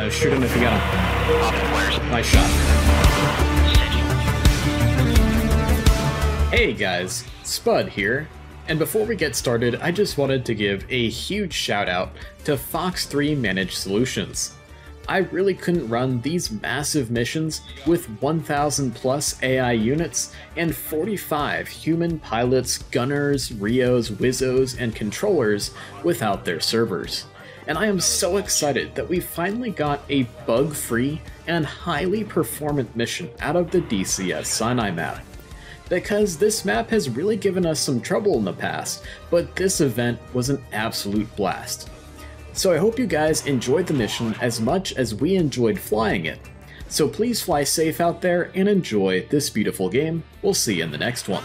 Shoot him if you got him. Nice shot. Hey guys, Spud here. And before we get started, I just wanted to give a huge shout out to Fox 3 Managed Solutions. I really couldn't run these massive missions with 1,000 plus AI units and 45 human pilots, gunners, Rios, Wizzos, and controllers without their servers. And I am so excited that we finally got a bug-free and highly performant mission out of the DCS Sinai map. Because this map has really given us some trouble in the past, but this event was an absolute blast. So I hope you guys enjoyed the mission as much as we enjoyed flying it. So please fly safe out there and enjoy this beautiful game. We'll see you in the next one.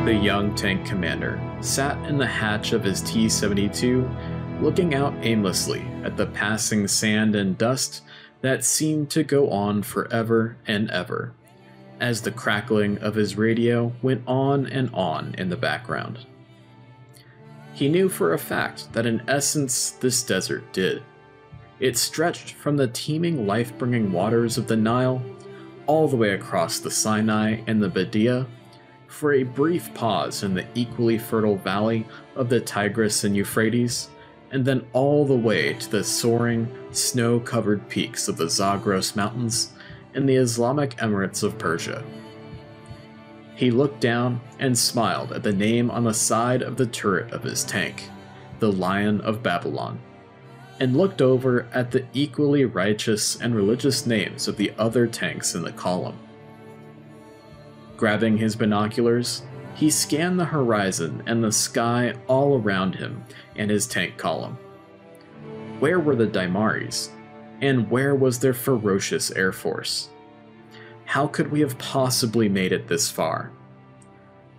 The young tank commander sat in the hatch of his T-72, looking out aimlessly at the passing sand and dust that seemed to go on forever and ever, as the crackling of his radio went on and on in the background. He knew for a fact that in essence this desert did. It stretched from the teeming life-bringing waters of the Nile all the way across the Sinai and the Badia, for a brief pause in the equally fertile valley of the Tigris and Euphrates, and then all the way to the soaring, snow-covered peaks of the Zagros Mountains in the Islamic Emirates of Persia. He looked down and smiled at the name on the side of the turret of his tank, the Lion of Babylon, and looked over at the equally righteous and religious names of the other tanks in the column. Grabbing his binoculars, he scanned the horizon and the sky all around him and his tank column. Where were the Dhimaris? And where was their ferocious air force? How could we have possibly made it this far?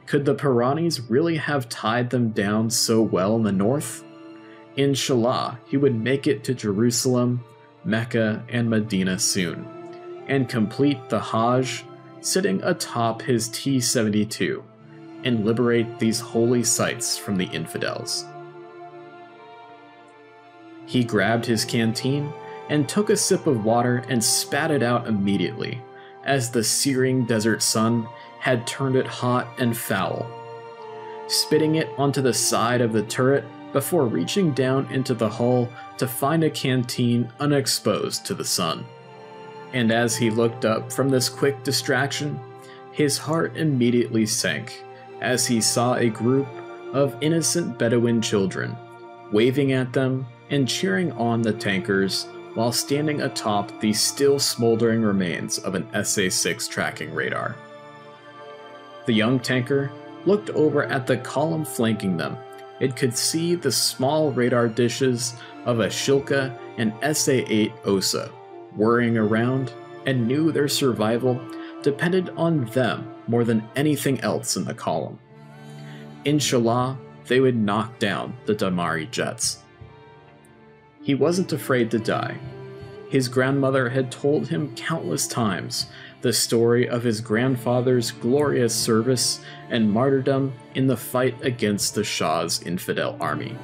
Could the Piranis really have tied them down so well in the north? Inshallah, he would make it to Jerusalem, Mecca, and Medina soon, and complete the Hajj sitting atop his T-72, and liberate these holy sites from the infidels. He grabbed his canteen and took a sip of water and spat it out immediately, as the searing desert sun had turned it hot and foul, spitting it onto the side of the turret before reaching down into the hull to find a canteen unexposed to the sun. And as he looked up from this quick distraction, his heart immediately sank as he saw a group of innocent Bedouin children waving at them and cheering on the tankers while standing atop the still smoldering remains of an SA-6 tracking radar. The young tanker looked over at the column flanking them and could see the small radar dishes of a Shilka and SA-8 Osa worrying around, and knew their survival depended on them more than anything else in the column. Inshallah, they would knock down the Dhimari jets. He wasn't afraid to die. His grandmother had told him countless times the story of his grandfather's glorious service and martyrdom in the fight against the Shah's infidel army.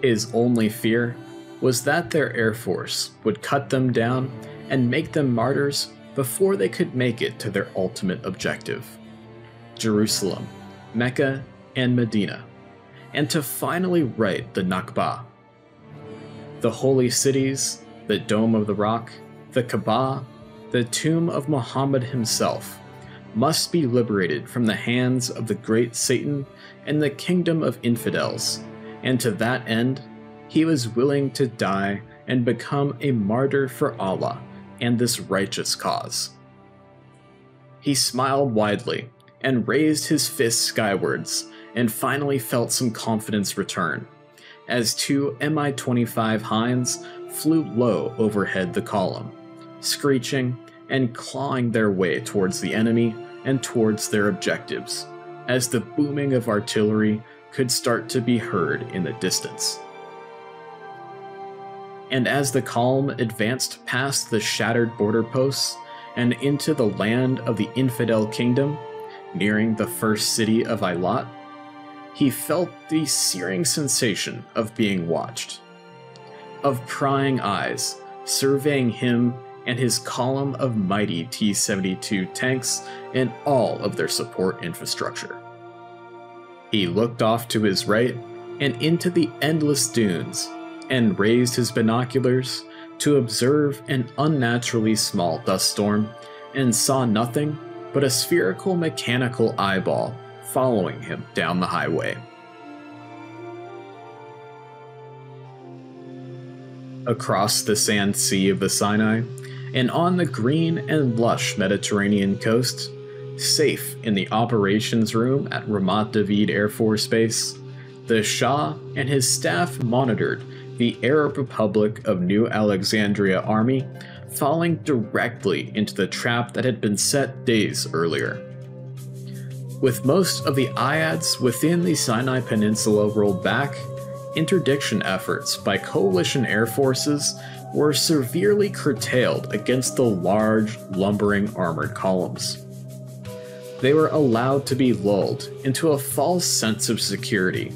His only fear was that their air force would cut them down and make them martyrs before they could make it to their ultimate objective, Jerusalem, Mecca, and Medina, and to finally right the Nakba. The holy cities, the Dome of the Rock, the Kaaba, the tomb of Muhammad himself, must be liberated from the hands of the great Satan and the kingdom of infidels, and to that end, he was willing to die and become a martyr for Allah and this righteous cause. He smiled widely and raised his fist skywards and finally felt some confidence return, as two Mi-25 Hinds flew low overhead the column, screeching and clawing their way towards the enemy and towards their objectives, as the booming of artillery could start to be heard in the distance. And as the column advanced past the shattered border posts and into the land of the infidel kingdom, nearing the first city of Eilat, he felt the searing sensation of being watched, of prying eyes surveying him and his column of mighty T-72 tanks and all of their support infrastructure. He looked off to his right and into the endless dunes and raised his binoculars to observe an unnaturally small dust storm and saw nothing but a spherical mechanical eyeball following him down the highway. Across the sand sea of the Sinai, and on the green and lush Mediterranean coast, safe in the operations room at Ramat David Air Force Base, the Shah and his staff monitored the Arab Republic of New Alexandria army falling directly into the trap that had been set days earlier. With most of the IADs within the Sinai Peninsula rolled back, interdiction efforts by coalition air forces were severely curtailed against the large, lumbering armored columns. They were allowed to be lulled into a false sense of security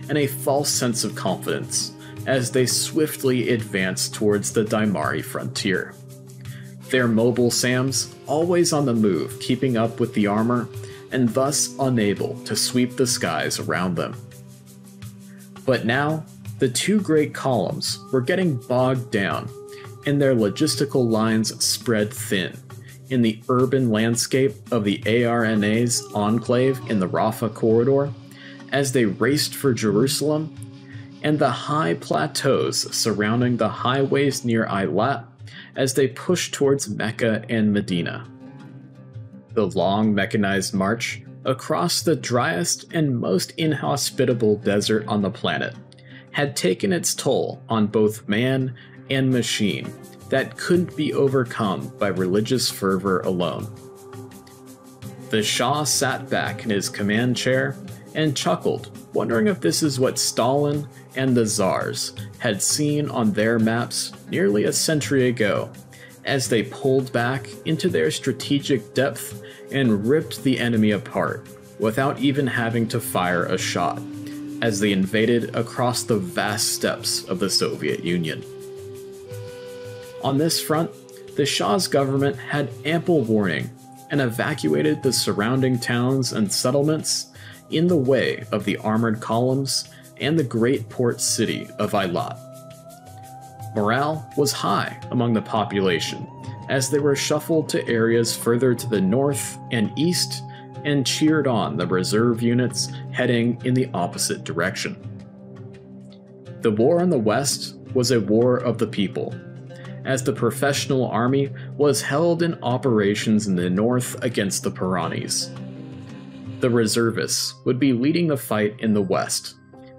and a false sense of confidence as they swiftly advanced towards the Dhimari frontier. Their mobile SAMs always on the move, keeping up with the armor, and thus unable to sweep the skies around them. But now, the two great columns were getting bogged down, and their logistical lines spread thin in the urban landscape of the ARNA's enclave in the Rafah corridor as they raced for Jerusalem, and the high plateaus surrounding the highways near Eilat as they pushed towards Mecca and Medina. The long mechanized march across the driest and most inhospitable desert on the planet had taken its toll on both man and machine that couldn't be overcome by religious fervor alone. The Shah sat back in his command chair and chuckled, wondering if this is what Stalin and the Tsars had seen on their maps nearly a century ago, as they pulled back into their strategic depth and ripped the enemy apart without even having to fire a shot, as they invaded across the vast steppes of the Soviet Union. On this front, the Shah's government had ample warning and evacuated the surrounding towns and settlements in the way of the armored columns and the great port city of Eilat. Morale was high among the population as they were shuffled to areas further to the north and east and cheered on the reserve units heading in the opposite direction. The war in the west was a war of the people, as the professional army was held in operations in the north against the Piranis. The reservists would be leading the fight in the west,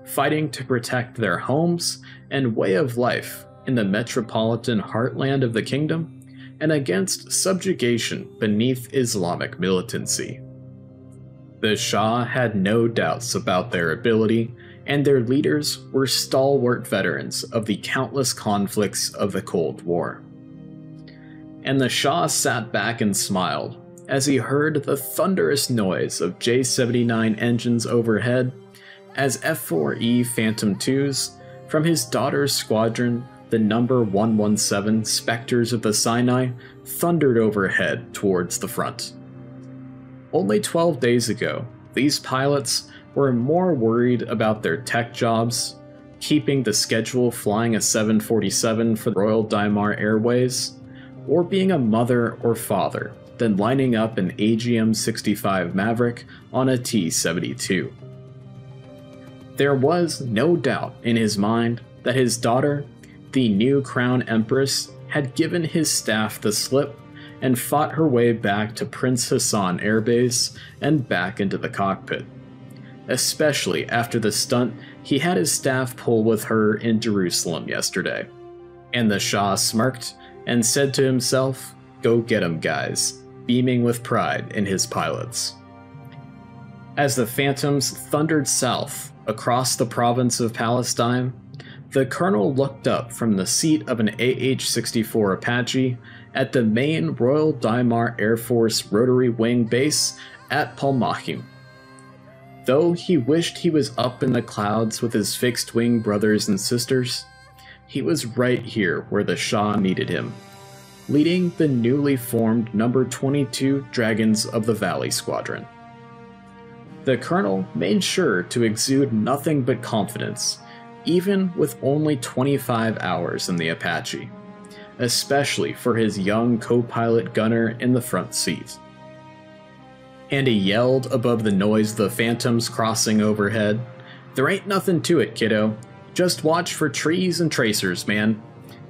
fighting to protect their homes and way of life in the metropolitan heartland of the kingdom and against subjugation beneath Islamic militancy. The Shah had no doubts about their ability, and their leaders were stalwart veterans of the countless conflicts of the Cold War. And the Shah sat back and smiled as he heard the thunderous noise of J-79 engines overhead as F-4E Phantom IIs from his daughter's squadron, the number 117 Spectres of the Sinai, thundered overhead towards the front. Only 12 days ago, these pilots were more worried about their tech jobs, keeping the schedule flying a 747 for the Royal Dhimar Airways, or being a mother or father than lining up an AGM-65 Maverick on a T-72. There was no doubt in his mind that his daughter, the new Crown Empress, had given his staff the slip and fought her way back to Prince Hassan Air Base and back into the cockpit, especially after the stunt he had his staff pull with her in Jerusalem yesterday. And the Shah smirked and said to himself, "Go get 'em, guys," beaming with pride in his pilots. As the Phantoms thundered south across the province of Palestine, the colonel looked up from the seat of an AH-64 Apache at the main Royal Dhimar Air Force Rotary Wing Base at Palmachim. Though he wished he was up in the clouds with his fixed-wing brothers and sisters, he was right here where the Shah needed him, leading the newly formed No. 22 Dragons of the Valley Squadron. The colonel made sure to exude nothing but confidence, even with only 25 hours in the Apache, especially for his young co-pilot gunner in the front seat. And he yelled above the noise of the Phantoms crossing overhead, "There ain't nothing to it, kiddo. Just watch for trees and tracers, man,"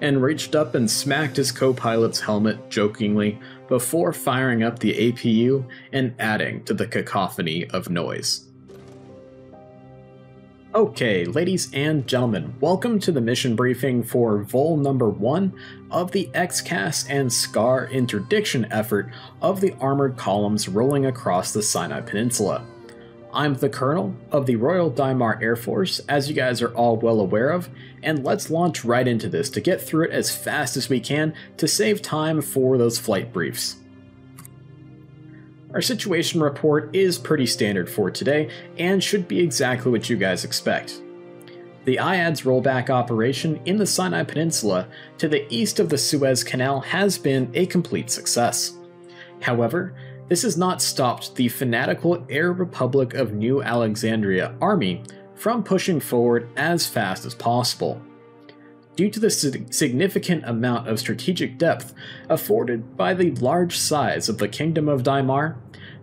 and reached up and smacked his co-pilot's helmet jokingly before firing up the APU and adding to the cacophony of noise. Okay, ladies and gentlemen, welcome to the mission briefing for Vol number 1 of the XCAS and SCAR interdiction effort of the armored columns rolling across the Sinai Peninsula. I'm the Colonel of the Royal Dhimar Air Force, as you guys are all well aware of, and let's launch right into this to get through it as fast as we can to save time for those flight briefs. Our situation report is pretty standard for today, and should be exactly what you guys expect. The IAD's rollback operation in the Sinai Peninsula to the east of the Suez Canal has been a complete success. However, this has not stopped the fanatical Arab Republic of New Alexandria army from pushing forward as fast as possible. Due to the significant amount of strategic depth afforded by the large size of the Kingdom of Dhimar,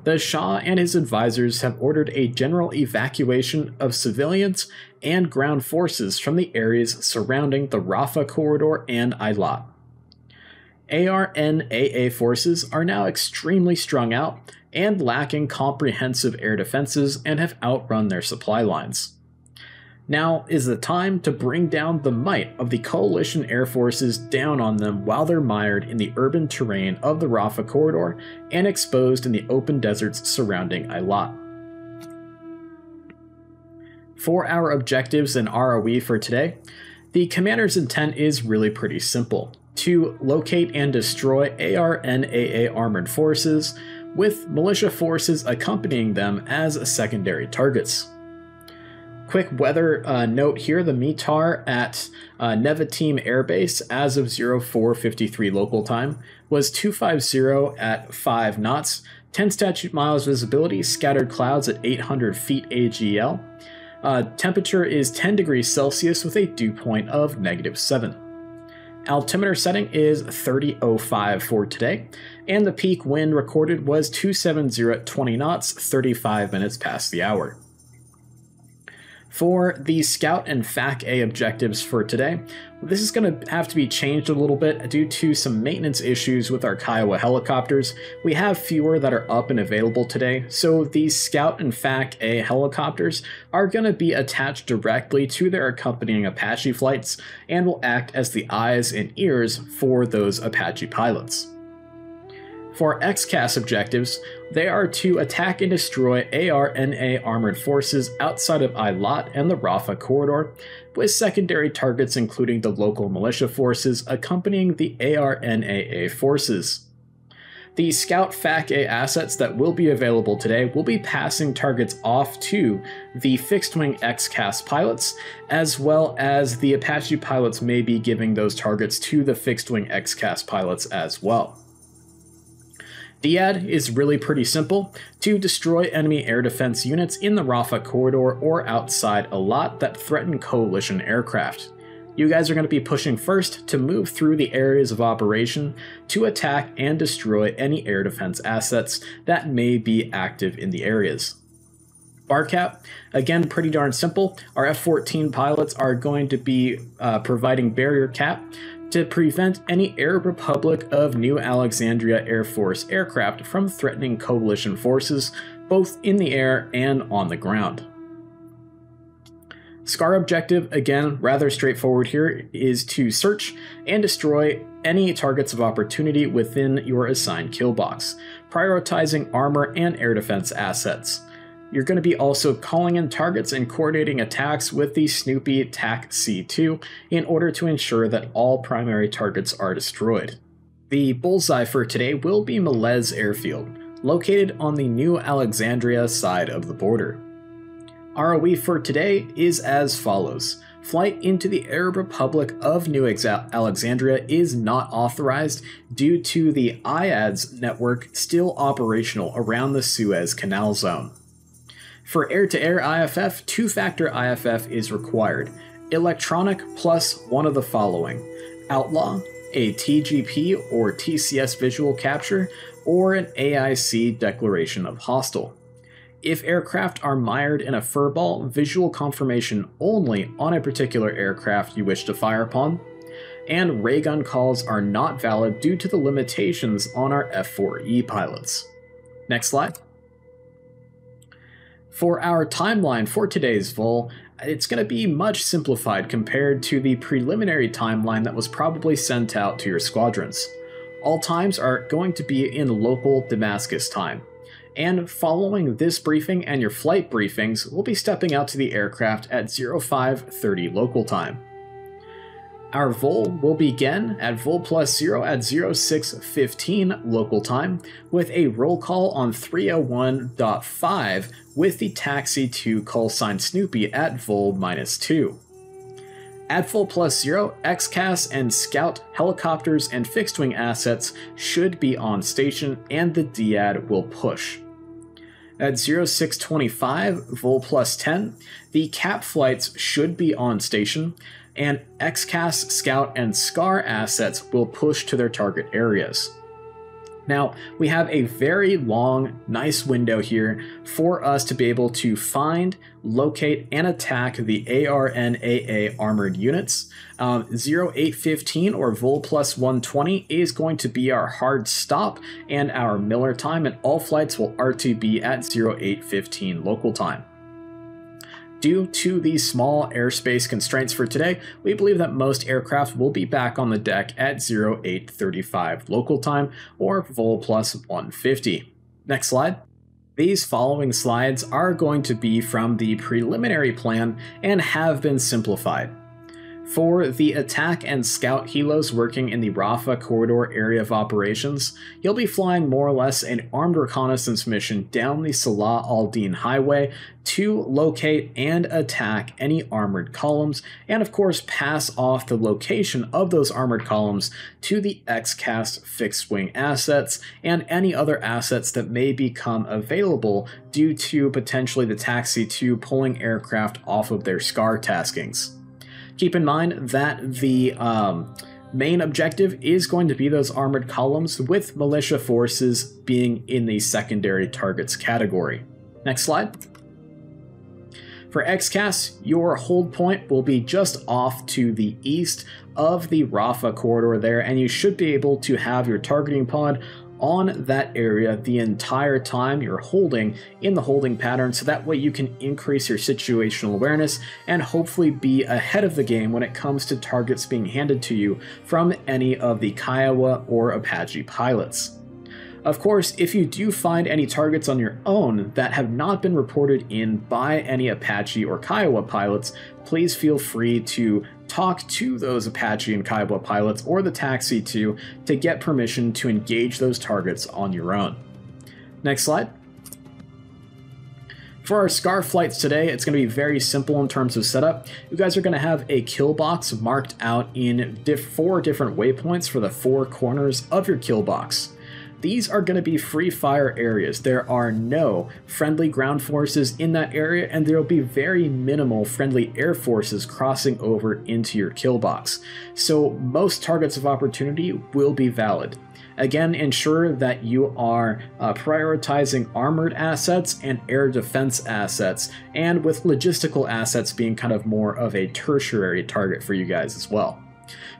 the Shah and his advisors have ordered a general evacuation of civilians and ground forces from the areas surrounding the Rafah corridor and Eilat. ARNAA forces are now extremely strung out and lacking comprehensive air defenses and have outrun their supply lines. Now is the time to bring down the might of the coalition air forces down on them while they're mired in the urban terrain of the Rafah corridor and exposed in the open deserts surrounding Eilat. For our objectives and ROE for today, the commander's intent is really pretty simple: to locate and destroy ARNAA armored forces, with militia forces accompanying them as secondary targets. Quick weather note here, the METAR at Nevatim Air Base as of 04:53 local time was 250 at 5 knots, 10 statute miles visibility, scattered clouds at 800 feet AGL. Temperature is 10 degrees Celsius with a dew point of -7. Altimeter setting is 3005 for today, and the peak wind recorded was 270 at 20 knots, 35 minutes past the hour. For the Scout and FAC-A objectives for today, this is going to have to be changed a little bit due to some maintenance issues with our Kiowa helicopters. We have fewer that are up and available today, so these Scout and FAC-A helicopters are going to be attached directly to their accompanying Apache flights and will act as the eyes and ears for those Apache pilots. For XCAS objectives, they are to attack and destroy ARNA armored forces outside of Eilat and the Rafah corridor, with secondary targets including the local militia forces accompanying the ARNAA forces. The Scout FAC-A assets that will be available today will be passing targets off to the fixed-wing XCAS pilots, as well as the Apache pilots may be giving those targets to the fixed-wing XCAS pilots as well. DIAD is really pretty simple: to destroy enemy air defense units in the Rafah corridor or outside Eilat that threaten coalition aircraft. You guys are going to be pushing first to move through the areas of operation to attack and destroy any air defense assets that may be active in the areas. BARCAP, again pretty darn simple. Our F-14 pilots are going to be providing barrier cap to prevent any Arab Republic of New Alexandria Air Force aircraft from threatening coalition forces both in the air and on the ground. SCAR objective, again, rather straightforward here, is to search and destroy any targets of opportunity within your assigned kill box, prioritizing armor and air defense assets. You're going to be also calling in targets and coordinating attacks with the Snoopy TAC-C2 in order to ensure that all primary targets are destroyed. The bullseye for today will be Melez Airfield, located on the new Alexandria side of the border. ROE for today is as follows. Flight into the Arab Republic of New Alexandria is not authorized due to the IADS network still operational around the Suez Canal zone. For air-to-air IFF, two-factor IFF is required. Electronic plus one of the following: Outlaw, a TGP or TCS visual capture, or an AIC declaration of hostile. If aircraft are mired in a furball, visual confirmation only on a particular aircraft you wish to fire upon, and raygun calls are not valid due to the limitations on our F4E pilots. Next slide. For our timeline for today's vol, it's going to be much simplified compared to the preliminary timeline that was probably sent out to your squadrons. All times are going to be in local Damascus time. And following this briefing and your flight briefings, we'll be stepping out to the aircraft at 0530 local time. Our vol will begin at vol plus 0 at 0615 local time, with a roll call on 301.5 with the TAC-C2 call sign Snoopy at vol -2. At vol plus 0, XCAS and Scout helicopters and fixed-wing assets should be on station and the DIAD will push. At 0625, vol plus 10, the cap flights should be on station, and XCAS, Scout, and SCAR assets will push to their target areas. Now, we have a very long, nice window here for us to be able to find, locate, and attack the ARNAA armored units. 0815 or vol plus 120 is going to be our hard stop and our Miller time, and all flights will RTB at 0815 local time. Due to the small airspace constraints for today, we believe that most aircraft will be back on the deck at 0835 local time or vol plus 150. Next slide. These following slides are going to be from the preliminary plan and have been simplified. For the attack and scout helos working in the Rafah corridor area of operations, you'll be flying more or less an armed reconnaissance mission down the Salah al-Din highway to locate and attack any armored columns, and of course pass off the location of those armored columns to the XCAS fixed-wing assets and any other assets that may become available due to potentially the TAC-C2 pulling aircraft off of their SCAR taskings. Keep in mind that the main objective is going to be those armored columns, with militia forces being in the secondary targets category. Next slide. For XCAS, your hold point will be just off to the east of the Rafah corridor there, and you should be able to have your targeting pod on that area the entire time you're holding in the holding pattern, so that way you can increase your situational awareness and hopefully be ahead of the game when it comes to targets being handed to you from any of the Kiowa or Apache pilots. Of course, if you do find any targets on your own that have not been reported in by any Apache or Kiowa pilots, please feel free to talk to those Apache and Kiowa pilots or the TAC-C2 to get permission to engage those targets on your own. Next slide. For our SCAR flights today, it's going to be very simple in terms of setup. You guys are going to have a kill box marked out in 4 different waypoints for the 4 corners of your kill box. These are going to be free fire areas. There are no friendly ground forces in that area, and there will be very minimal friendly air forces crossing over into your kill box. So most targets of opportunity will be valid. Again, ensure that you are prioritizing armored assets and air defense assets, and with logistical assets being kind of more of a tertiary target for you guys as well.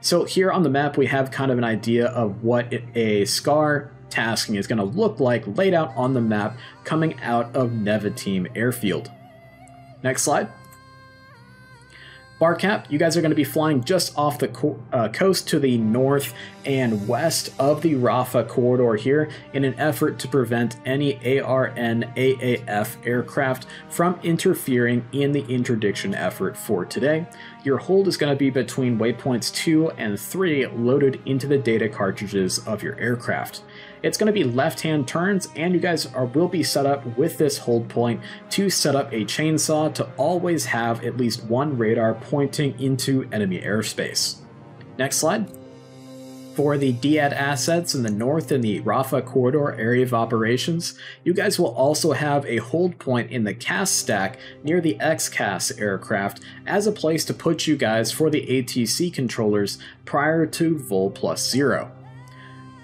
So here on the map, we have kind of an idea of what a SCAR tasking is going to look like laid out on the map coming out of Nevatim Airfield. Next slide. Barcap, you guys are going to be flying just off the coast to the north and west of the Rafah corridor here in an effort to prevent any ARN-AAF aircraft from interfering in the interdiction effort for today. Your hold is going to be between waypoints 2 and 3 loaded into the data cartridges of your aircraft. It's going to be left-hand turns, and you guys will be set up with this hold point to set up a chainsaw to always have at least one radar pointing into enemy airspace. Next slide. For the DAD assets in the north in the Rafah corridor area of operations, you guys will also have a hold point in the CAS stack near the XCAS aircraft as a place to put you guys for the ATC controllers prior to Vol +0.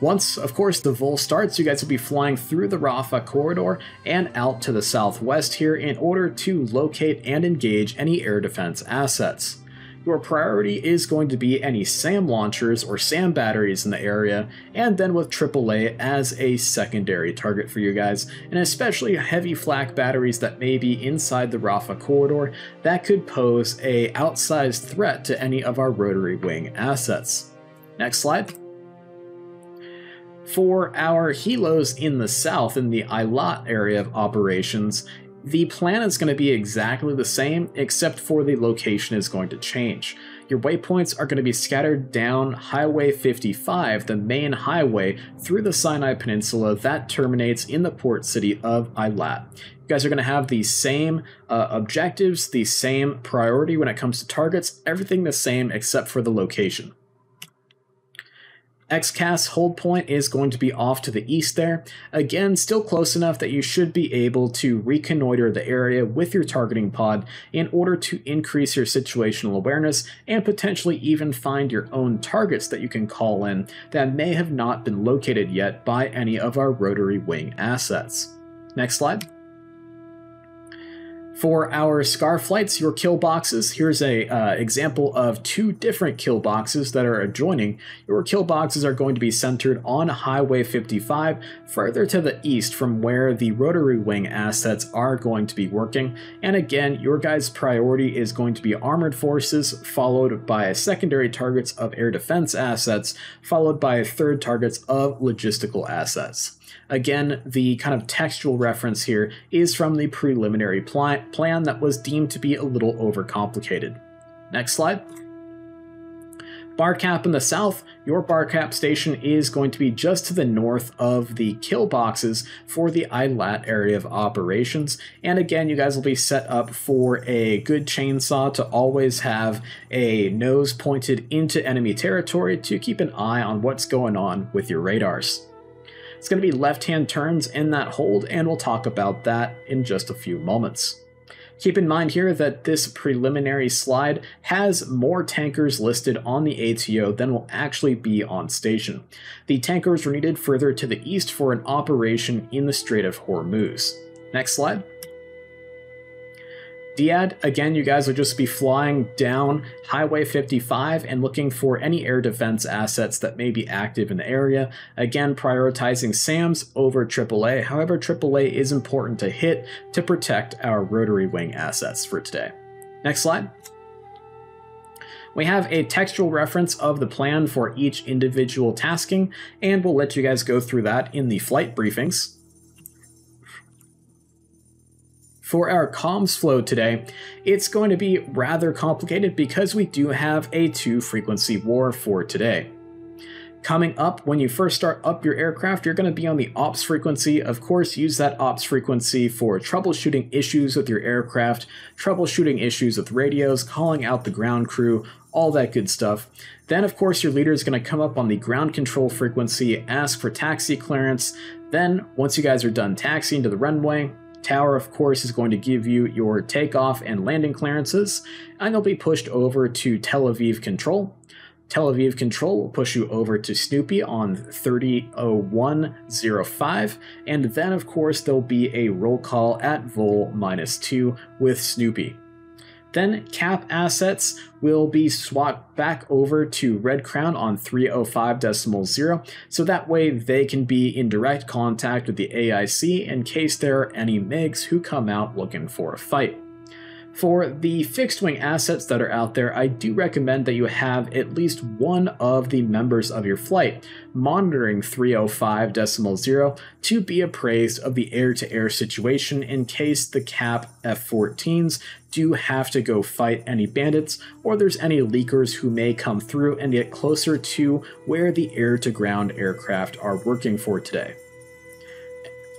Once, of course, the vol starts, you guys will be flying through the Rafah corridor and out to the southwest here in order to locate and engage any air defense assets. Your priority is going to be any SAM launchers or SAM batteries in the area, and then with AAA as a secondary target for you guys, and especially heavy flak batteries that may be inside the Rafah corridor that could pose a outsized threat to any of our rotary wing assets. Next slide. For our helos in the south, in the Eilat area of operations, the plan is going to be exactly the same, except for the location is going to change. Your waypoints are going to be scattered down Highway 55, the main highway through the Sinai Peninsula that terminates in the port city of Eilat. You guys are going to have the same objectives, the same priority when it comes to targets, everything the same except for the location. XCAS hold point is going to be off to the east there. Again, still close enough that you should be able to reconnoiter the area with your targeting pod in order to increase your situational awareness and potentially even find your own targets that you can call in that may have not been located yet by any of our rotary wing assets. Next slide. For our SCAR flights, your kill boxes, here's a example of two different kill boxes that are adjoining. Your kill boxes are going to be centered on Highway 55, further to the east from where the rotary wing assets are going to be working. And again, your guys' priority is going to be armored forces, followed by secondary targets of air defense assets, followed by third targets of logistical assets. Again, the kind of textual reference here is from the preliminary plan that was deemed to be a little overcomplicated. Next slide. Barcap in the south, your Barcap station is going to be just to the north of the kill boxes for the Eilat area of operations. And again, you guys will be set up for a good chainsaw to always have a nose pointed into enemy territory to keep an eye on what's going on with your radars. It's going to be left-hand turns in that hold, and we'll talk about that in just a few moments. Keep in mind here that this preliminary slide has more tankers listed on the ATO than will actually be on station. The tankers were needed further to the east for an operation in the Strait of Hormuz. Next slide. DAD, again, you guys will just be flying down Highway 55 and looking for any air defense assets that may be active in the area. Again, prioritizing SAMs over AAA. However, AAA is important to hit to protect our rotary wing assets for today. Next slide. We have a textual reference of the plan for each individual tasking, and we'll let you guys go through that in the flight briefings. For our comms flow today, it's going to be rather complicated because we do have a 2-frequency war for today. Coming up, when you first start up your aircraft, you're going to be on the ops frequency. Of course, use that ops frequency for troubleshooting issues with your aircraft, troubleshooting issues with radios, calling out the ground crew, all that good stuff. Then, of course, your leader is going to come up on the ground control frequency, ask for taxi clearance. Then, once you guys are done taxiing to the runway, tower, of course, is going to give you your takeoff and landing clearances, and you'll be pushed over to Tel Aviv Control. Tel Aviv Control will push you over to Snoopy on 300105, and then, of course, there'll be a roll call at Vol -2 with Snoopy. Then CAP assets will be swapped back over to Red Crown on 305.0, so that way they can be in direct contact with the AIC in case there are any MiGs who come out looking for a fight. For the fixed-wing assets that are out there, I do recommend that you have at least one of the members of your flight monitoring 305.0 to be appraised of the air-to-air situation in case the CAP F-14s do have to go fight any bandits, or there's any leakers who may come through and get closer to where the air-to-ground aircraft are working for today.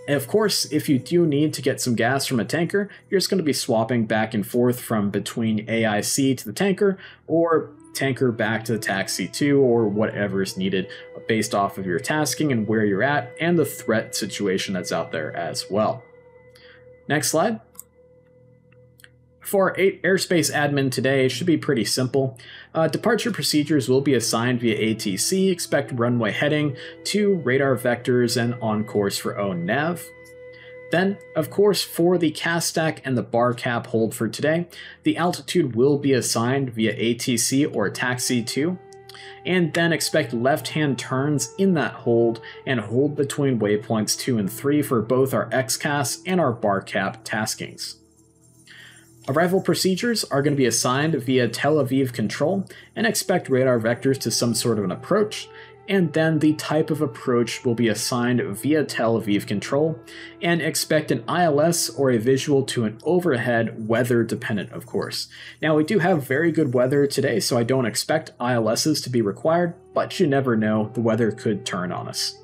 Of course, if you do need to get some gas from a tanker, you're just going to be swapping back and forth from between AIC to the tanker, or tanker back to the taxi 2, or whatever is needed based off of your tasking and where you're at, and the threat situation that's out there as well. Next slide. For airspace admin today, it should be pretty simple. Departure procedures will be assigned via ATC, expect runway heading to radar vectors and on course for own nav. Then, of course, for the cast stack and the bar cap hold for today, the altitude will be assigned via ATC or taxi 2. And then expect left-hand turns in that hold and hold between waypoints 2 and 3 for both our XCAS and our bar cap taskings. Arrival procedures are going to be assigned via Tel Aviv control and expect radar vectors to some sort of an approach, and then the type of approach will be assigned via Tel Aviv control and expect an ILS or a visual to an overhead, weather dependent of course. Now we do have very good weather today, so I don't expect ILSs to be required, but you never know, the weather could turn on us.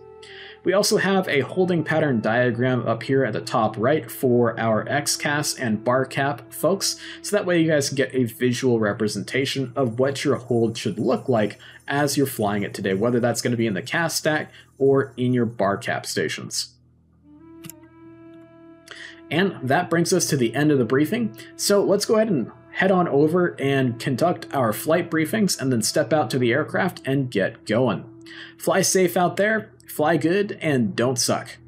We also have a holding pattern diagram up here at the top right for our XCAS and bar cap folks, so that way you guys can get a visual representation of what your hold should look like as you're flying it today, whether that's going to be in the cast stack or in your bar cap stations. And that brings us to the end of the briefing, so let's go ahead and head on over and conduct our flight briefings and then step out to the aircraft and get going. Fly safe out there. Fly good, and don't suck.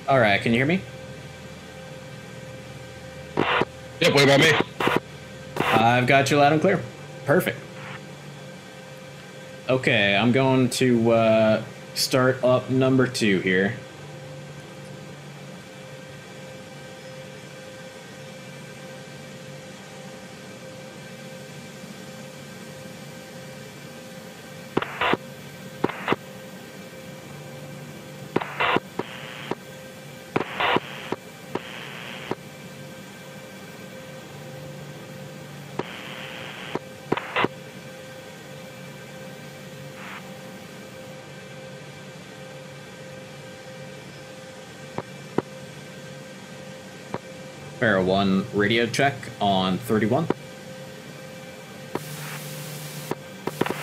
All right, can you hear me? Yep, what about me? I've got you loud and clear. Perfect. Okay, I'm going to start up number 2 here. Pharaoh 1 radio check on 31.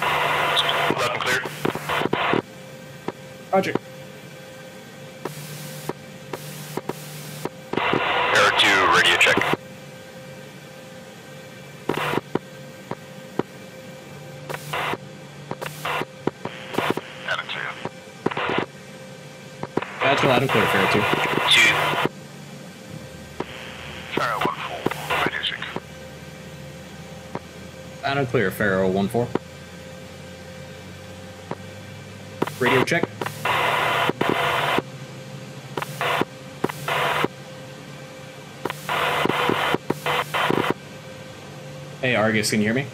Loud and clear. Roger. Pharaoh 2 radio check. Loud and clear. Gotcha, loud and clear, Pharaoh 2. 2. Pharaoh 1-4, radio check. Loud and clear, Pharaoh 1-4. Radio check. Hey, Argus, can you hear me?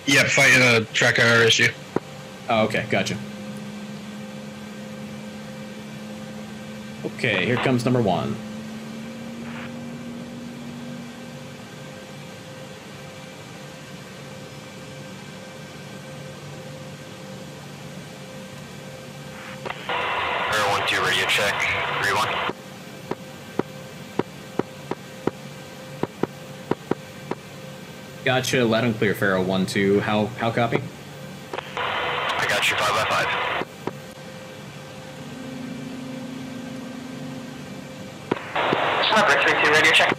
Yep, fighting a track error issue. Oh, okay, gotcha. Okay, here comes number 1. Pharaoh 1-2 radio check. 3-1. Gotcha, loud and clear, Pharaoh 1-2. How copy? I got you 5x5. Sniper 3-2 radio check.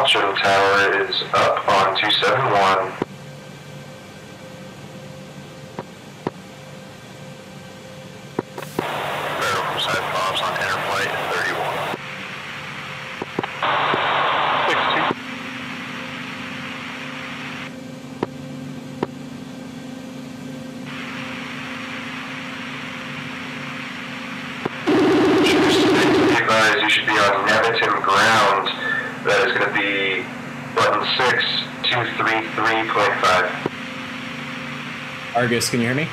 Macho Tower is up on 271. Barrel from Cyclops on Interflight 31. 62. Advise you should be on Neviton ground. That is going to be button 6, 233.5. Argus, can you hear me?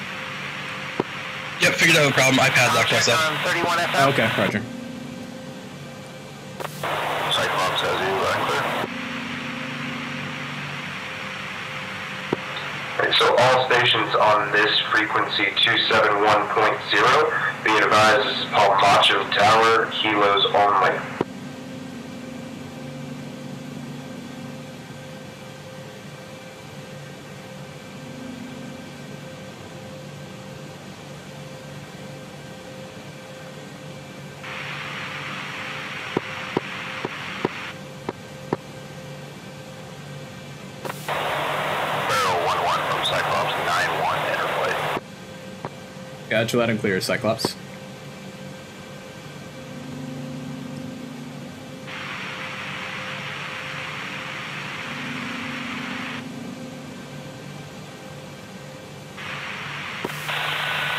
Yep, figured out the problem. I padlocked myself. 31 FM. Okay, roger. Cyclops has you loud and clear. Right, so all stations on this frequency 271.0, be advised this is Paul Macho Tower, kilos only. Gotcha, loud and clear, Cyclops.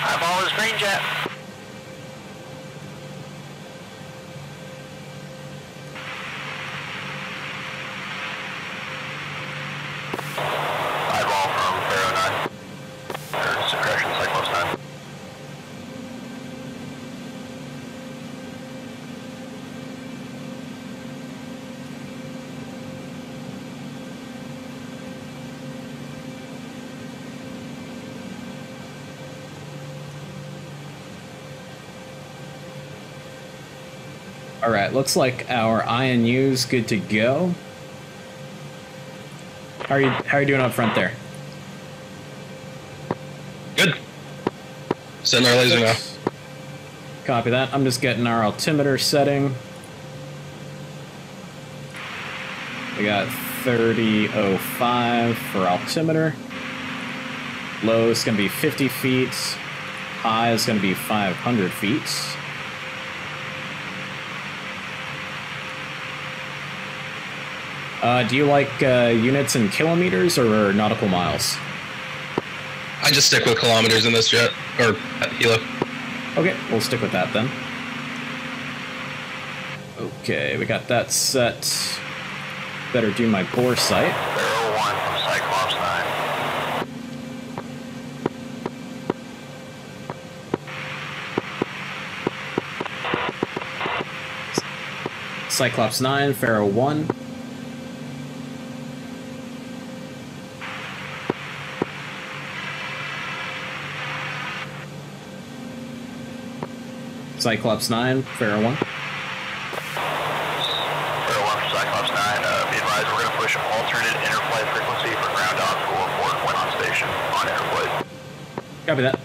Eyeball is green jet. Eyeball from Pharaoh 9. Or suppression, Cyclops 9. Alright, looks like our INU's good to go. How are you doing up front there? Good. Setting our laser now. Copy that. I'm just getting our altimeter setting. We got 3005 for altimeter. Low is going to be 50 feet. High is going to be 500 feet. Do you like units in kilometers or nautical miles? I just stick with kilometers in this jet, or helo. Okay, we'll stick with that then. Okay, we got that set. Better do my bore sight. Barrel 1 from Cyclops 9. Cyclops 9, Pharaoh 1. Cyclops 9, Pharaoh 1. Barrel 1 from Cyclops 9. Be advised, we're going to push alternate interflight frequency for ground op to report when on station on interflight. Copy that.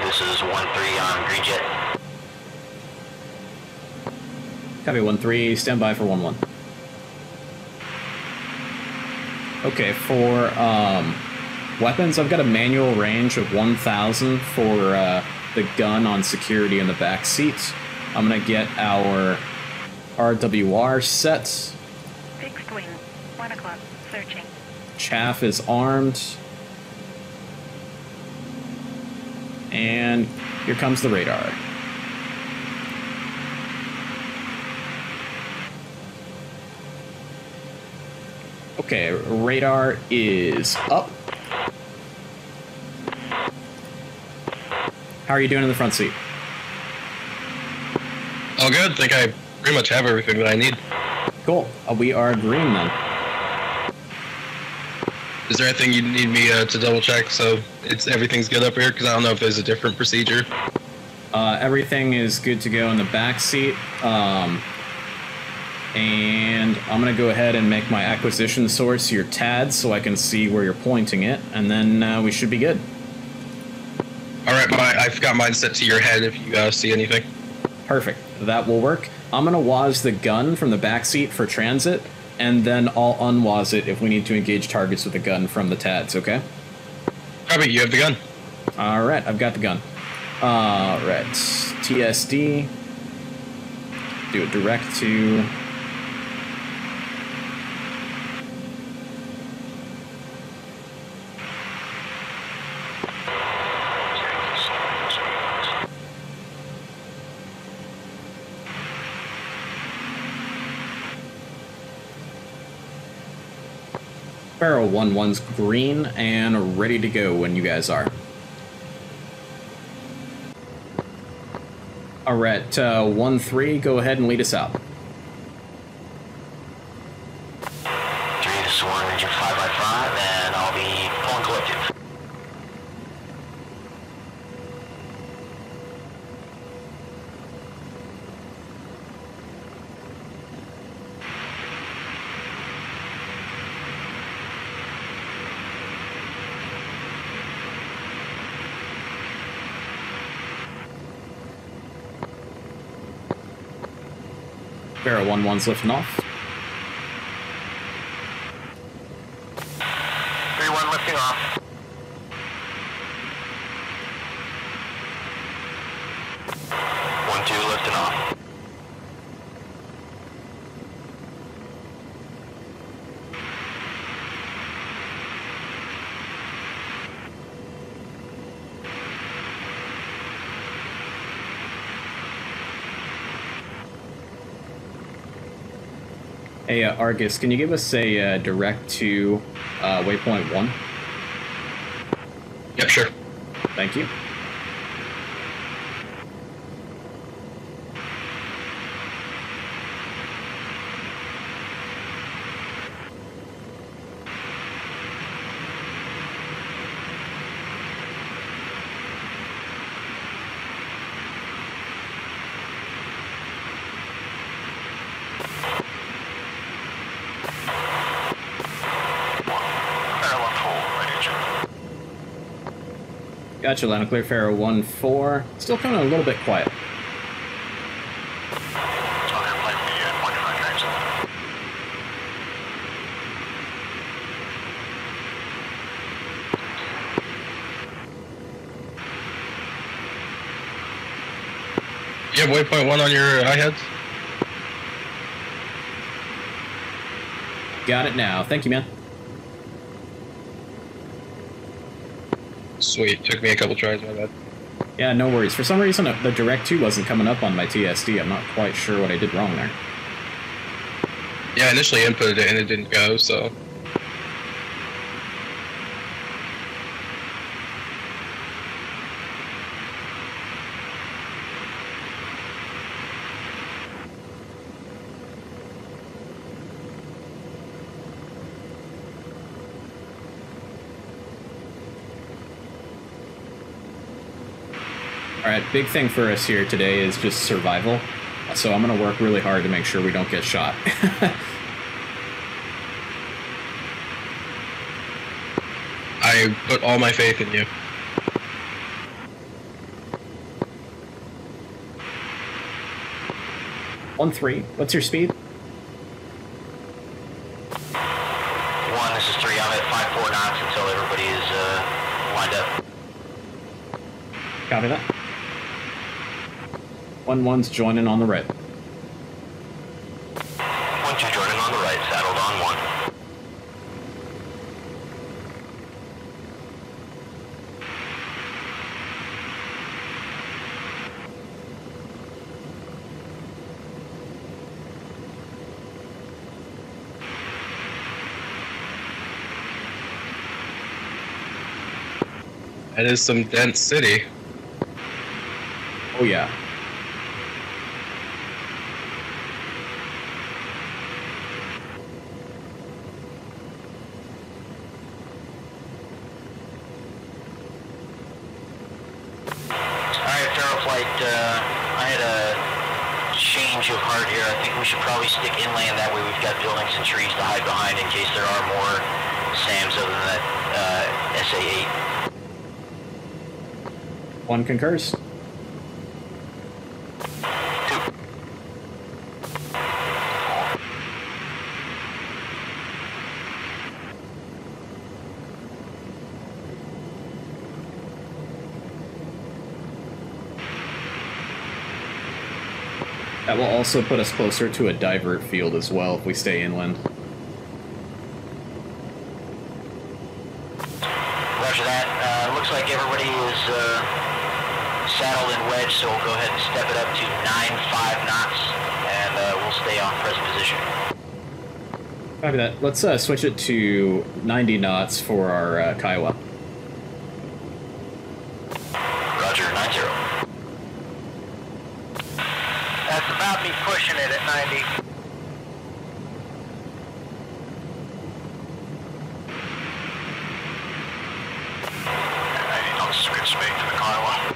This is 1-3 on green jet. Copy 1-3, stand by for 1-1. Okay, for weapons, I've got a manual range of 1,000 for the gun on security in the back seat. I'm gonna get our RWR set. Fixed wing, 1 o'clock, searching. Chaff is armed. And here comes the radar. Okay, radar is up. How are you doing in the front seat? All good. Think I pretty much have everything that I need. Cool. We are green then. Is there anything you need me to double check so everything's good up here? Because I don't know if there's a different procedure. Everything is good to go in the back seat. And I'm going to go ahead and make my acquisition source your TAD so I can see where you're pointing it, and then we should be good. Alright, I've got mine set to your head if you see anything. Perfect. That will work. I'm going to WAS the gun from the backseat for transit, and then I'll unWAS it if we need to engage targets with the gun from the TADs, okay? Copy, you have the gun. Alright, I've got the gun. Alright, TSD. Do it direct to... Barrel 1-1's green and ready to go when you guys are. Alright, 1-3, go ahead and lead us out. 3, this is 1, Region 5x5, and I'll be pulling collective. Barrel 1-1's lifting off. 3-1 lifting off. One, 2 lifting off. Hey, Argus, can you give us a direct to waypoint 1? Yep, sure. Thank you. Gotcha, Lana Clear Pharaoh 1-4. Still coming a little bit quiet. You have waypoint 1 on your iHeads? Got it now. Thank you, man. Sweet, took me a couple tries, my bad. Yeah, no worries. For some reason, the direct 2 wasn't coming up on my TSD. I'm not quite sure what I did wrong there. Yeah, I initially inputted it and it didn't go, so... Alright, big thing for us here today is just survival. So I'm going to work really hard to make sure we don't get shot. I put all my faith in you. One 3. What's your speed? 1, this is 3. I'm at 5-4 knots until everybody is lined up. Copy that. 1-1's joining on the right. 1-2 joining on the right, saddled on 1. That is some dense city. Oh yeah. too hard here. I think we should probably stick inland. That way we've got buildings and trees to hide behind in case there are more SAMs other than that SA-8. One concurs. That will also put us closer to a divert field as well if we stay inland. Roger that. Looks like everybody is saddled and wedged, so we'll go ahead and step it up to 9.5 knots, and we'll stay on present position. Copy that. Let's switch it to 90 knots for our Kiowa. Roger, 90. That's about me pushing it at 90. Knots is good speed for the Kiowa.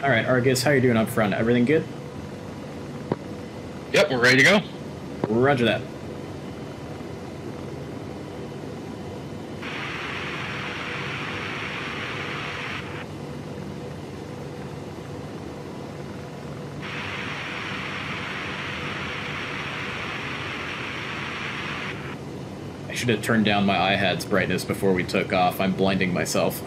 Alright, Argus, how you doing up front? Everything good? Yep, we're ready to go. Roger that. I should have turned down my IHAD's brightness before we took off. I'm blinding myself.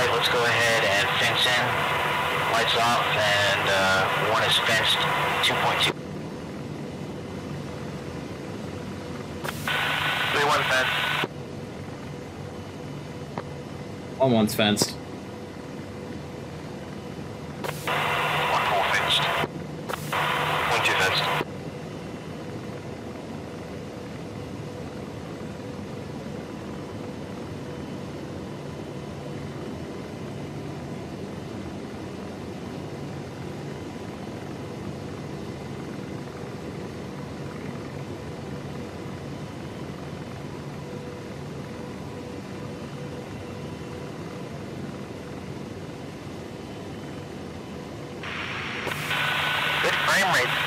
Let's go ahead and fence in. Lights off, and one is fenced 2.2. 3-1 fence. One's fenced. 1-4 fenced. 1-2 fenced.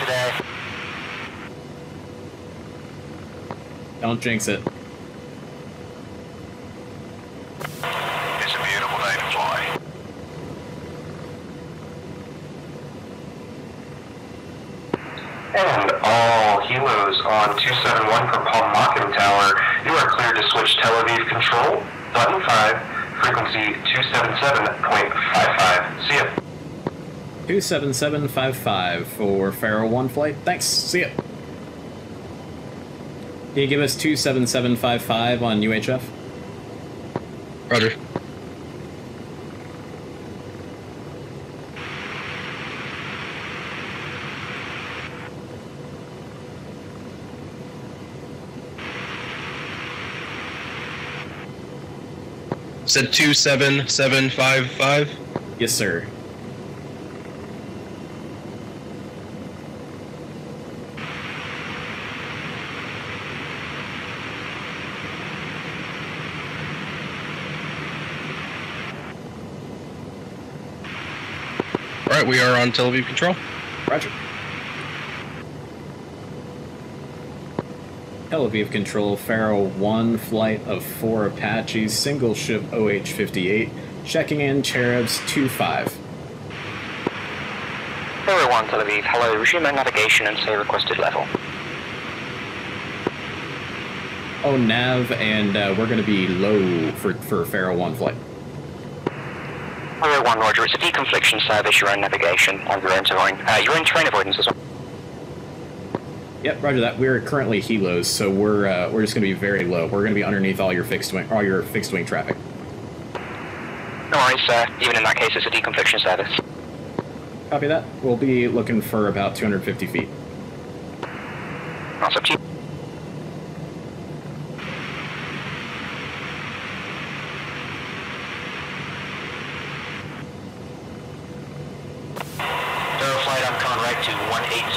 Today. Don't jinx it. It's a beautiful day to fly. And all helos on 271 for Palmakin Tower, you are clear to switch Tel Aviv control, button 5, frequency 277.55. See ya. 27755 for Pharaoh 1 flight. Thanks. See ya. Can you give us 27755 on UHF? Roger. Said 27755. Yes, sir. Alright, we are on Tel Aviv control. Roger. Tel Aviv control, Pharaoh 1 flight of 4 Apaches, single ship OH-58, checking in Cherubs 25. Pharaoh 1 Tel Aviv, hello, resume navigation and say requested level. Oh, nav, and we're going to be low for Pharaoh 1 flight. Pharaoh 1, roger, it's a deconfliction service, your own navigation, and your own terrain. Your own terrain avoidance as well. Yep, roger that. We're currently helos, so we're just going to be very low. We're going to be underneath all your fixed wing traffic. No worries, sir. Even in that case, it's a deconfliction service. Copy that. We'll be looking for about 250 feet. That's up to you. 180.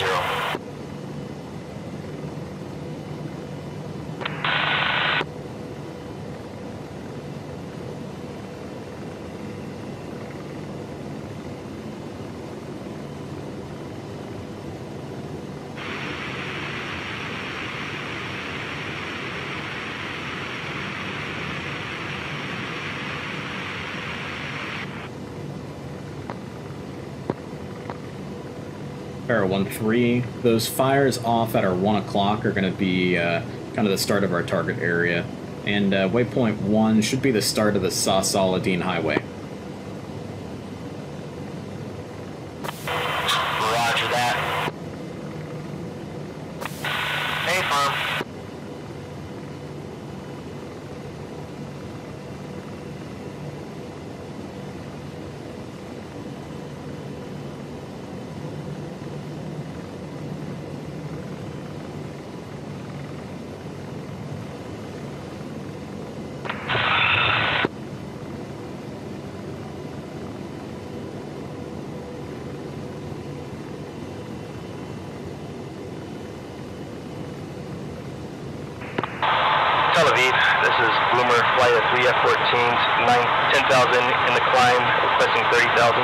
Pharaoh 1-3, those fires off at our 1 o'clock are going to be kind of the start of our target area. And waypoint 1 should be the start of the Saladin Highway. Roger that. Hey, firm. Tel Aviv, this is Bloomer, flight of 3 F-14s, 10,000 in the climb, requesting 30,000.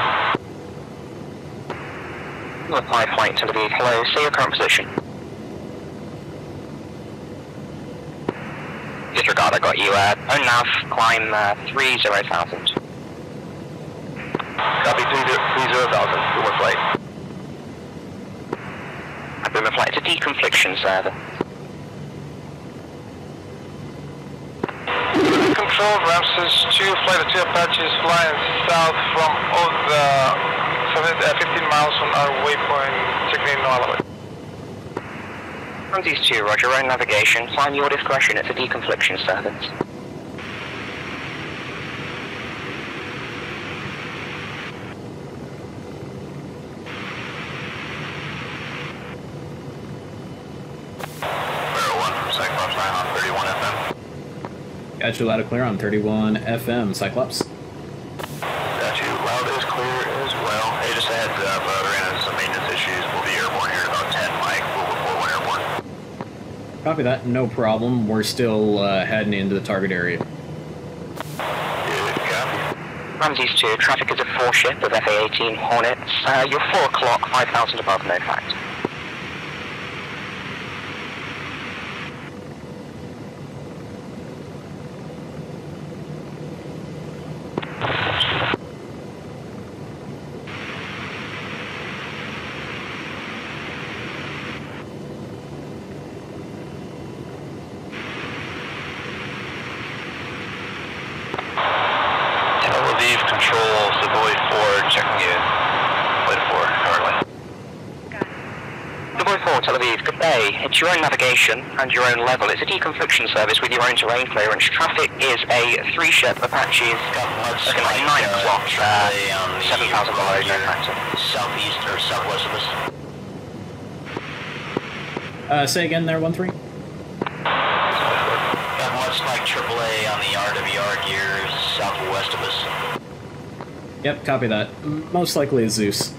North 5 flight Tel Aviv. Hello, say your current position. Disregard, I got you. Own nav, climb 30,000. Copy 30,000, Bloomer flight. Boomer flight to deconfliction server. Control, Ramses 2, flight of 2 Apaches flying south from 15 miles from our waypoint, checking in Eilat. Ramses 2, roger, own navigation, climb your discretion at the deconfliction servers. Pharaoh 1 from Cyclops 9 on 31 FM. Got you loud and clear on 31 FM, Cyclops. Got you loud as clear as well. Hey, just a heads up, ran into some maintenance issues. We'll be airborne here in about 10, Mike. We'll report when airborne. Copy that, no problem. We're still heading into the target area. Good copy. Ramses 2, traffic is a 4 ship of FA-18 Hornets. You're 4 o'clock, 5,000 above, no fact. Control, Savoy 4, checking in. Flight 4, currently. Savoy 4, Tel Aviv, good day. It's your own navigation and your own level. It's a deconfliction service with your own terrain clearance. Traffic is a 3-ship Apache. Looking like 9 o'clock, 7,000 below, no factor. Southeast or southwest of us. Say again there, 1-3? Got much like AAA on the RWR gears southwest of us. Yep, copy that. Most likely a Zeus.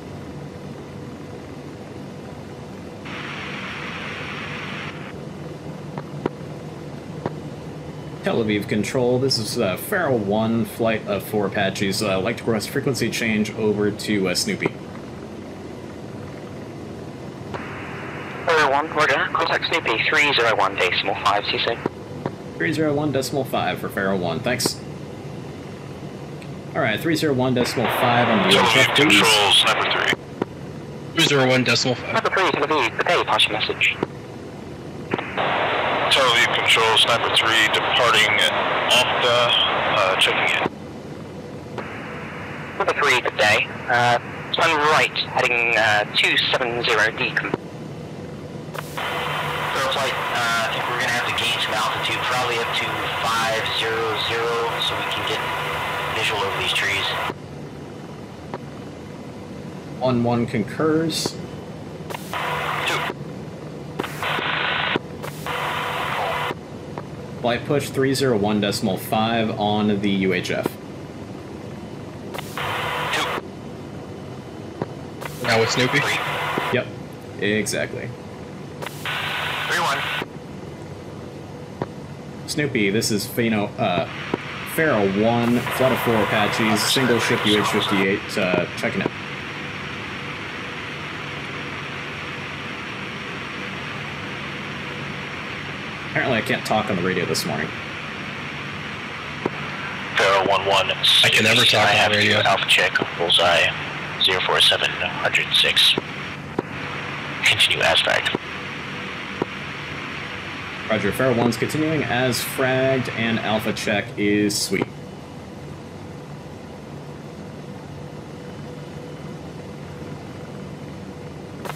Tel Aviv Control, this is Pharaoh 1, flight of 4 Apaches. Like to request frequency change over to Snoopy. Pharaoh 1, roger. Contact Snoopy 301.5, CC. 301.5 for Pharaoh 1, thanks. Alright, 301.5 on the UHF, please. Control, Sniper 3. 301.5. Sniper 3, Tel Aviv, good day, pass your message. Tel Aviv Control, Sniper 3, departing Ofta, checking in. Sniper 3, good day. Turn right, heading 270 decom. Third flight, I think we're going to have to gain some altitude, probably up to 500, so we can get visual over these trees. 1-1 concurs. 2. Flight push 301.5 on the UHF. 2. Now with Snoopy. 3. Yep. Exactly. 3-1. Snoopy, this is Pharaoh 1, flight of 4 Apaches, single ship UH-58, checking it. Apparently I can't talk on the radio this morning. Pharaoh 1-1. I can never talk on the radio. Alpha check, bullseye 04706. Continue as fragged. Roger, Pharaoh 1's continuing as fragged, and Alpha check is sweet.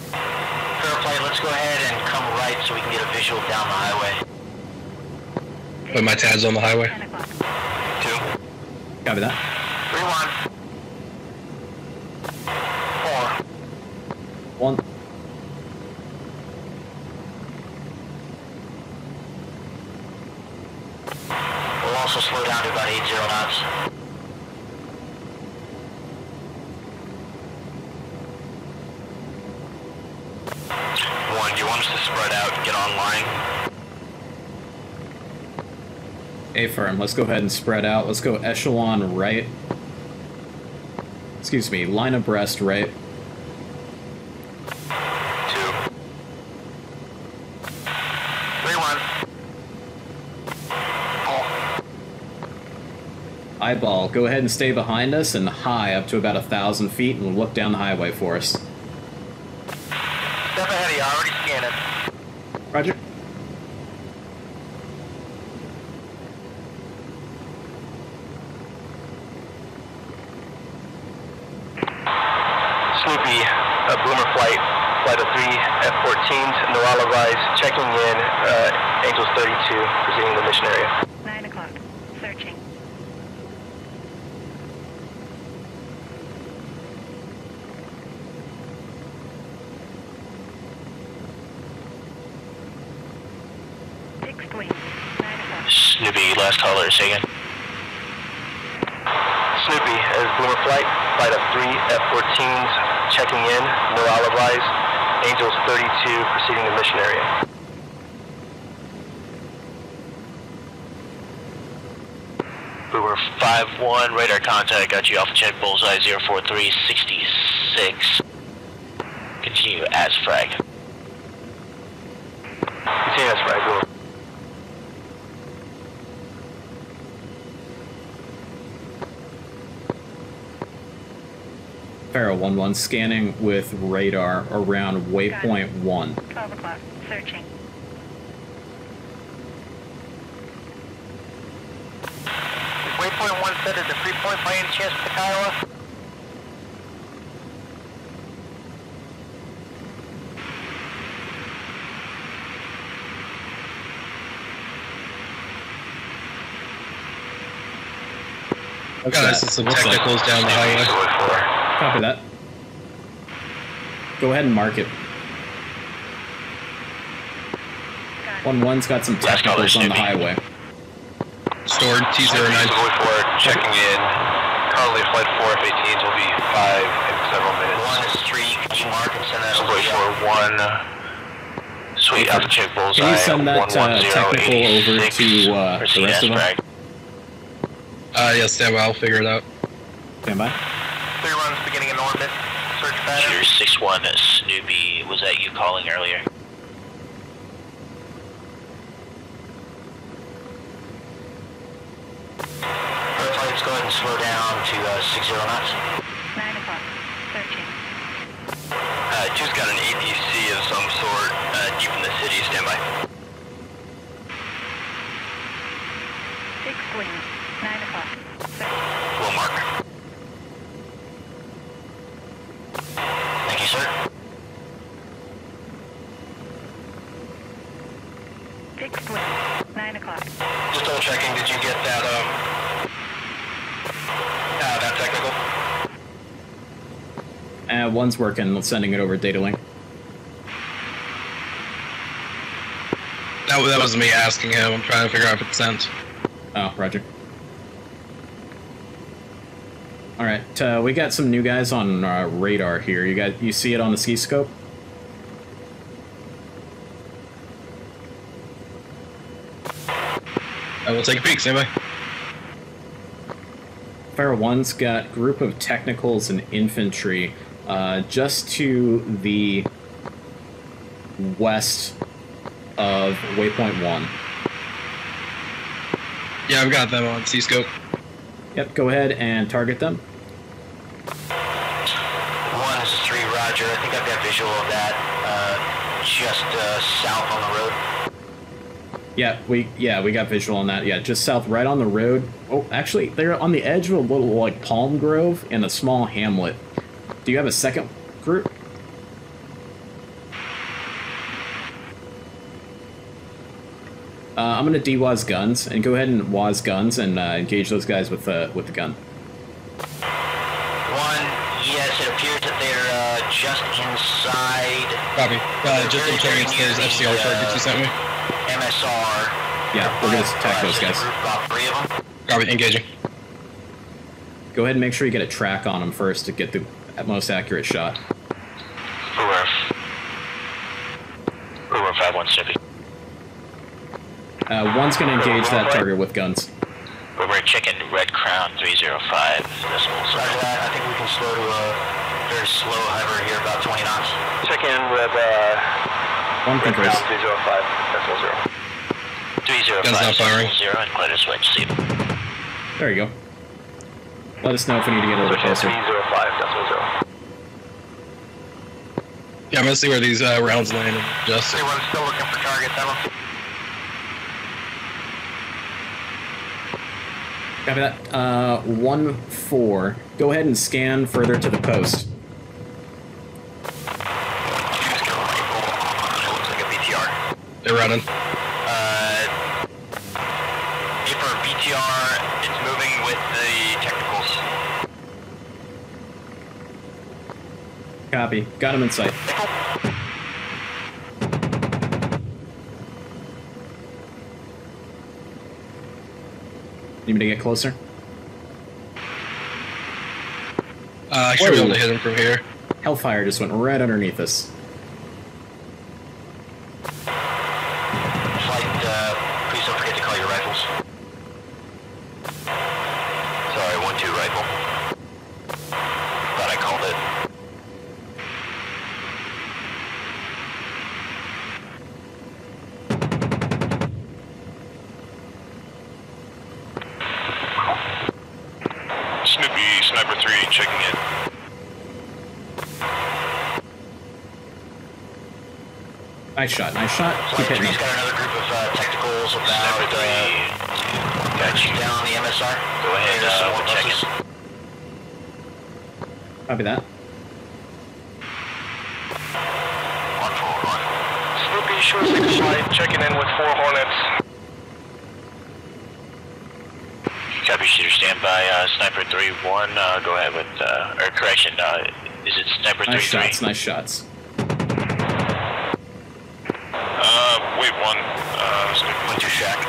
Pharaoh plane, let's go ahead and come right so we can get a visual down the highway. Put my tabs on the highway. 10 o'clock. 2. Copy that. 3-1. 4. 1. We'll also slow down to about 80 knots. Do you want us to spread out and get online? A-firm, let's go ahead and spread out. Let's go echelon right. Excuse me, line abreast right. 2. 3-1. 4. Eyeball, go ahead and stay behind us and high up to about 1,000 feet and look down the highway for us. Step ahead of you, already scanning. Roger. Snoopy, Boomer flight of 3 F-14s, Norala rise, checking in, Angels 32, proceeding to the mission area. 9 o'clock. Searching. Fixed wing. 9 o'clock. Snoopy, last caller, say again. Snoopy, as Boomer flight of 3 F-14s, checking in, Norala rise, Angels 32, proceeding to mission area. Boomer 5-1, radar contact, got you Alpha check, bullseye 04366. Continue as frag. Continue as frag, Boomer. Pharaoh 1-1 scanning with radar around waypoint 1. 12 o'clock. Searching. Is waypoint 1 set as a free point by any chance for the Kiowa? Guys, it's some technicals down the highway. Copy that. Go ahead and mark it. 1-1's got some technicals on the highway. Stored T-09. 4 checking in. Currently flight 4 F-18s will be 5 in several minutes. 1 is 3, can you mark and send that over? Wait for 1. Sweet, Alpha check, bullseye. Can you send that technical over to the rest of them? Yeah, stand by, I'll figure it out. Stand by. 3 runs beginning in orbit. Search pattern. Cheers, 6-1, Snoopy. Was that you calling earlier? Let's go ahead and slow down to 60 knots. 9 o'clock. Searching. Just got an APC of some sort deep in the city. Stand by. Fixed wing. 9 o'clock. Searching. Will mark. Thank you, sir. Fixed wing. 9 o'clock. Just double checking, did you get that, that technical? 1's working, sending it over data link. That was me asking him. I'm trying to figure out if it's sent. Oh, roger. Alright, we got some new guys on radar here. You see it on the ski scope? I will take a peek, stand by. Fire 1's got group of technicals and infantry just to the west of waypoint 1. Yeah, I've got them on C-scope. Yep, go ahead and target them. 1 is 3, roger. I think I've got visual of that just south on the road. Yeah, we got visual on that. Yeah, just south, right on the road. Oh, actually, they're on the edge of a little, like, palm grove in a small hamlet. Do you have a second group? I'm gonna de-waz guns, and go ahead and waz guns and engage those guys with the gun. 1, yes, it appears that they're just inside. Copy. Just in case there's FCR targets you sent me. MSR. Yeah, we're gonna attack those guys. About 3 of them. Copy, engaging. Go ahead and make sure you get a track on them first to get the most accurate shot. Uber 5-1 Snippy. 1's gonna engage that target with guns. Uber chicken, Red Crown 305 decibels. Roger that. I think we can slow to a very slow hover here, about 20 knots. Check in with 1 converse. 305 decimal 0. 305 Guns not firing. 0 and clear to switch, Steve. There you go. Let us know if we need to get a little closer. 305 decimal 0. Yeah, I'm gonna see where these rounds land. Just Everyone's still looking for targets. I don't see. Copy that. 1-4. Go ahead and scan further to the post. Looks like a BTR. they're running. For BTR, it's moving with the technicals. Copy. Got him in sight. Need me to get closer? I should be able to hit him from here. Hellfire just went right underneath us. Flight, please don't forget to call your rifles. Sorry, 1-2 rifle. Thought I called it. Snoopy, Sniper 3, checking in. Nice shot, nice shot. Keep Flight hitting 3's him. got another group of technicals about Sniper 3, got you. down on the MSR. Go ahead, we'll check it. Copy that. 1-4. Snoopy, Shore 6 flight, checking in with 4 Hornets. Copy, shooter, stand by. Sniper 3-1, go ahead with, or correction, is it Sniper 3-3? Nice shots, nice shots. Wait, 1, Snoopy. 1-2 Shack.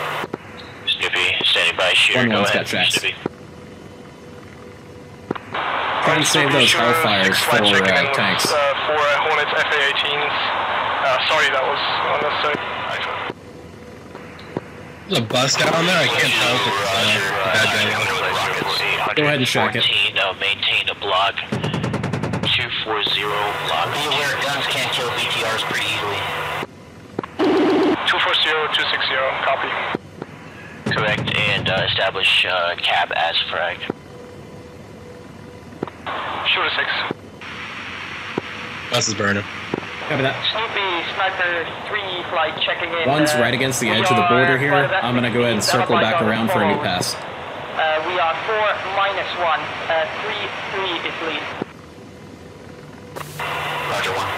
Snoopy, standing by, shooter, 1-1's go got ahead, tracks. Snoopy. Try and save those hellfires for tanks. 4 Hornets FA-18s. Sorry, that was unnecessary. There's a bus down there. I can't tell if it's bad guy. Go ahead and shack it. Maintain a block. 240 block. Be aware guns can't kill BTRs pretty easily. 240-260, copy. Correct, and establish cab as frag. Shooter 6. Bus is burning. Copy that. Snoopy, Sniper 3 flight checking in. 1's right against the edge of the border here. I'm gonna go ahead and circle back around for a new pass. We are 4-1. 3-3 is lead. Roger 1.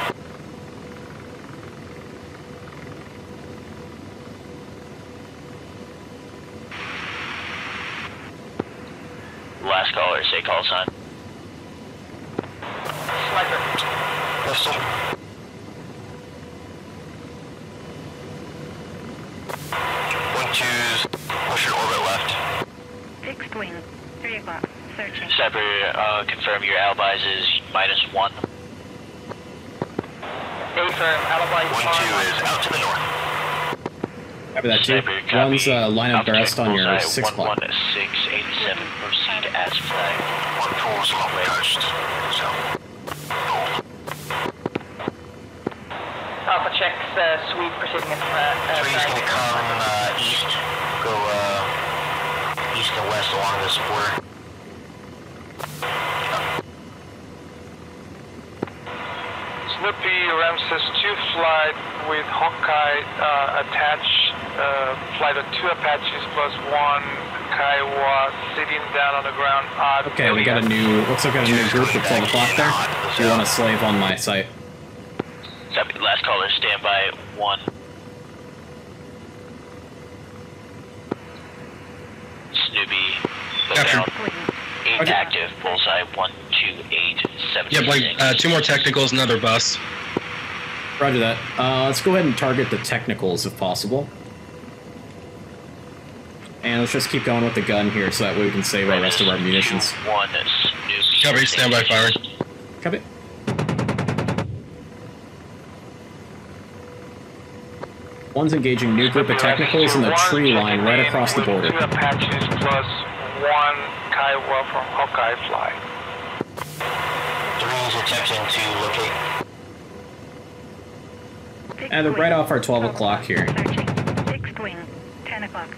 Last caller, say call sign. Sniper. Pistol. Push your orbit left. Fixed wing, 3 o'clock, searching. Sniper, confirm your alibis is -1. Affirm, alibi. 1-2 is out to the north. Copy that too. One's line up rest on your 6 o'clock. 11687, proceed as flagged. 1-4's long coast. So, Alpha checks sweep proceeding at 3's gonna come east, go east and west along this border. Snoopy Ramses 2 flight with Hawkeye attached, flight of 2 Apaches plus 1 Kiowa sitting down on the ground. Okay, we got a new, looks like we got a new group at 12 o'clock there. Do you want to slave on my site? Copy, last caller, stand by 1. Snoopy, look out. 8 active, bullseye 12876. Yep, like 2 more technicals, another bus. Roger that. Let's go ahead and target the technicals if possible. And let's just keep going with the gun here so that way we can save our rest of our munitions. 1 Snoopy. Copy, stand by firing. Copy. One's engaging new group of technicals in the tree line right across the border. 2 Apaches plus 1 Kiowa from Hawkeye flight. 3's attempting to locate. And they're right off our 12 o'clock here. Searching. 6th wing. 10 o'clock.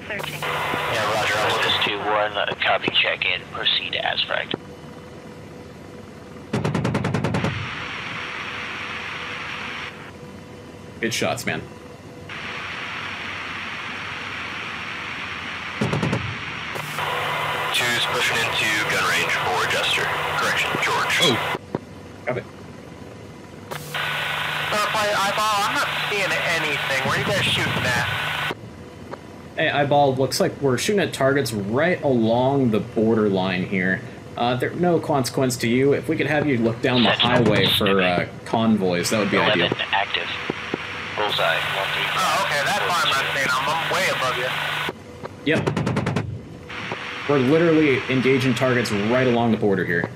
Searching. Yeah, roger, I'll this 2-1, copy, check in, proceed as fragged. Good shots, man. Choose pushing into gun range for Jester. Correction, George. Oh. Copy. Eyeball, I'm not seeing anything. Where are you guys shooting at? Hey, Eyeball, looks like we're shooting at targets right along the borderline here. There's no consequence to you. If we could have you look down the highway for convoys, that would be ideal. Active. Bullseye. 135. Oh, okay, that's why I'm not seeing them. I'm way above you. Yep. We're literally engaging targets right along the border here.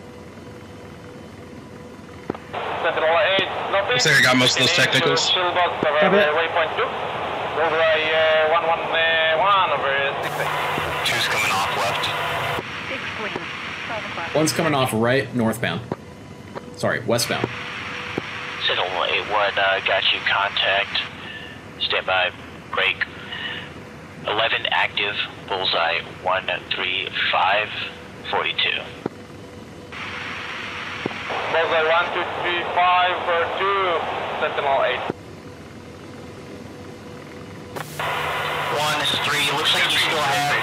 Looks like I got most of those technicals. Waypoint 2. Over 2's coming off left. 6th wing. 12 o'clock. One's coming off right northbound. Sorry, westbound. Signal 81, got you contact. Stand by, break. 11 active, bullseye 135, 42. Bullseye 1235 for 2, Sentinel 8. 1, this is 3. Looks like you still have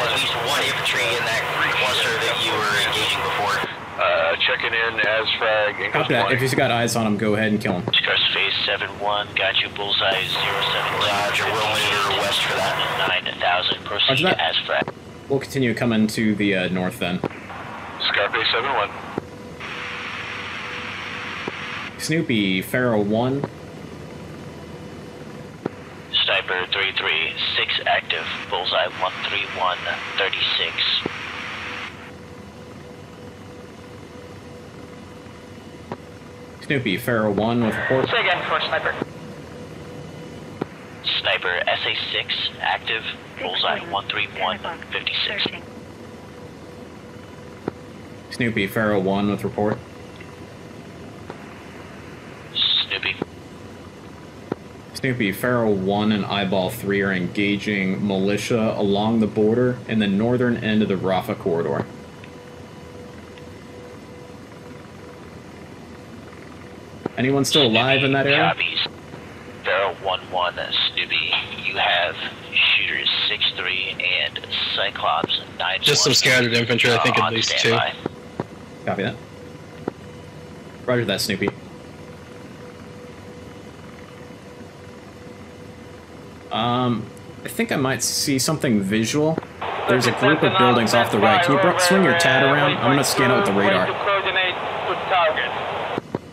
at least 1 infantry in that cluster that you were engaging before. Checking in as frag. Copy that. If he's got eyes on him, go ahead and kill him. Crest phase 71, got you bullseye 072. Roger, we'll monitor west for that. 9000, proceed as frag. We'll continue coming to the north then. Scarface 71. Snoopy, Pharaoh 1. Sniper 33, 6 active, bullseye 131, 36. Snoopy, Pharaoh 1 with report. Say again for sniper. Sniper SA6, active, bullseye 131, 56. Searching. Snoopy, Pharaoh 1 with report. Snoopy. Snoopy, Pharaoh 1 and Eyeball 3 are engaging militia along the border in the northern end of the Rafah corridor. Anyone still alive in that area? Copies. Pharaoh 1-1, Snoopy, you have shooters 6-3 and Cyclops 9. Just some scattered infantry, I think at least 2. Copy that. Roger that, Snoopy. I think I might see something visual. There's a group of buildings off the right. Can you swing your TAD around? I'm gonna scan it with the radar.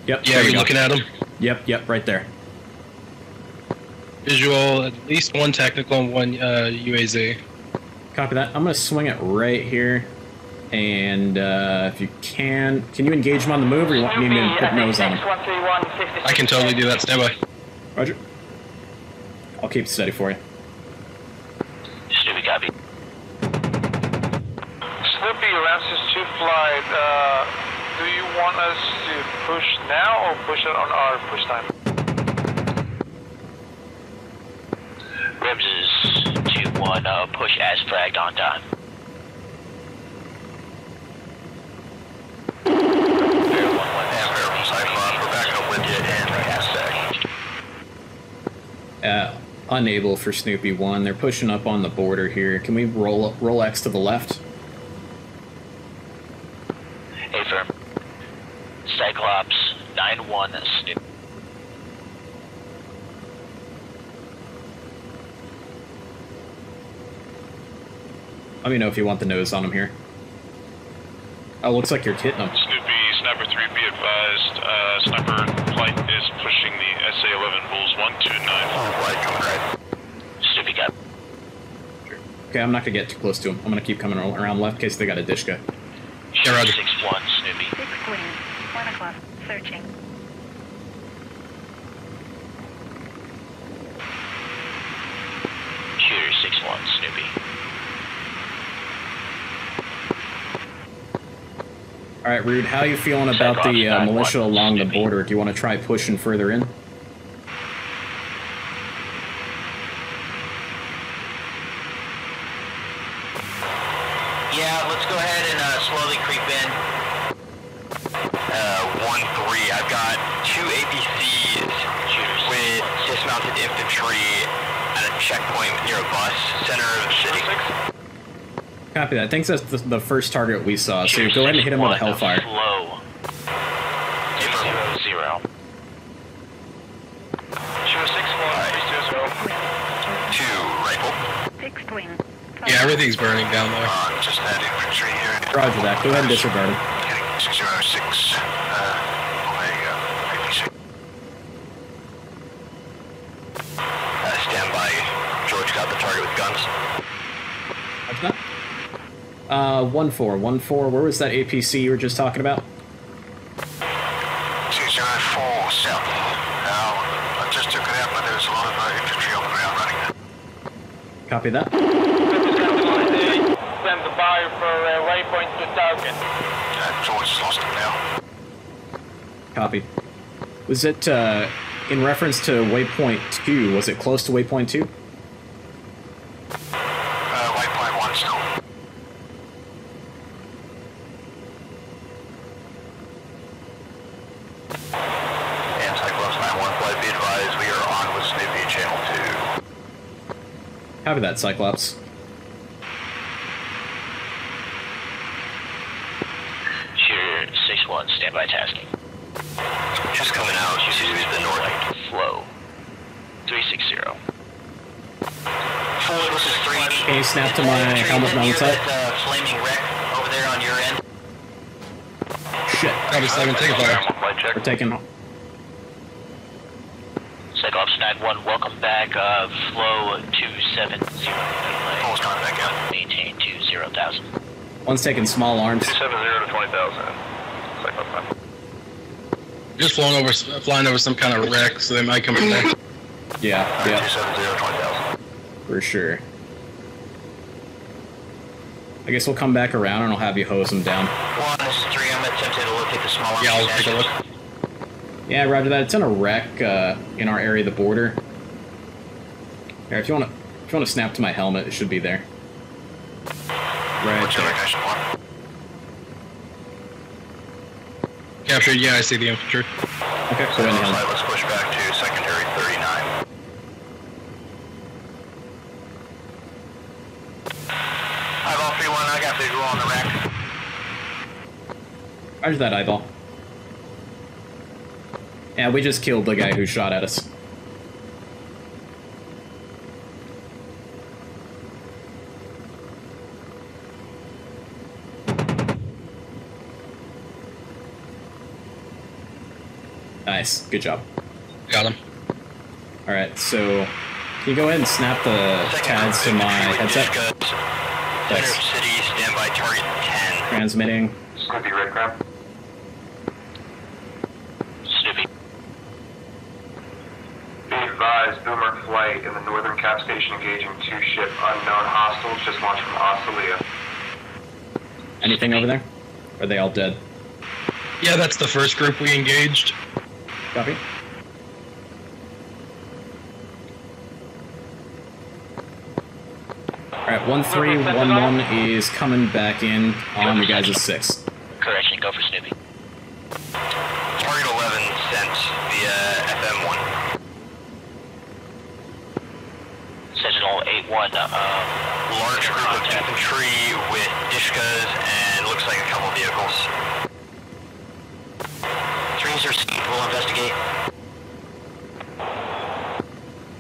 Yep. Yeah, you're looking at them? Yep, right there. Visual, at least 1 technical and 1 UAZ. Copy that. I'm gonna swing it right here. And if you can you engage him on the move, or you want me to put nose on him? I can totally do that. Stand by. Roger. I'll keep it steady for you. flight, do you want us to push now or push it on our push time? Ribs is 2-1, push as flagged on time. Unable for Snoopy 1. They're pushing up on the border here. Can we roll X to the left? Affirm. Cyclops 9-1 Snoopy. Let me know if you want the nose on him here. Oh, looks like you're hitting him. Snoopy, Sniper 3, be advised. Sniper flight is pushing the SA-11 Bulls 129. Flight coming right. Snoopy got. Okay, I'm not gonna get too close to him. I'm gonna keep coming around left in case they got a Dishka. Yeah, roger. 6-1 Snoopy. 6 wing, 1 o'clock, searching. Shooter 6-1 Snoopy. Alright, Rude, how are you feeling about the militia along the border? Do you want to try pushing further in? Yeah, let's go ahead and slowly creep in. 1-3, I've got 2 APCs with dismounted infantry at a checkpoint near a bus, center of the city. Copy that. I think that's the first target we saw, so go ahead and hit him with a Hellfire. Slow. 0-0. Shooter 6-1, 2 rifle. 6 wing. Yeah, everything's burning down there. Just that infantry here. Roger that. Go ahead and disregard him. Getting 606, Omega, APC. Stand by. George got the target with guns. Roger that. 1-4. Where was that APC you were just talking about? 204 south. Now, I just took it out, but there's a lot of infantry on the ground running. Copy that. Stand by for waypoint to target. George has lost him now. Copy. Was it, in reference to Waypoint 2, was it close to Waypoint 2? Waypoint 1 still. And Cyclops 9-1 flight, be advised, we are on with Snoopy Channel 2. Copy that, Cyclops. Shooter 6-1, standby tasking. Just coming out to the north. Flow. 360. Forward, this is 3. Can you snap to my helmet mounts up? Flaming wreck over there on your end. Shit. Copy 7, take a fire. We're taking... Cyclops 9-1, welcome back. Flow 270. Pulse coming back out. Maintain 20,000. One's taking small arms. 270 to 20,000. Cyclops 9. Just flying over some kind of wreck, so they might come from there. Yeah. 270 20,000. For sure. I guess we'll come back around and I'll have you hose them down. 1, this is 3, I'm attempting to locate the small arms. Yeah, I'll take a look. Yeah, roger that. It's in a wreck in our area of the border. Here, if you wanna snap to my helmet, it should be there. Right What's your there. location, 1? Captured, yeah, I see the infantry. Okay, so in the helmet. Let's push back to secondary 39. Eyeball 3-1, I got visual on the rack. Roger that, eyeball. Yeah, we just killed the guy who shot at us. Nice, good job. Got him. Alright, so can you go ahead and snap the tabs to my headset? Center of city, standby target 10. Transmitting. Snoopy Red Crab. Snoopy. Be advised, Boomer flight in the northern cap station engaging 2-ship unknown hostiles just launched from Australia. Anything over there? Are they all dead? Yeah, that's the first group we engaged. Copy. Alright, 1311 is coming back in on the guys' 6. Correction, go for Snoopy. Target 11 sent via FM1. Sentinel 8-1, Large group of infantry with Dishkas and looks like a couple vehicles. 3's received, we'll investigate.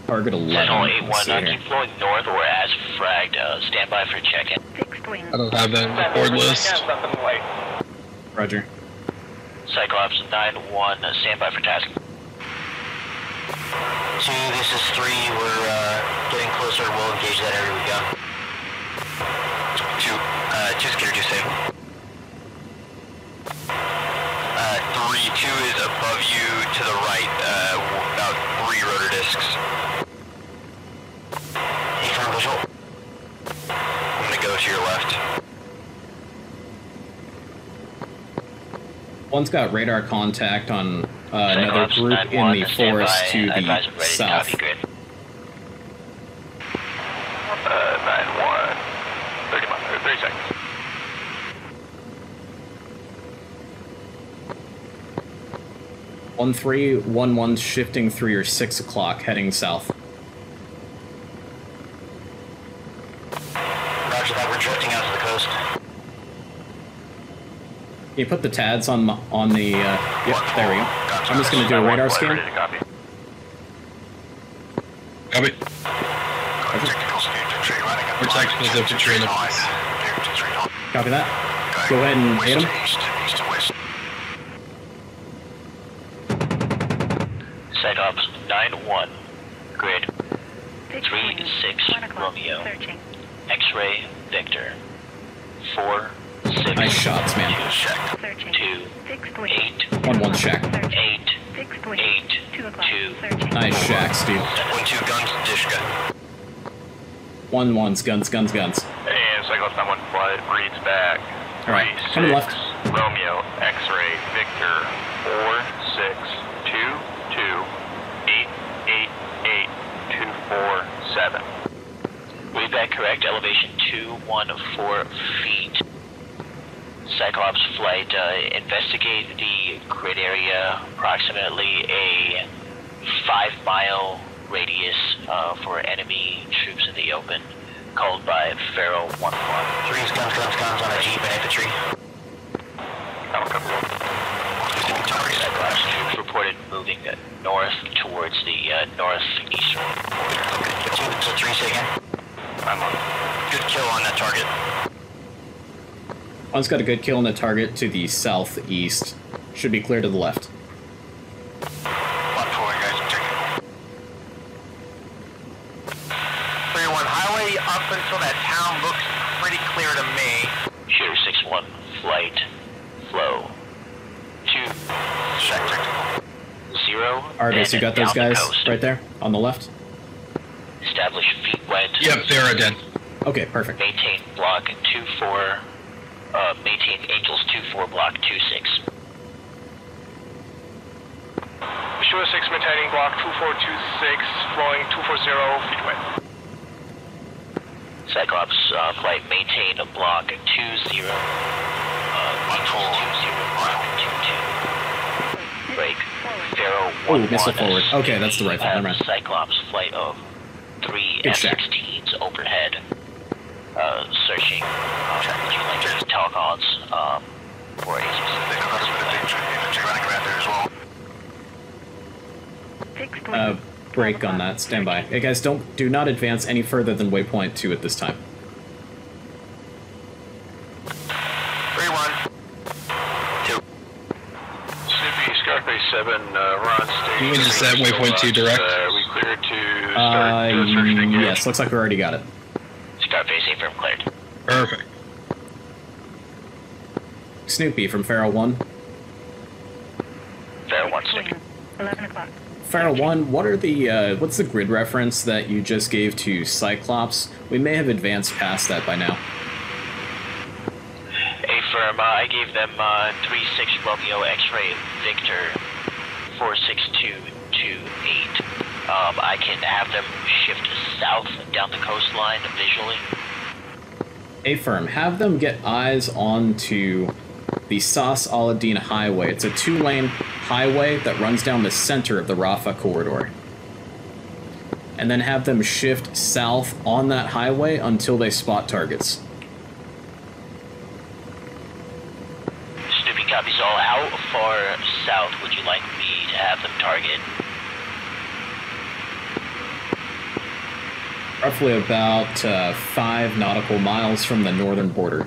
Target 11. Sentinel Let's see 8-1, here. keep flowing north or as fragged, stand by for check-in. Fixed wing. I don't have that in the board list. Roger. Cyclops 9-1, stand by for task. 2, this is 3, we're getting closer, we'll engage that area we go. 2 secure, 2 safe. 3, 2 is above you to the right, about 3 rotor discs. Affirm visual. I'm gonna go to your left. One's got radar contact on another group in the forest to the south. 9-1, 30 seconds. One 311 shifting through your 6 o'clock, heading south. Roger that, we're drifting out to the coast. Can you put the TADs on the, yep, there we go. I'm just going to do a radar scan. Copy. Copy. Technical infantry running at We're technical infantry in the Copy that. Go ahead and hit him. East to west. Cyclops 9-1, grid Fixed wing. 3-6 1 o'clock. Romeo, Searching. X-ray Victor, 4-6. Nice shots, man. Searching. 2, Fixed wing. 8, 1-1 shack. Searching. 8, Fixed wing. 8, 2 o'clock. 2. Searching. Nice shacks, dude. 1-2 guns, Dishka. 1-1's guns. And Cyclops 9-1 flight reads back. Alright, coming left. Romeo, X-ray, Victor, 462-888-247. Read that correct, elevation 214 feet. Cyclops flight, investigate the grid area, approximately a 5-mile radius for enemy troops in the open, called by Pharaoh 1-1. 3's guns on a jeep and infantry. Cyclops troops reported moving north towards the northeastern border. So 3 again. I'm on. Good kill on that target. One's got a good kill on the target to the southeast. Should be clear to the left. 1-4, guys, check it. 3-1, highway up until that town looks pretty clear to me. Shooter 6-1, flight, flow, 2, Check technical. 0. Argus, you got those down the guys coast. right there on the left? Establish feet wet. Yep, they are dead. Okay, perfect. Maintain block 2-4. Maintain Angels 2-4 block 2-6. Shore 6 maintaining block 2426, flowing 240 feet west. Cyclops flight maintain a block 20. Angels 20 break. Pharaoh 1-1. Oh, missile forward. Okay, that's the right one. Never mind. Cyclops flight of 3 Good check. F-16s overhead. Searching telecoms for a specific Infantry running around there as well. Fixed wing. Break on that. Stand by. Hey guys, do not advance any further than waypoint 2 at this time. 3-1. 2. Snoopy, Scarface 7, we're on stage. You just set waypoint 2 direct? We cleared to start search and engage. Yes, looks like we already got it. Scarface affirm cleared. Perfect. Snoopy from Pharaoh 1. Pharaoh 1 Fixed Snoopy. wing. 11 o'clock. Pharaoh 1, what are the, what's the grid reference that you just gave to Cyclops? We may have advanced past that by now. Affirm, I I gave them 36 Romeo X-Ray Victor 46228. I can have them shift south down the coastline visually. A-Firm, have them get eyes onto the Sas al-Din Highway. It's a 2-lane highway that runs down the center of the Rafah corridor. And then have them shift south on that highway until they spot targets. Snoopy copies all. How far south would you like me to have them target? Roughly about 5 nautical miles from the northern border.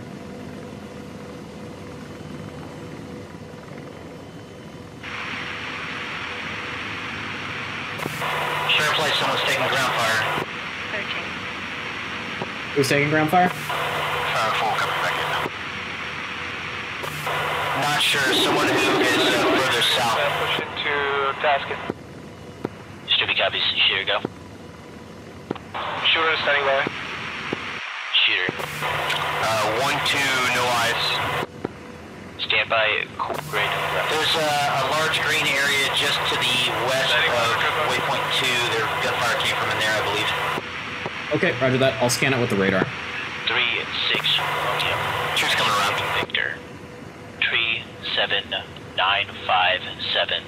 Sure place, someone's taking ground fire. Searching. Who's taking ground fire? Full coming back in now. Not sure, someone who is further south. Push it to Tasket. Snoopy copies. Shooter, go. Shooter standing by. Shooter. 1-2, no eyes. Stand by. Cool. Great. There's a large green area just to the west of waypoint 2. Their gunfire came from in there, I believe. Okay, roger that. I'll scan it with the radar. 3-6 Romeo. Troops coming around. Victor. 37957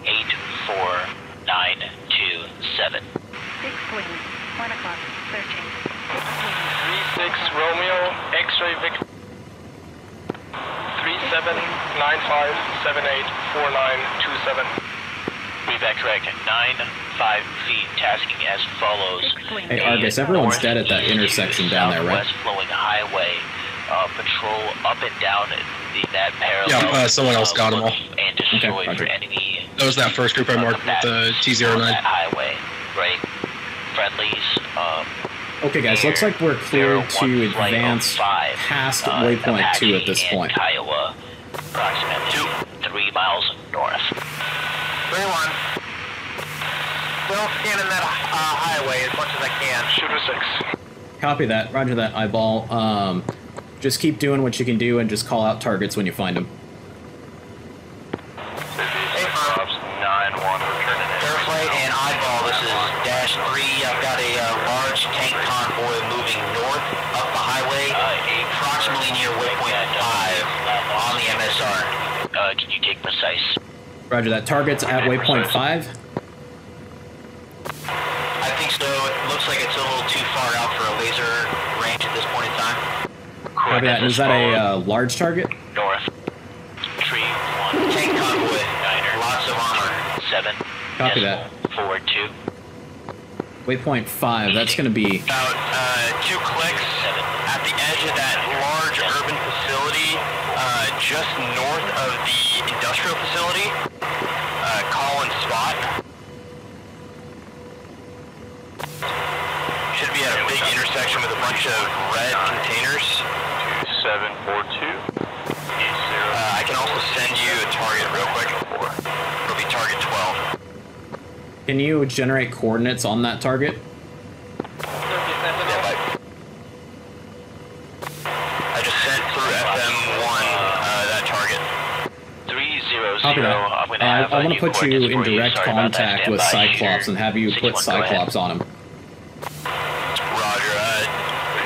84927. 6 wing. 1 o'clock. Searching. 3-6 Romeo X-ray Victor. 3795784927. Read that correct. 9-5 feet. Tasking as follows. 6 wing. Hey, Argus, everyone's dead at that intersection down there, right? West flowing highway. Patrol up and down that parallel. Yeah, someone else got them all. And destroy Okay, for roger. enemy. That was that first group I marked with the on that T09. highway, right? Friendlies. Okay, guys, looks like we're clear to advance past waypoint 2 at this point. Kiowa, approximately 3 miles north. 3-1. Still scanning that highway as much as I can. Shooter 6. Copy that. Roger that, Eyeball. Just keep doing what you can do and just call out targets when you find them. Cyclops 9-1 returning in. Fairplay and Eyeball, this is Dash 3. I've got a large tank convoy moving north up the highway, approximately near waypoint 5 on the MSR. Can you take precise? Roger that. Targets at waypoint 5. I think so. It looks like it's a little too far out for a laser range at this point in time. Copy that. Is that a large target? North. Tree 1. Tank convoy. Niner. Lots of armor. 7. Copy that. 4-2. Waypoint 5. That's going to be... About 2 clicks at the edge of that large urban facility, just north of the industrial facility. Call and spot. Should be at a big intersection with a bunch of red containers. 2742. I can also send you a target real quick. It'll be target 12. Can you generate coordinates on that target? I just sent through FM1 that target. 300. Copy that. I'm gonna I have want to new put you coordinates in for you. direct Sorry about that. contact Stand with by. Cyclops and have you put 61, go ahead. Cyclops on him. Roger.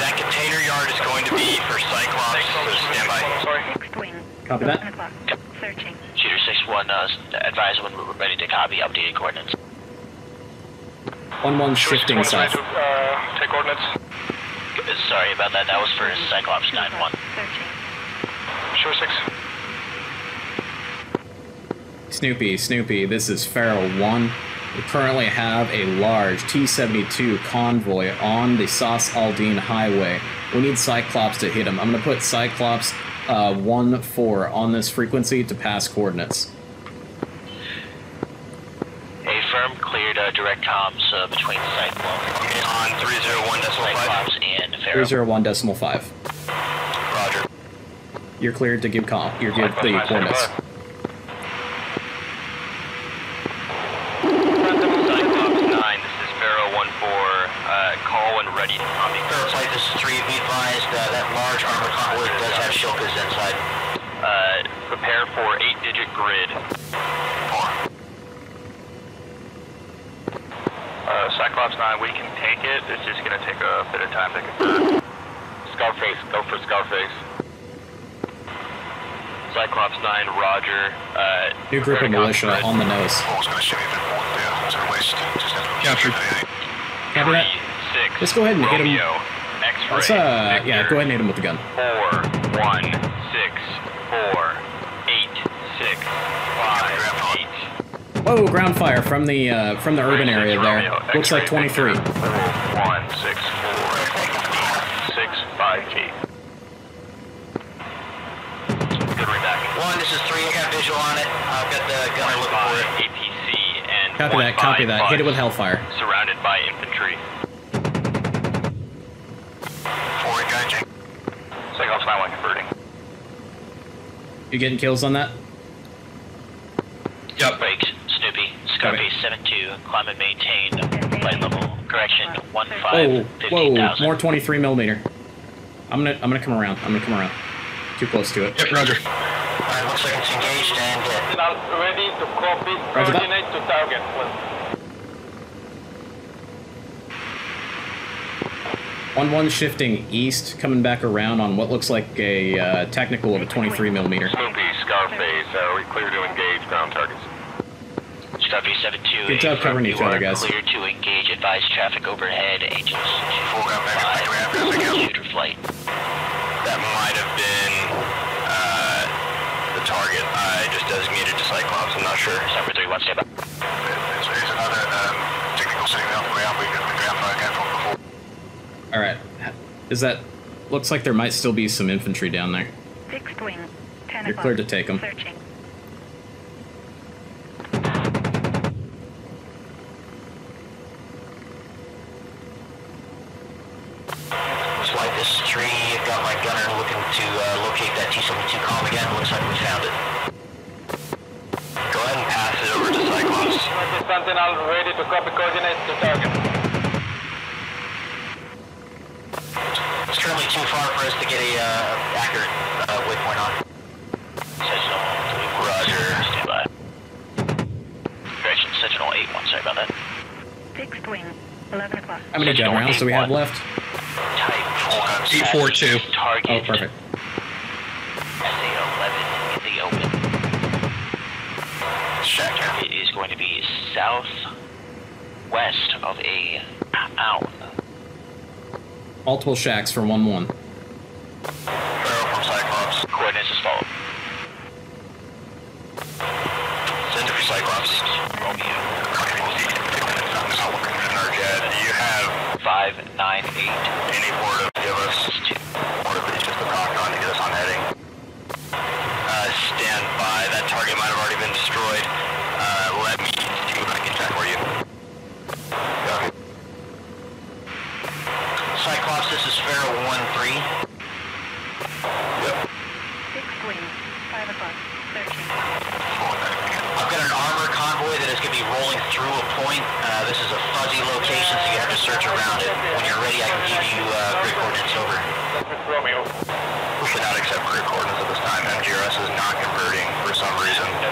That container yard is going to be for Cyclops, so stand by. Sorry. 6 wing. Copy that. 1 o'clock. Searching. Shooter 6-1, advise when we're ready to copy updated coordinates. 1-1 shifting south. Take coordinates. Sorry about that. That was for Cyclops 9-1. Searching. Shooter 6. Snoopy, this is Pharaoh 1. We currently have a large T-72 convoy on the Sas al-Din highway. We need Cyclops to hit him. I'm going to put Cyclops 1-4 on this frequency to pass coordinates. A-firm cleared direct comms between Cyclops On 301.5. Cyclops and Pharaoh. 301.5. Roger. You're cleared to give the coordinates. Cyclops 9, this is Pharaoh 1-4. Call when ready to copy. Fairplay, this is 3. Be advised that large armor convoy does have shulkers inside. Prepare for 8-digit grid. 4. Cyclops 9, we can take it. It's just going to take a bit of time to convert. Scarface, go for Scarface. Cyclops 9, Roger. New group of militia on the nose. 4's going to shoot you a bit more there to the west. Just Captured. Copy that. 6. Let's go ahead and hit him. Romeo, X-ray. Let's, yeah, go ahead and hit him with the gun. 4, 1, 6, 4, 8, 6, 5, 8. Whoa, ground fire from the urban area there. Looks like 23. 1, 6, 4, 6, 5, 8. Good reback. 1, this is 3, I got visual on it. I've got the gunner looking for it. APC and Copy that, copy that. Hit it with Hellfire. Surrounded by infantry. 4 engaging. Cyclops 9, 1 converting. You getting kills on that? Yep. Brakes, Snoopy, Scarface 7-2, climb and maintain, flight level, correction, 1-5, Whoa, 15,000. more 23 millimeter. I'm gonna come around. Too close to it. Yep, Roger. Alright, looks like it's engaged and Ready to copy. Roger that. Coordinate to target. 1-1 shifting east, coming back around on what looks like a technical of a 23 millimeter. Snoopy, Scarface, are we clear to engage ground targets? Scarface 7-2, Good job covering each other, guys. Clear to engage, advise traffic overhead, Angels 4 gun back. 5, shooter flight. That might have been the target. I just designated to Cyclops. I'm not sure. Number 3, 1, stand by. There's another technical sitting on the ground. We got the ground fire again from before. Alright. Is that... Looks like there might still be some infantry down there. 6th wing, 10 You're cleared to take them. Searching. looks like this tree. I've got my gunner looking to locate that T-72 column again. Looks like we found it. Go ahead and pass it over to Cyclops. Sentinel ready to copy coordinates to target. It's currently too far for us to get a accurate waypoint on. Roger. Stand by. Correction, Sentinel 8-1, sorry about that. 6th wing, 11 o'clock. How many gun rounds do we have left? Type 842. Target. Oh, perfect. SA-11 in the open. It is going to be southwest of a mountain. Multiple shacks for 1-1. Barrel from Cyclops. Coordinates as follow. Send it for Cyclops. Romeo. I'm not looking at our jet. Do you have 598. any port to give us? Port of it's just a rock on to get us on heading. Stand by. That target might have already been destroyed. Let me see what I can check for you. Copy. Cyclops, this is Pharaoh 1-3. Yep. 6th wing, 5 o'clock. Searching. I've got an armor convoy that is going to be rolling through a point. This is a fuzzy location, so you have to search around it. When you're ready, I can give you grid coordinates over. Romeo. We should not accept grid coordinates at this time. MGRS is not converting for some reason, and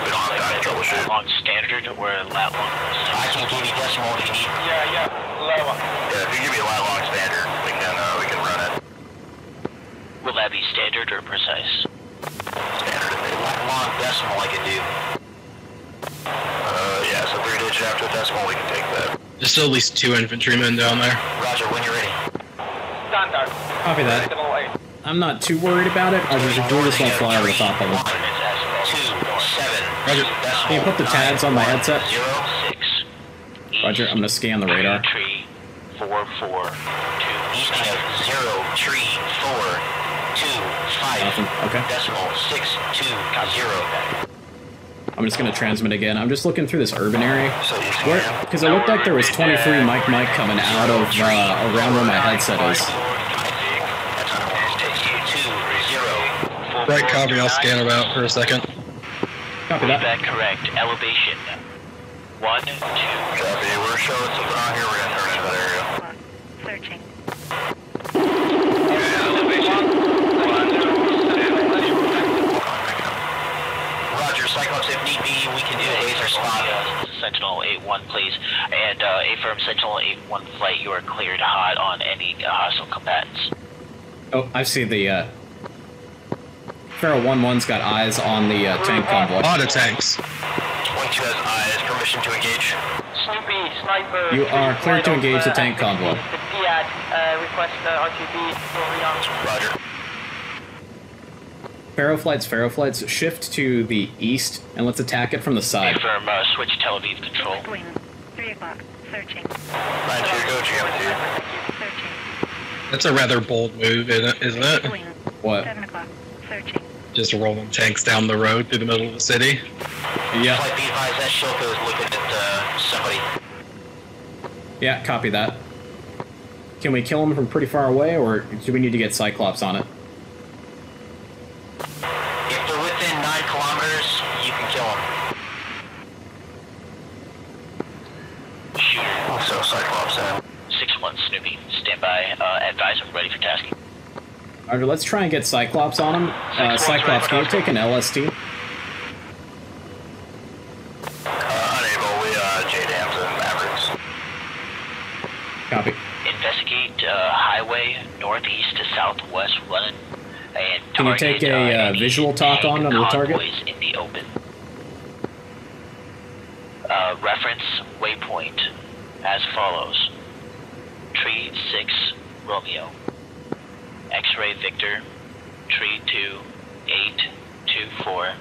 we don't have time to troubleshoot. On standard or lat long? I can give you decimal if you need. Yeah, lower. Yeah, if you give me a lat long standard, we can run it. Will that be standard or precise? Standard if they want. Long decimal I can do. Yeah, so 3-digit after decimal, we can take that. There's still at least 2 infantrymen down there. Roger, when you're ready. Standard. Copy that. Sentinel 8. I'm not too worried about it. I'll just do this one fly over the top of them. 1, 2, 7. Roger. Can you put the tags on my headset? 0. 6. Roger, I'm gonna scan the radar. Tree 4 4 2. Easting of 0, tree, 4, 2, 5. Awesome, okay. Decimal 6, 2, 0. I'm just gonna transmit again. I'm just looking through this urban area. So you Because it looked like there was 23 Mike coming out of around where my headset is. Right, copy. I'll scan them out for a second. Copy Read that. that correct. Elevation 1 2. Copy, we're showing something on here, we're gonna turn into that area. Searching. Cyclops, if need be, we can do a laser spot. Sentinel 8-1, please. And affirm Sentinel 8-1 flight, you are cleared hot on any hostile combatants. Oh, I see the, Pharaoh 1-1's got eyes on the tank convoy. A lot of tanks. 1-2 has eyes, permission to engage. Snoopy, sniper. You are cleared to engage the tank convoy. The PIAD, request RTB for Rearming. Roger. Pharaoh flights, shift to the east, and let's attack it from the side. Affirm, switch Tel Aviv control. Wing, 3 o'clock, searching. 9-2, go GM2. Searching. That's a rather bold move, isn't it? Wing, What? 7 o'clock, searching. Just rolling tanks down the road through the middle of the city. Yeah. Flight, be advised, that Shilka is looking at somebody. Yeah, copy that. Can we kill him from pretty far away, or do we need to get Cyclops on it? If they're within 9 kilometers, you can kill them. Shooter. Also, Cyclops in. 6-1, Snoopy, stand by. Advise I'm ready for tasking. Roger, let's try and get Cyclops on him. Cyclops, can you take an LST? Unable, we, J-Dams and Mavericks. Copy. Investigate highway northeast to southwest running and Can you take a visual talk on the target? convoys in the open. Reference waypoint as follows. Tree 6 Romeo. X-ray Victor. Tree 2 824.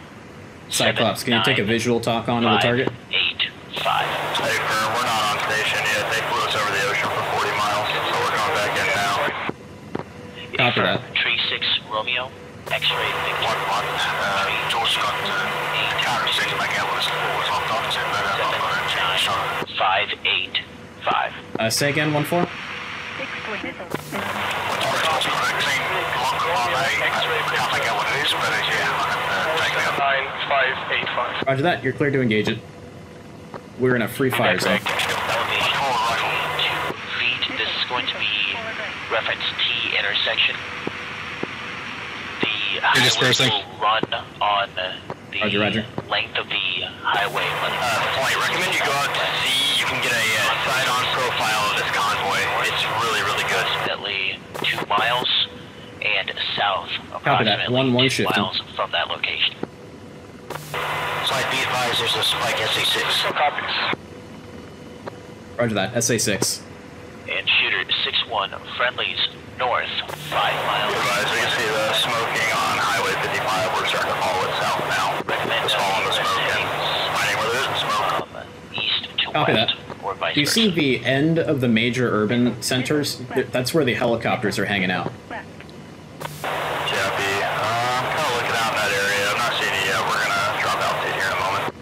Cyclops, can you take a visual talk on the target? 8-5. Hey, we're not on station yet. They flew us over the ocean for 40 miles, so we're going back in now. Copy that. Tree 6 Romeo. X-ray Victor. George got counter station back out with us. We're talking to him, but I'm not going to change. 585. Say again, 1-4? 6 missile. Roger that, you're clear to engage it. We're in a free fire zone. Elevation 2 feet. This is going to be reference T intersection. The highway will run on the length of the highway. Point, recommend you go out to sea. You can get a side-on profile of this convoy. It's really, really good. Approximately 2 miles and south, Copy that. approximately 2 shifting. miles from that location. Flight, be advised, there's a spike SA-6. Copies. Roger that, SA-6. And shooter 6-1, friendlies north 5 miles. Advise, we can see the smoking on Highway 55. We're starting to follow it south now. Recommend Just following the smoke and finding where there isn't smoke. East to Copy west, that. or vice Do you versa. see the end of the major urban centers? That's where the helicopters are hanging out. Left. Copy. I'm kind of looking out in that area. I'm not seeing it yet. We're going to drop altitude here in a moment.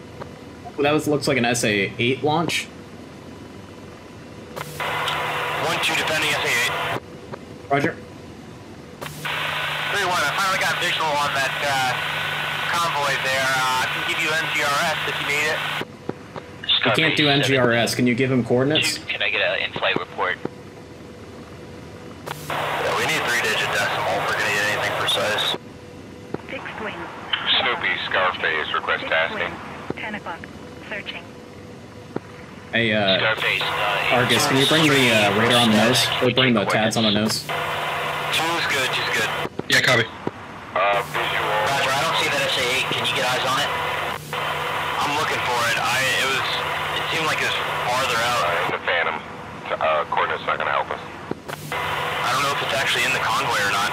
Well, that looks like an SA-8 launch. 1-2 defending SA-8. Roger. 3-1, I finally got visual on that convoy there. I can give you NGRS if you need it. You can't do NGRS. Can you give him coordinates? Can I get an in-flight report? Yeah, we need 3-digit decimal if we're going to get anything precise. 6 wing. Snoopy, Scarface, request 6 tasking. wing, 10 o'clock, searching. Hey, Scarface, Argus, can you bring the radar on the nose? Or bring the TADS on the nose? 2 is good, 2 is good. Yeah, copy. Visual. Roger, I don't see that SA-8. Can you get eyes on it? I'm looking for it. It seemed like it was farther out. The Phantom. Coordinates not going to help us. I don't know if it's actually in the convoy or not.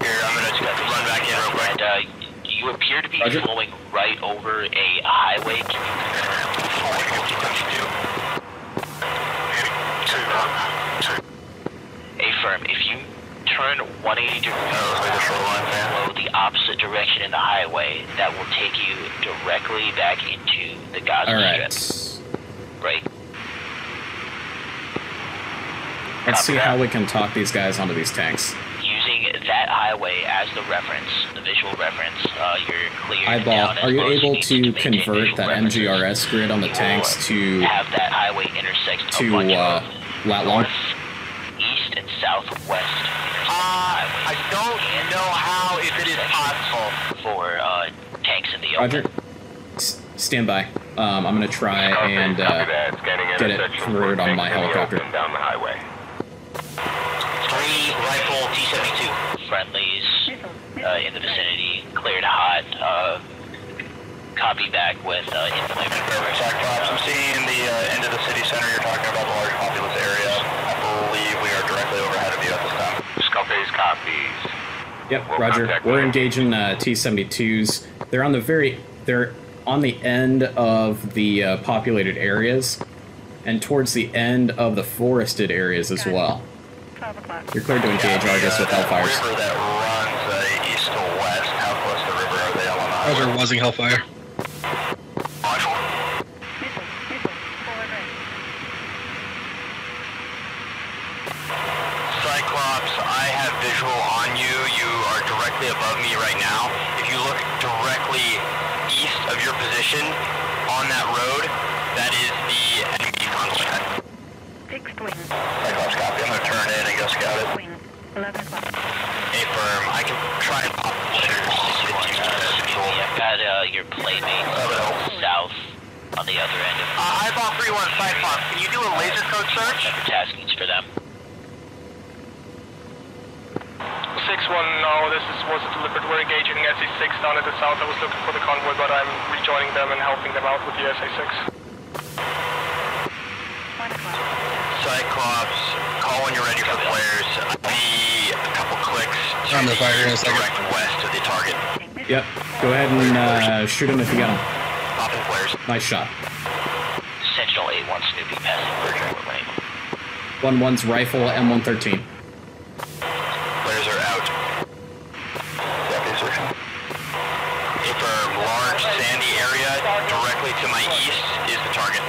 Here, I'm going to run back in real quick. And you appear to be Roger. flowing right over a highway. Can you affirm, if you turn 180 degrees and flow the opposite direction in the highway, that will take you directly back into the Gaza Strip. Right. Let's see how we can talk these guys onto these tanks. Using that highway as the reference, the visual reference, you're clear. Eyeball, are you able to convert that MGRS grid on the tanks to have that highway intersect to lat long? East and southwest. I don't know how, if it is possible. For tanks in the the Roger. open. Stand by. I'm gonna try and get it converted on my helicopter. Down the highway. 3 rifle T-72. Friendlies in the vicinity, cleared hot. Copy back with inflammatory. I'm seeing the end of the city center. You're talking about the large populous area. I believe we are directly overhead of you at this time. Scope's copies. Yep, We'll Roger. contact We're you. engaging T-72s. They're on the end of the populated areas, and towards the end of the forested areas as well. 12 o'clock. You're cleared to engage Argus with Hellfires. River that runs east to west. How close to the river are they on the highway? Roger, wasing Hellfire. Missile. Forward right. Cyclops, I have visual on you. You are directly above me right now. If you look directly east of your position on that road, that is the enemy convoy. Fixed wing. Cyclops, copy. I'm going to turn in and go scout it. Wing. 11 o'clock. Affirm. I can try and pop I've got your playmate south on the other end of Eyeball 3-1 Cyclops, can you do a laser code search? taskings for them. 6-1, no, this was delivered. We're engaging SA-6 down at the south. I was looking for the convoy, but I'm rejoining them and helping them out with the SA-6. 1 o'clock. Cyclops, call when you're ready for flares. Be a couple clicks to I'm gonna fire here in a second. direct west of the target. Yep. Go ahead and shoot him if you got him. Popping flares. Nice shot. Sentinel 8-1 Snoopy passing Virgin Lane. 1-1's rifle, M113. Flares are out. Copy, searching. Affirm, large sandy area directly to my east is the target.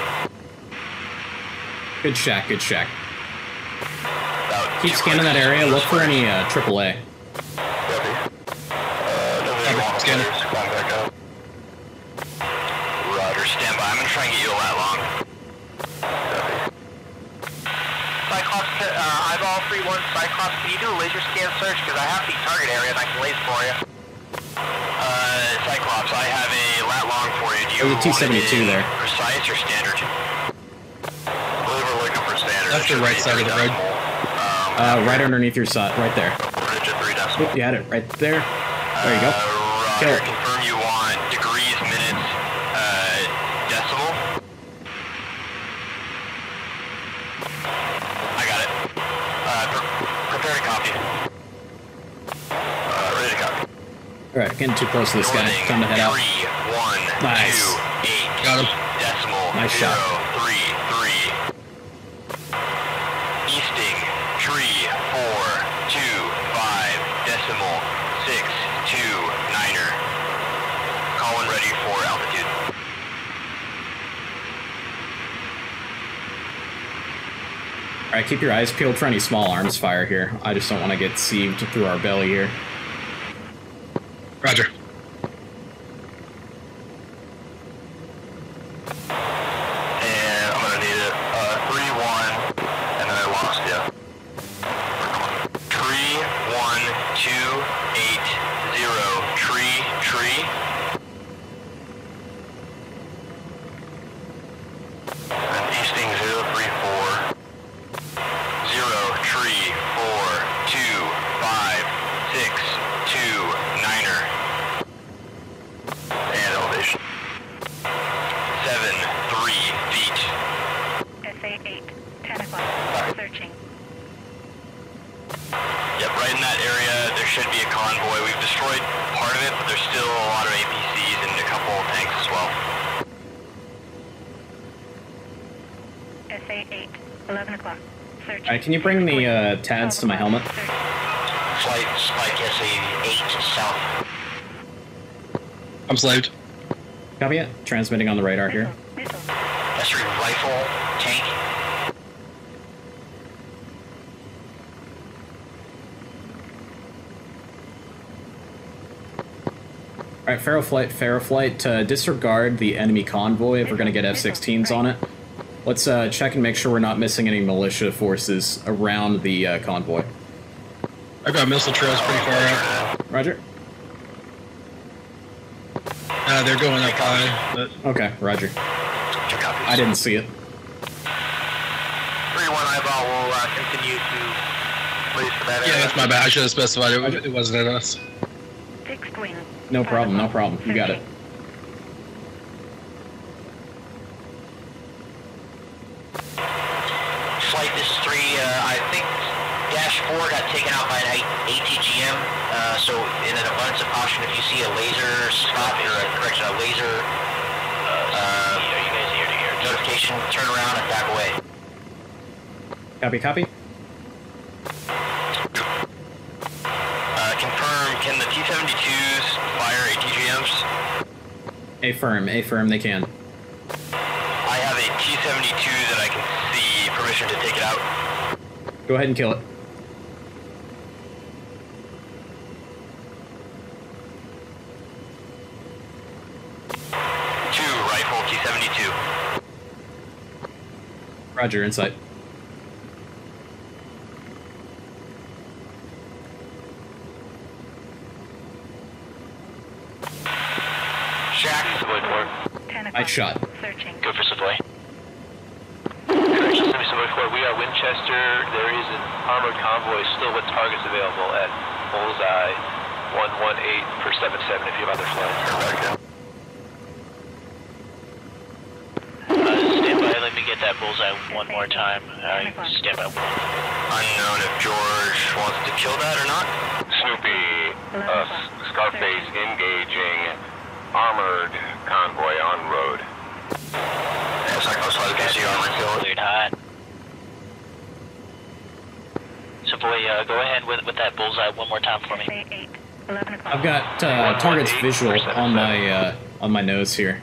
Good shack, good shack. About Keep scanning that area. Look for any AAA. Scanning. Roger, stand by. I'm going to try and get you a lat long. Cyclops, eyeball 3-1, Cyclops, can you do a laser scan search? Because I have the target area and I can laser for you. Cyclops, I have a lat long for you. Do you There's a want it T-72 in there. precise or standard? I believe we're looking for standard. That's the right side of the road. Right underneath your side, right there. Digit 3 decimal. Oop, you had it right there. There you go. Kill Roger, it. confirm you want degrees, minutes, decimal. I got it. Prepare to copy. Ready to copy. Alright, getting too close to this guy. Northing, Time to head out. 3, 1, Nice. 2, 8, Got him. decimal, Nice 0, shot. 3, 3. Easting, 3, 4, 2, 5, decimal, 6, 2, 9er. Call when ready for altitude. Alright, keep your eyes peeled for any small arms fire here. I just don't want to get sieved through our belly here. Roger. And I'm gonna need it. 3-1, and then I lost you. 3, 1, 2, 8, 0. Tree. And Easting 0, 3, 4. 0, tree, 4, 2, 5, 6, 2, 9er. And elevation. 7, 3 feet. SA-8. 10 o'clock. Searching. Yep, right in that area, there should be a convoy. We've destroyed part of it, but there's still a lot of APCs and a couple of tanks as well. SA-8. 11 o'clock. Searching. Alright, can you bring the TADs to my helmet? Flight Spike SA-8 south. I'm slaved. Copy it. Transmitting on the radar here. Missile. That's your rifle, tank. Alright, Ferroflight, disregard the enemy convoy if we're going to get F-16s on it. Let's check and make sure we're not missing any militia forces around the convoy. I've got missile trails pretty far out. Roger. Yeah, they're going up high. But... Okay, roger. Two copies. I didn't see it. 3-1 eyeball will continue to place for that Yeah, area. that's my bad. I should have specified it wasn't in us. Fixed wing. No problem, no problem. You got it. Flight, this is 3, I think Dash 4 got taken out by an ATGM, so in an abundance of caution, if you see a laser spot, or a laser notification, turn around and back away. Copy, copy. Confirm, can the T-72s fire ATGMs? Affirm, they can. I have a T-72 that I can see permission to take it out. Go ahead and kill it. Two rifle T-72. Roger, insight. Shack, Savoy 4. 10 o'clock. Nice shot. Searching. Go for Savoy. Correction, Savoy 4. We are Winchester. There is an armored convoy still with targets available at Bullseye 118 per 77 if you have other flights. Stand by, let me get that Bullseye one more time. Stand by. Unknown if George wants to kill that or not. Snoopy, Scarface engaging armored convoy en road. Yeah, Cyclops Flight can see armor kill. Cleared hot. Savoy, go ahead with that Bullseye one more time for me. SA 8. 11 o'clock. I've got targets visual on my nose here.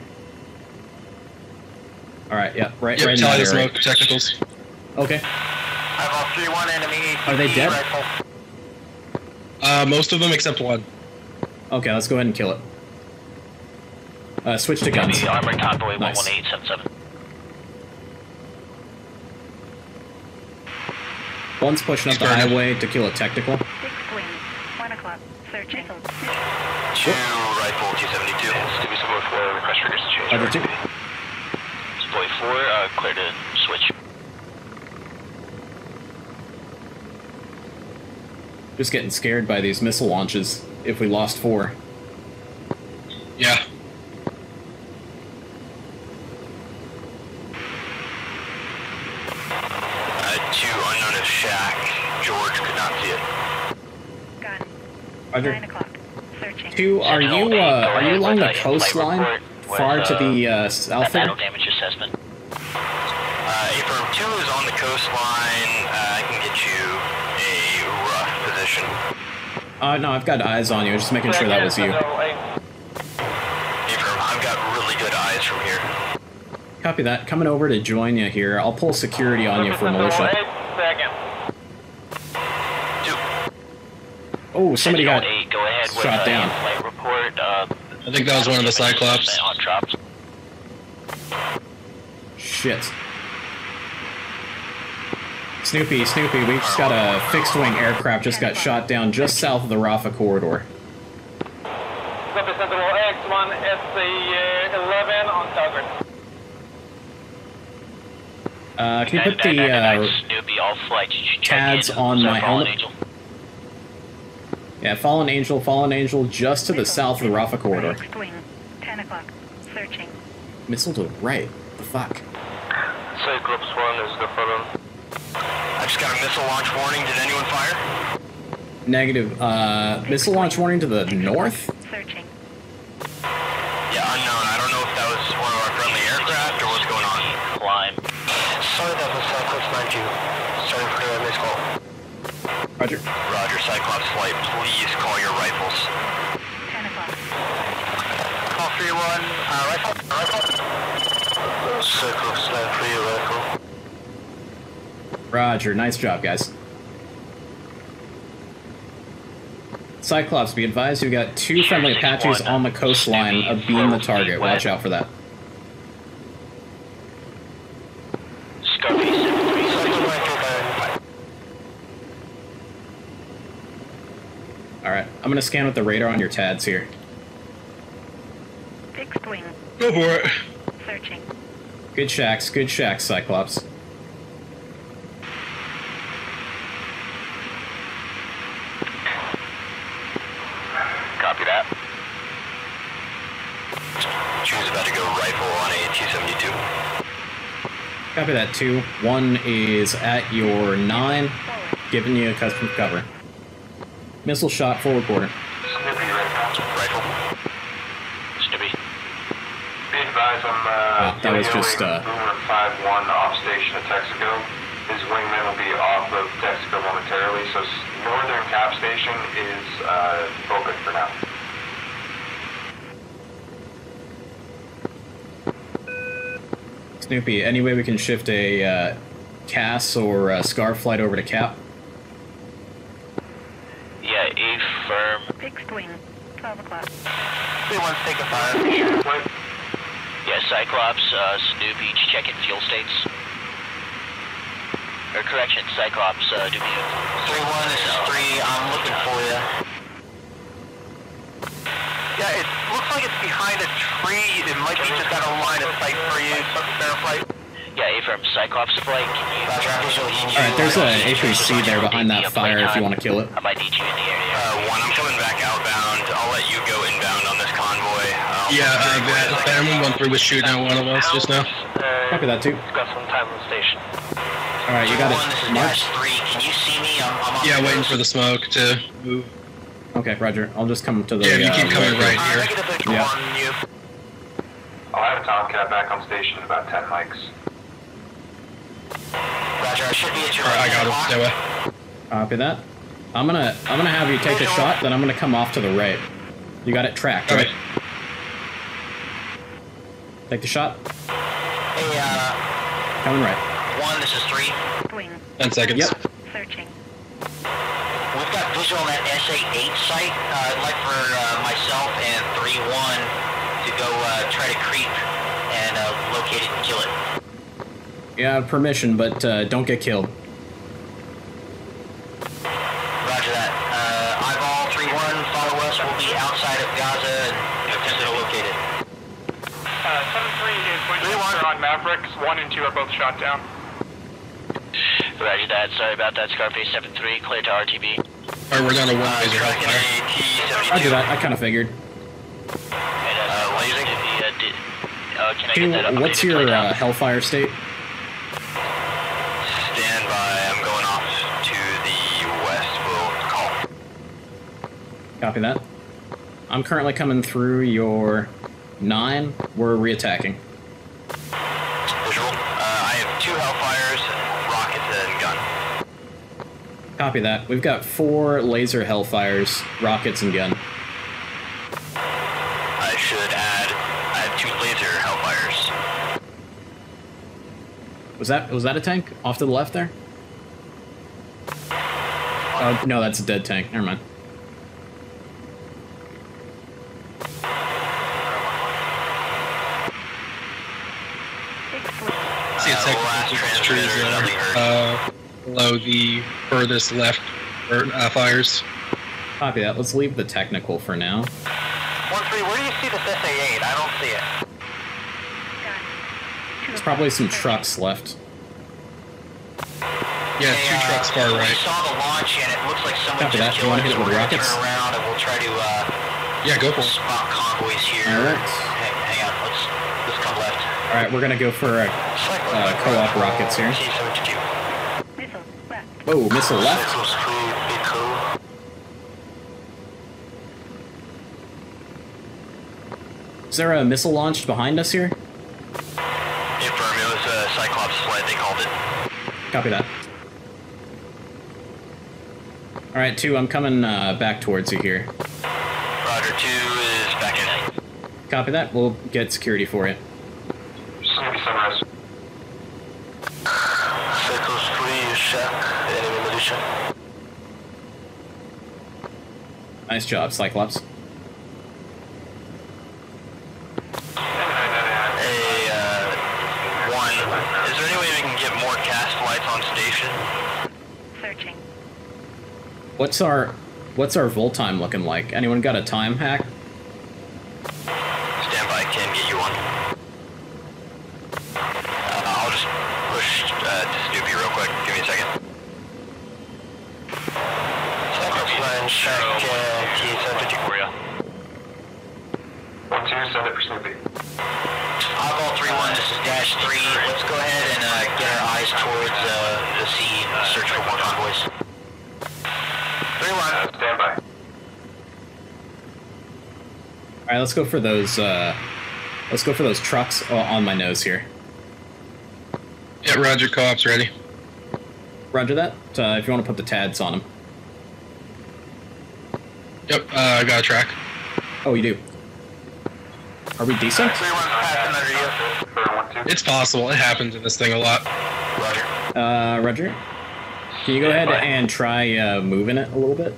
All right, yeah, right in tell that us area. no technicals. Okay. I've all 3-1 enemy. Are they dead? Rifle. Most of them except one. Okay, let's go ahead and kill it. Switch to guns. The armored convoy Nice. 11877. One's pushing up the Started. highway to kill a technical. Fixed wing. 1 o'clock. Searching. Two rifle T-72. Snoopy Savoy 4, request triggers to change. Roger, two. Savoy 4, clear to switch. Just getting scared by these missile launches if we lost 4. Yeah. Two unknown if Shack. George could not see it. Gun. Roger. 9 o'clock. Searching. 2, are you along the coastline, far to the south there? Battle damage assessment. Affirm 2 is on the coastline. I can get you a rough position. No, I've got eyes on you. Just making sure that was you. Affirm, I've got really good eyes from here. Copy that. Coming over to join you here. I'll pull security on you for militia. Oh, somebody got Go ahead with shot down. flight report. I think that was one of the Cyclops. On drops. Shit. Snoopy, we just got a fixed-wing aircraft just got shot down just south of the Rafa corridor. Representative X1 SC11 on target. Can you put the Snoopy, all flights. tags on my helmet? Yeah, Fallen Angel, just to the south of the Rafa corridor. Fixed wing. 10 o'clock. Searching. Missile to the right. The fuck? Cyclops 1 is the following. I just got a missile launch warning. Did anyone fire? Negative. Missile launch warning to the north? Searching. Yeah, unknown. I don't know if that was one of our friendly aircraft or what's going on. Climb. Sorry, that was Cyclops 92. Sorry for the missed call. Roger. Roger, Cyclops Flight. Please call your rifles. 10 o'clock. Call 3-1. Rifle. Cyclops 93, rifle. Roger. Nice job, guys. Cyclops, be advised we got 2 friendly Apaches on the coastline abeam the target. Watch out for that. Scarface 73. Alright, I'm gonna scan with the radar on your TADs here. Fixed wing. Go for it. Searching. Good shacks, Cyclops. Copy that. Choose about to go rifle on a T-72. Copy that, 2. 1 is at your 9, giving you a custom cover. Missile shot, forward quarter. Rifle. Snoopy. Be advised, I'm that was just Boomer 5-1 off station at Texaco. His wingman will be off of Texaco momentarily, so northern cap station is open for now. Snoopy, any way we can shift a CAS or a Scar flight over to Cap? Yeah, affirm. Fixed wing. 12 o'clock. Who wants to take a fire? Yeah, Cyclops, Snoopy, checking fuel states. Or correction, Cyclops, do me 3-1, this is 3, I'm looking for you. Yeah, it looks like it's behind a tree. It might be just out of line of sight for you. Fair flight. Yeah, affirm, Cyclops flight, can you... Alright, there's a A3C there behind that fire if you want to kill it. I might need you in the area. 1, I'm coming back outbound. I'll let you go inbound on this convoy. Yeah, that M113 was shooting at one of us just now. Copy that, 2. Got some time on the station. Alright, you got it. Mark? 3, can you see me? I'm on Yeah, waiting for the smoke to move. Okay, roger. I'll just come to the... Yeah, you keep coming right here. Negative visual Yeah. on you. I'll have a Tomcat back on station in about 10 mics. Roger, I should be at your Alright, I got him. Stay away. Copy that. I'm gonna have you take a shot, then I'm gonna come off to the right. You got it tracked, right? Okay. Take the shot. Hey, Coming right. 1, this is 3. Wing. 10 seconds. Yep. Searching. We've got visual on that SA-8 site. I'd like for myself and 3-1 to go try to creep and locate it and kill it. Yeah, I have permission, but don't get killed. Roger that. Eyeball 3-1, follow us. We'll be outside of Gaza and attempt to locate it. 7-3 is Winchester on Mavericks. 1 and 2 are both shot down. Roger that, sorry about that, Scarface 7-3, clear to RTB. Alright, we're down to 1 laser Tracking hellfire. a T-72. Roger that. I kind of figured. Lasing? Can I get that updated What's your flight now? Hellfire state? Stand by. I'm going off to the west. We'll call. Copy that. I'm currently coming through your 9. We're reattacking. Visual. I have 2 Hellfires, rockets, and gun. Copy that. We've got 4 laser Hellfires, rockets, and gun. I should add. I have 2 laser Hellfires. Was that a tank off to the left there? No, that's a dead tank. Never mind. See a last technical trees transmitter, there. Below the furthest left fires. Copy that. Let's leave the technical for now. 1-3, where do you see this SA-8? I don't see it. There's probably some trucks left. Yeah, 2 trucks far We right. saw the launch and it looks like someone Copy just that. You killed wanna us. hit it with We're gonna rockets? turn around and we'll try to Yeah, go for it. spot convoys here. Alright. Hang on, let's come left. Alright, we're gonna go for co-op rockets here. T-72. Missile. Left. Whoa, missile left. Cycles Coup, big Coup. Is there a missile launched behind us here? Affirm, it was a Cyclops flight, they called it. Copy that. Alright, 2, I'm coming back towards you here. Roger, 2 is back in. Copy that. We'll get security for you. Sunrise. Cycles 3 is Shah, enemy militia. Nice job, Cyclops. Hey, 1, is there any way we can get more cast flights on station? Searching. What's our vol time looking like? Anyone got a time hack? Stand by, can get you one. I'll just push to Snoopy real quick. Give me a second. Check T-750 for you. 1-2, send it for Snoopy. Eyeball 3-1, this is Dash 3. Let's go ahead and get our eyes towards the sea, search for more convoys. 3-1. Stand by. Alright, let's go for those, trucks on my nose here. Yeah, Roger, co-op's ready. Roger that. If you want to put the TADs on them. Yep, I got a track. Oh, you do? Are we decent? 3-1's passing under you. It's possible. It happens in this thing a lot. Roger. Roger. Can you go ahead and try moving it a little bit?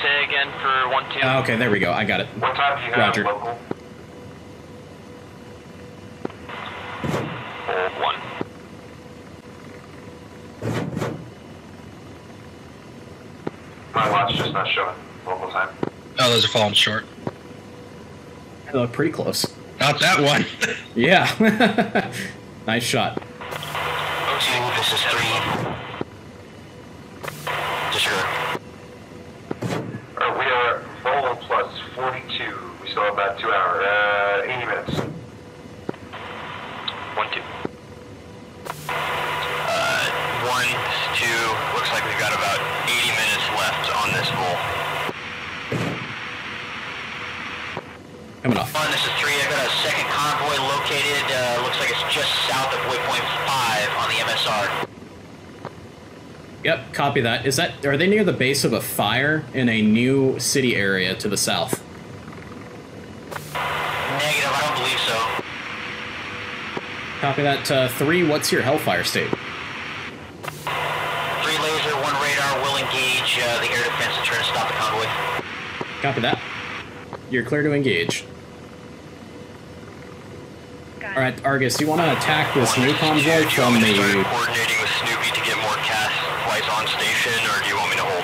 Say again for 1-2. Okay, there we go. I got it. What time do you have Roger. local? 1. My watch just not showing local time. Oh, those are falling short. They look pretty close. Not that one. Yeah. Nice shot. 2, this is 3. Disregard. We are Volo plus 42. We still have about 2 hours. 80 minutes. 1-2. 1, 2. Looks like we've got about 80 minutes left on this bowl. Coming off. 1, this is 3. I've got a second convoy located. Looks like it's just south of waypoint 5 on the MSR. Yep, copy that. Are they near the base of a fire in a new city area to the south? Negative, I don't believe so. Copy that. 3, what's your Hellfire state? 3 laser, 1 radar, will engage the air defense and try to stop the convoy. Copy that. You're clear to engage. Alright, Argus, do you want to attack this new convoy from the... coordinating with Snoopy to get more CAS flights on station, or do you want me to hold?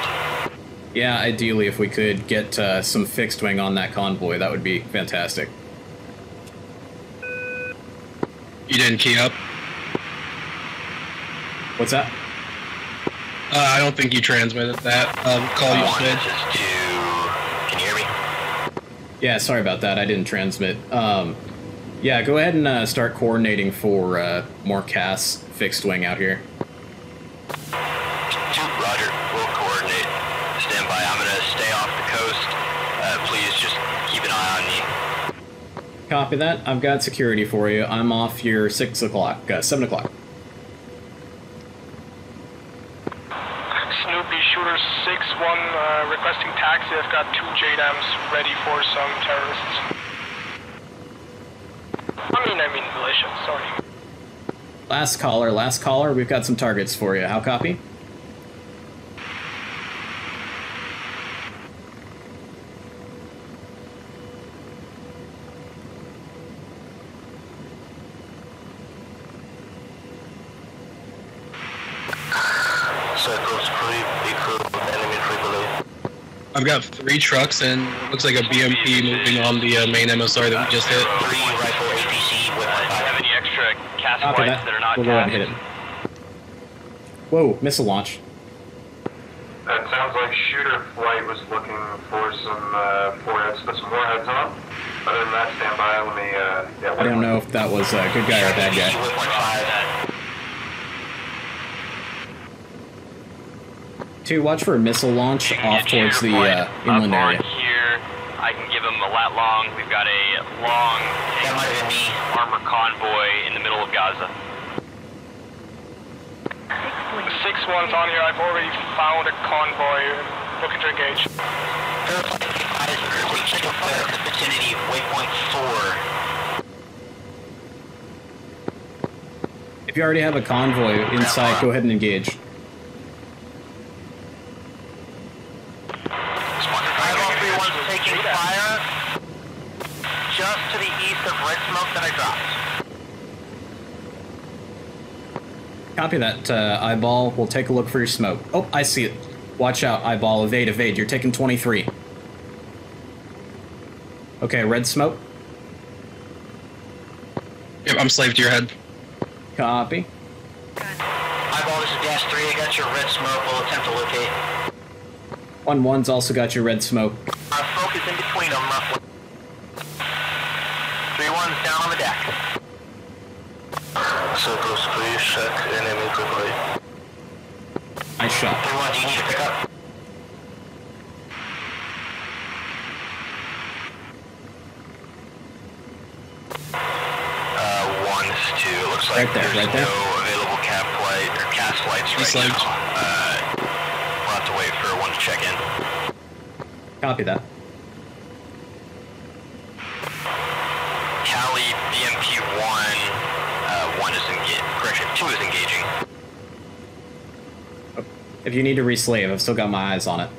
Yeah, ideally, if we could get some fixed wing on that convoy, that would be fantastic. You didn't key up? What's that? I don't think you transmitted that. Call you said. Can you hear me? Yeah, sorry about that. I didn't transmit. Yeah, go ahead and start coordinating for more CAS fixed wing out here. 2, Roger. We'll coordinate. Stand by. I'm going to stay off the coast. Please just keep an eye on me. Copy that. I've got security for you. I'm off here 6 o'clock, 7 o'clock. Snoopy, shooter 6-1, requesting taxi. I've got 2 JDAMs ready for some terrorists. I mean militia, sorry. Last caller, we've got some targets for you. How copy? Circles, enemy free below. I've got 3 trucks and it looks like a BMP moving on the main MSR that we just hit. 3 rifle APC with Have any extra CAS Copy flights that. that are not We'll go ahead and hit it. Whoa, missile launch. It sounds like shooter flight was looking for some foreheads. Put some more heads on. Other than that, stand by. Let me. Yeah. I don't know if that was a good guy or a bad guy. Two, watch for a missile launch off towards the inland area. Here, I can give them a lat long. We've got a long armor convoy in the middle of Gaza. 6-1's on here. I've already found a convoy. Looking to engage. Vicinity of waypoint 4. If you already have a convoy in sight, go ahead and engage. Taking fire just to the east of red smoke that I dropped. Copy that, Eyeball. We'll take a look for your smoke. Oh, I see it. Watch out, Eyeball. Evade, evade. You're taking 23. Okay, red smoke. Yep, I'm slave to your head. Copy. Eyeball, this is Dash 3. I got your red smoke. We'll attempt to locate. 1-1's also got your red smoke. Our smoke is in between them, roughly. 3-1's down on the deck. Circle squeeze, check enemy quickly. Nice shot. 3-1, do you need to pick up? It looks like there's no available cap flight or cast flights right now. We'll have to wait for one to check in. Copy that. Cali BMP-1, 1 is engaged. Correction, 2 is engaging. If you need to reslave, I've still got my eyes on it.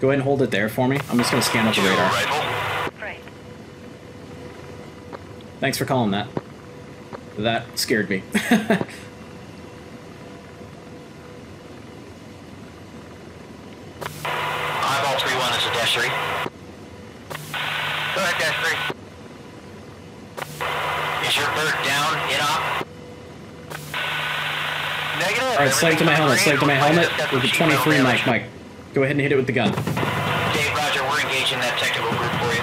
Go ahead and hold it there for me. I'm just going to scan up the radar. Rifle. Thanks for calling that. That scared me. Eyeball 3-1, this is Dash 3. Go ahead, Dash 3. Is your bird down, in op? Negative. Alright, slave to my helmet, slave to my helmet. With the 23 Mike. Go ahead and hit it with the gun. Dave, roger, we're engaging that technical group for you.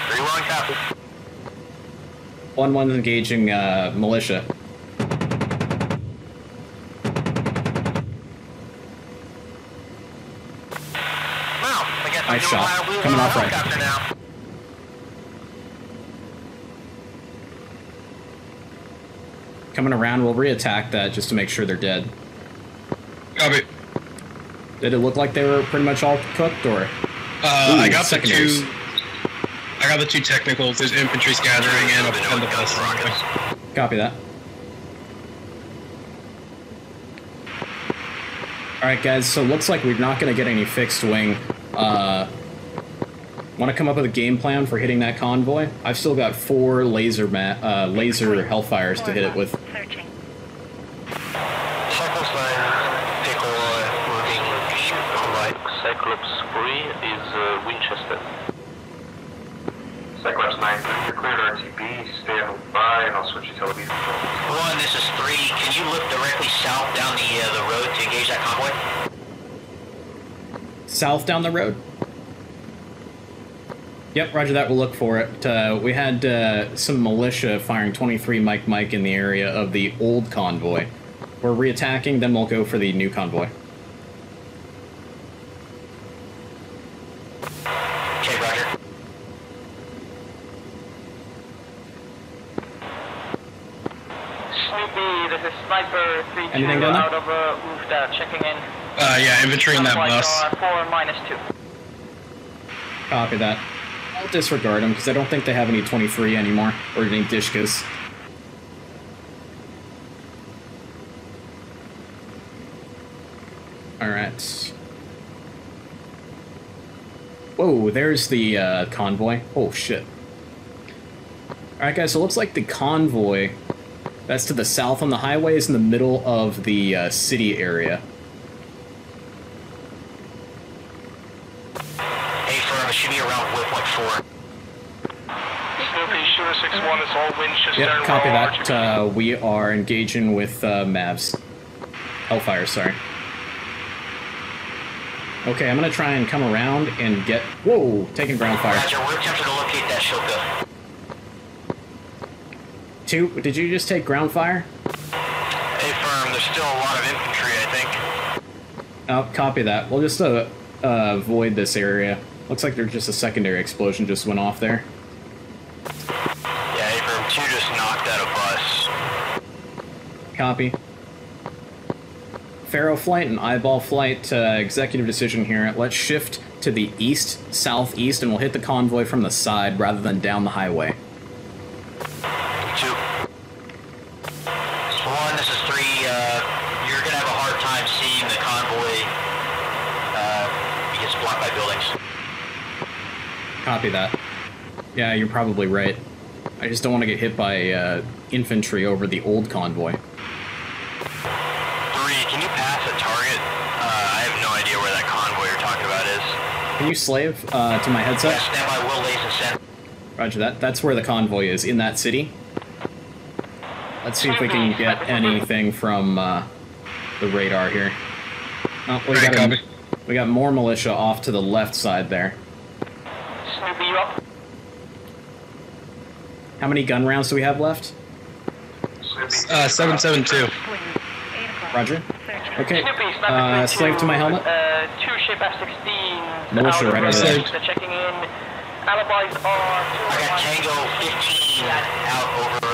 3-1, copy. 1-1's engaging militia. Nice shot. Coming off right. Now. Coming around, we'll reattack that just to make sure they're dead. Copy. Did it look like they were pretty much all cooked, or? Ooh, I got the two. I got the 2 technicals. There's infantry scattering and the bus rockets. Copy that. Alright guys, so looks like we're not going to get any fixed wing. Want to come up with a game plan for hitting that convoy? I've still got 4 laser hellfires to hit it with. Searching. Cyclops 9, Takeoff, moving right. Cyclops 3 is Winchester. Cyclops 9, you're cleared RTB, stand by, and I'll switch you television. 1, this is 3. Can you look directly south down the road to engage that convoy? South down the road? Yep, roger that, we'll look for it. We had some militia firing 23 Mike in the area of the old convoy. We're reattacking, then we'll go for the new convoy. Okay, roger. Snoopy, this is Sniper 3-2 Anything down there? out of Ufta, checking in. Yeah, infantry in that bus. 4-2. Copy that. I'll disregard them, because I don't think they have any 23 anymore, or any Dishkas. Alright. Whoa, there's the convoy. Oh, shit. Alright guys, so it looks like the convoy that's to the south on the highway is in the middle of the city area. Should be around waypoint 4. Snoopy, Shooter 6-1, it's all Winchester. Yep, copy that. We are engaging with Mavs. Hellfire, sorry. Okay, I'm gonna try and come around and get... Whoa! Taking ground fire. Roger, we're attempting to locate that Shoka. 2, did you just take ground fire? Hey, firm, there's still a lot of infantry, I think. Oh, copy that. We'll just avoid this area. Looks like there's just a secondary explosion just went off there. Yeah, Abram 2 just knocked out a bus. Copy. Pharaoh flight and eyeball flight, executive decision here. Let's shift to the east, southeast, and we'll hit the convoy from the side rather than down the highway. 2. 1, this is 3. You're gonna have a hard time seeing the convoy. It gets blocked by buildings. Copy that. Yeah, you're probably right. I just don't want to get hit by infantry over the old convoy. 3, can you pass a target? I have no idea where that convoy you're talking about is. Can you slave to my headset? Yeah, stand by, Will lays and send. Roger that. That's where the convoy is, in that city. Let's see if we can get anything from the radar here. Oh, we got more militia off to the left side there. Snoopy, you up? How many gun rounds do we have left? 772. Roger. Okay, slave to my helmet. 2 ship F-16. Militia right over there. They're checking in. Alibis are... I got Tango 15 out over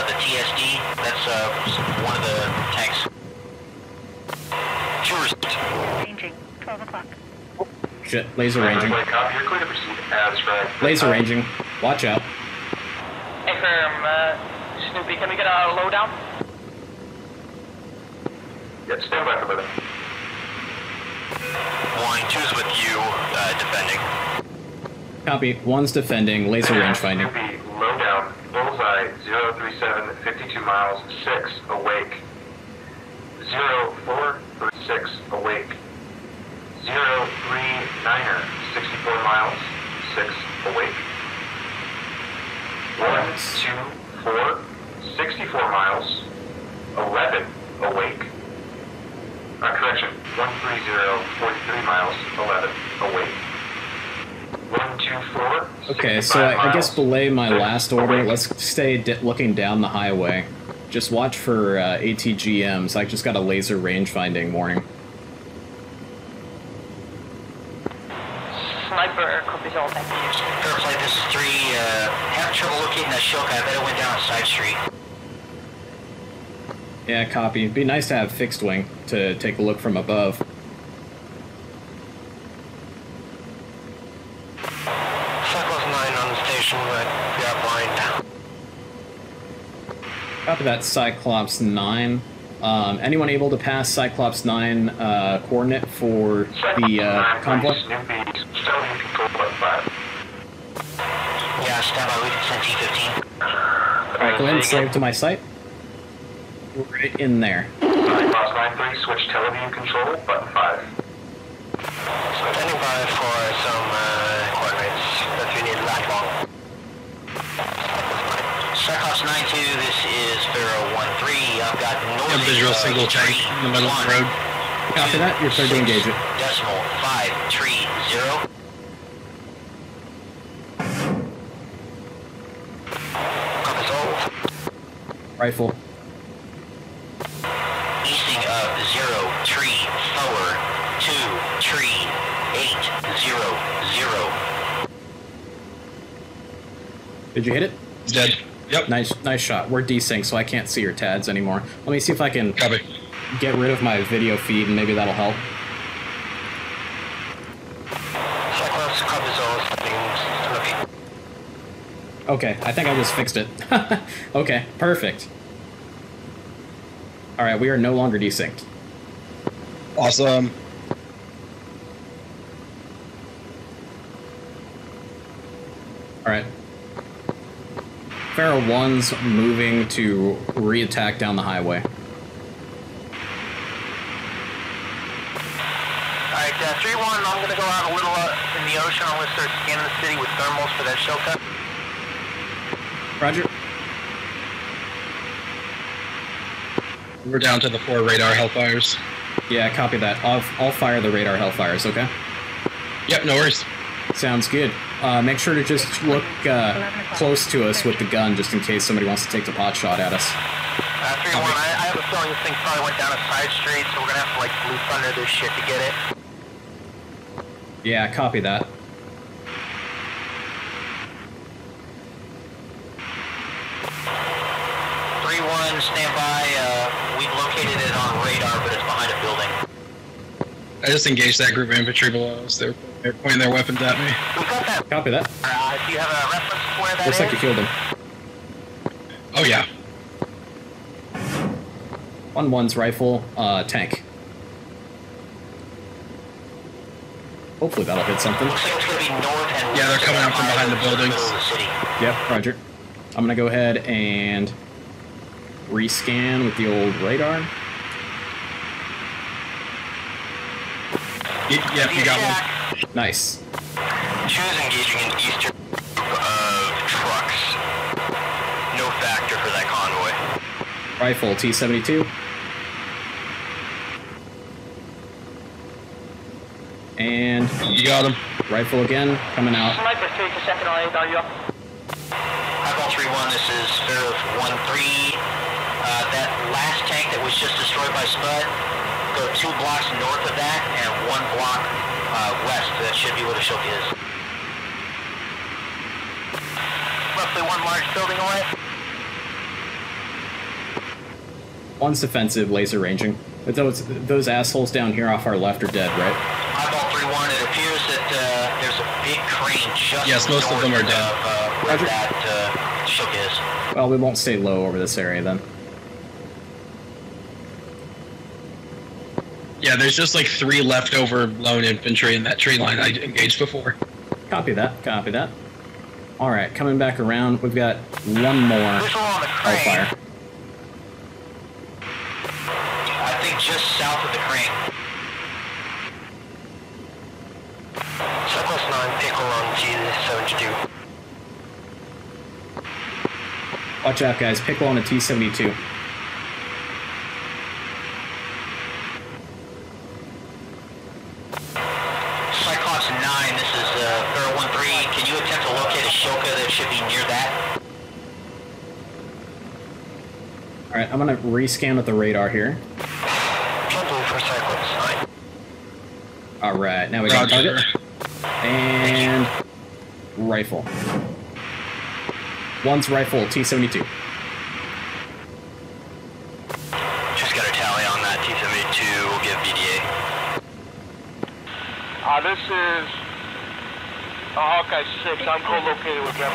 the TSD. That's one of the tanks. Tourist. Ranging. 12 o'clock. Shit, laser ranging. You're clear to proceed as right. Laser ranging. Watch out. Hey, Snoopy, can we get a lowdown? Yeah, stand by for that. 1-2's with you, defending. Copy. 1's defending. Laser range finding. Low down. Bullseye 037, 52 miles, 6 awake. 0436 awake. 039er, 64 miles, 6 awake. 124, 64 miles, 11 awake. Correction, 130, 43 miles, 11 awake. 124. Okay, so I guess belay my last order. Let's stay looking down the highway. Just watch for ATGMs. I just got a laser range finding warning. Sniper, copies all, thank you. Fairplay, this is 3. Having trouble locating that Shilka. I bet it went down a side street. Yeah, copy. It'd be nice to have fixed wing to take a look from above. Cyclops 9 on the station, but we got blind. Copy that, Cyclops 9. Anyone able to pass Cyclops 9 coordinate for the convoy? Yeah, stand by, we can send T-15. Alright, go ahead and slave to my site. Right in there. Cyclops 9-3, switch television control, button 5. Standing by for some coordinates that we need that long. Cyclops 9-2, this is Pharaoh 1-3. I've got north visual single tank in the middle of the road. After that, you're clear to engage it. Decimal 530. Compass hold. Rifle. Easting of 034 23800. Did you hit it? It's dead. Yep. Nice shot. We're desync, so I can't see your TADs anymore. Let me see if I can get rid of my video feed, and maybe that'll help. Okay, I think I just fixed it. Okay, perfect. Alright, we are no longer desynced. Awesome. Alright. Pharaoh 1's moving to re-attack down the highway. Alright, 3-1, I'm gonna go out a little in the ocean. I'm gonna start scanning the city with thermals for that shell cut. Roger. We're down to the 4 radar Hellfires. Yeah, copy that. I'll fire the radar Hellfires, okay? Yep, no worries. Sounds good. Make sure to just look close to us with the gun, just in case somebody wants to take the pot shot at us. 3-1, I have a feeling this thing probably went down a side street, so we're gonna have to like blue thunder this shit to get it. Yeah, copy that. Stand by. We've located it on radar, but it's behind a building. I just engaged that group of infantry below us. They're pointing their weapons at me. We got that. Copy that. Do you have a reference for where that Looks like you killed him. Oh, yeah. 1-1's rifle, tank. Hopefully that'll hit something. Looks like it's gonna be north and yeah, they're coming out from behind the buildings. Yep, roger. I'm gonna go ahead and rescan with the old radar. Yep, you got one. Nice. Choose engaging an eastern of rifle, T-72. And you got him. Rifle again, coming out. Sniper 3 to second on 8, are you up? Eyeball 3-1, this is Pharaoh 1-3. That last tank that was just destroyed by Spud, go 2 blocks north of that and 1 block west. That should be where the Shilka is. Roughly 1 large building away. One's defensive, laser ranging. But those assholes down here off our left are dead, right? Eyeball 3-1, it appears that there's a big crane just yes, most of them are dead. Where that Shilka is. Well, we won't stay low over this area then. Yeah, there's just like 3 leftover lone infantry in that tree line I engaged before. Copy that, copy that. Alright, coming back around, we've got 1 more Hellfire. I think just south of the crane. Southwest 9, pickle on G72. Watch out, guys. Pickle on a T-72. Cyclops 9, this is Pharaoh 1-3. Can you attempt to locate a Shilka that should be near that? Alright, I'm gonna rescan with the radar here. For Cyclops 9. Alright, now we got target. And rifle. One's rifle, T-72. Just got a tally on that T-72. We'll give BDA. This is a Hawkeye 6. I'm co-located with them.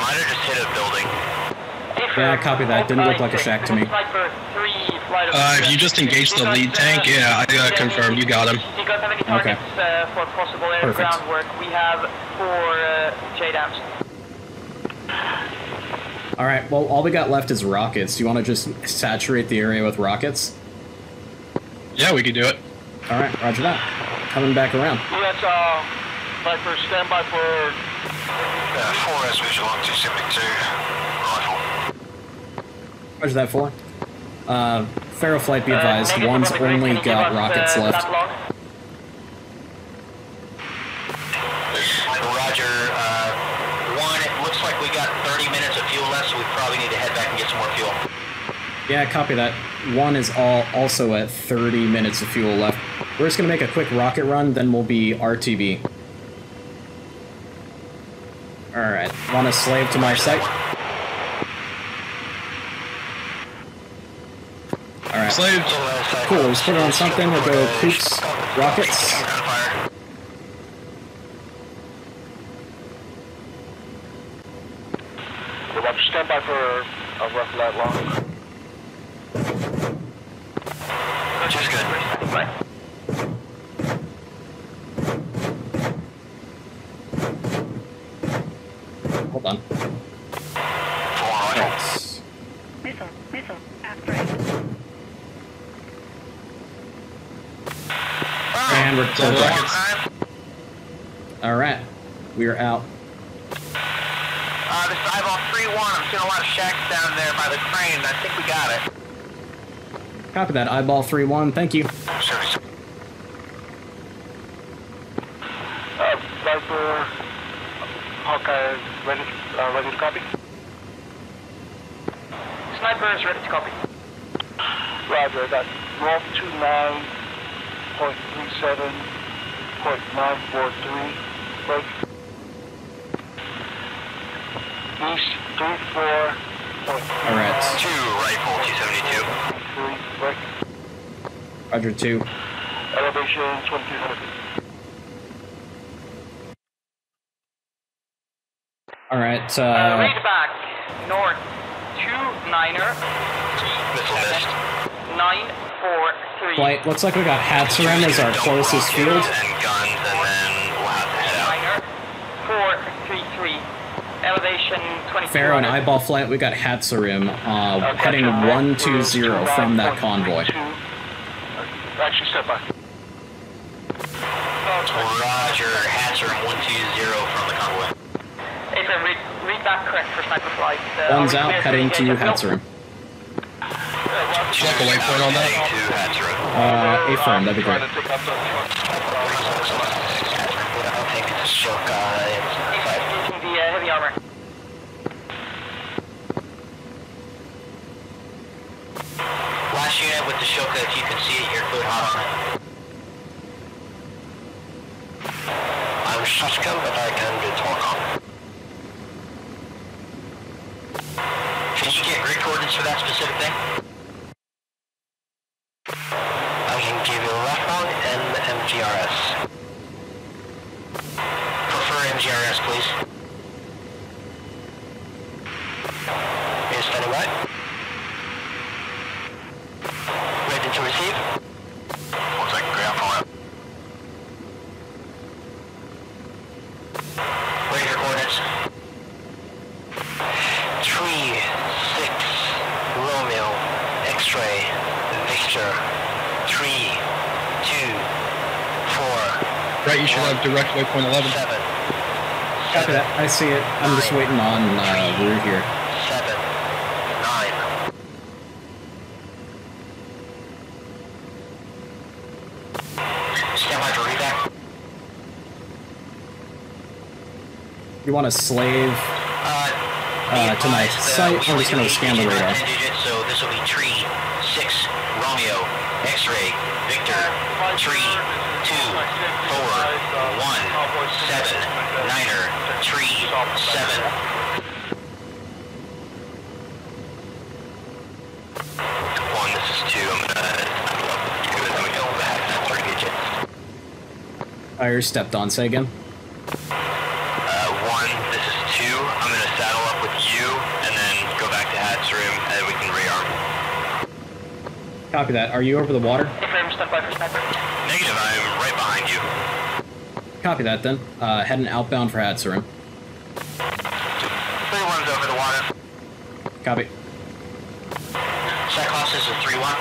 Might have just hit a building. Yeah, copy that. Didn't look like a shack to me. If you just engaged the lead tank, yeah, I confirmed. You got him. Do you guys have any targets for possible air Perfect. groundwork? We have 4 JDAMs. Alright, well, all we got left is rockets. Do you want to just saturate the area with rockets? Yeah, we could do it. Alright, roger that. Coming back around. Yes, Sniper, stand by for... 4S visual on 272. Rifle. Roger that, 4. Pharaoh flight, be advised. One's only got rockets left. Roger. 1, it looks like we got 30 minutes of fuel left, so we probably need to head back and get some more fuel. Yeah, copy that. 1 is also at 30 minutes of fuel left. We're just going to make a quick rocket run, then we'll be RTB. Alright, want to slave to my sight? Alright. Slave. Cool, let's put it on something. We'll go Coup's rockets. We'll have to stand by for a rough light long. Which is good. Right. Hold on. Yes. Missile, asteroid. And we're full rockets. Alright, we are out. This is Eyeball 3-1. I'm seeing a lot of shacks down there by the crane. I think we got it. Copy that, Eyeball 3-1, thank you. Sniper, Hawkeye, ready to copy? Sniper is ready to copy. Roger, that's North 29.37.943, break. East 34. Alright. 2 rifle, T-72. 3, break. Roger 2. Elevation 2200 feet. Alright, Read back. North 29er. Missile missed. 943. Flight, looks like we got Hatzerim as our closest field. And guns, and then we'll have to head out. 433. Elevation 22. Pharaoh and Eyeball flight, we got Hatzerim heading 120 from that convoy. Actually, step by. Roger. Hatcher 120 from the convoy. April, read back correct for sniper flight. One's out, heading to Hatzerim. Select a waypoint on that. Affirm, that'd be great. I'll take the shock, the heavy armor. Last unit with the Shoka, if you can see it, you're clear hot on it. I'm Shashka, but I can do talk on. Can you get grid coordinates for that specific thing? I can give you left-bound and MGRS. Prefer MGRS, please. You're standing by. Ready to receive? Looks like ground point. Ready for coordinates. 3, 6, Romeo, X-ray, Victor, 3, 2, 4. Right, you should have direct waypoint 11. 7. Copy that. I see it. I'm just waiting on Root here. 7, 9. Stand by for reback. You want to slave to my site? I'm just going to scan the radar. So this will be tree 6 Romeo X-ray Victor 3 2 4 1 7 Niner tree 7. This is 2. I'm gonna go back 3 digits. Fire stepped on. Say again. 1. This is 2. I'm gonna saddle up with you and then go back to Hat's room and then we can rearm. Copy that. Are you over the water? Negative. I'm right behind you. Copy that then. Heading outbound for Hat's room. 3-1's over the water. Copy. Cyclops is a 3-1.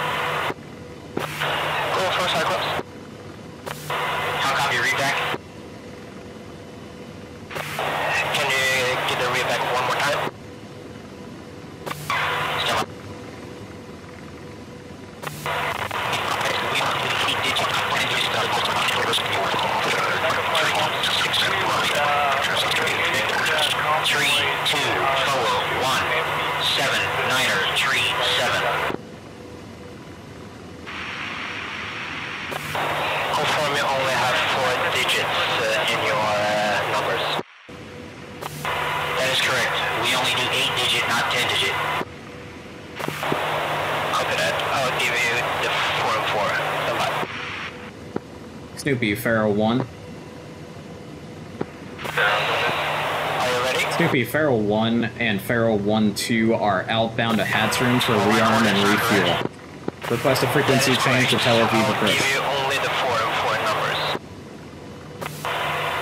Go for Cyclops. How copy read back? Can you get the read back one more time? Stand by. Tree 2 4 1 7 Niner tree 7. Confirm you only have 4 digits in your numbers. That is correct. We only do 8-digit, not 10-digit. Copy that. I'll give you the 4 and 4. Stand by. Snoopy, Pharaoh 1. Snoopy, Pharaoh 1 and Pharaoh 1-2 are outbound to Hat's room for rearm and refuel. Request a frequency change to Tel Aviv approach. Give you only the 4 and 4 numbers.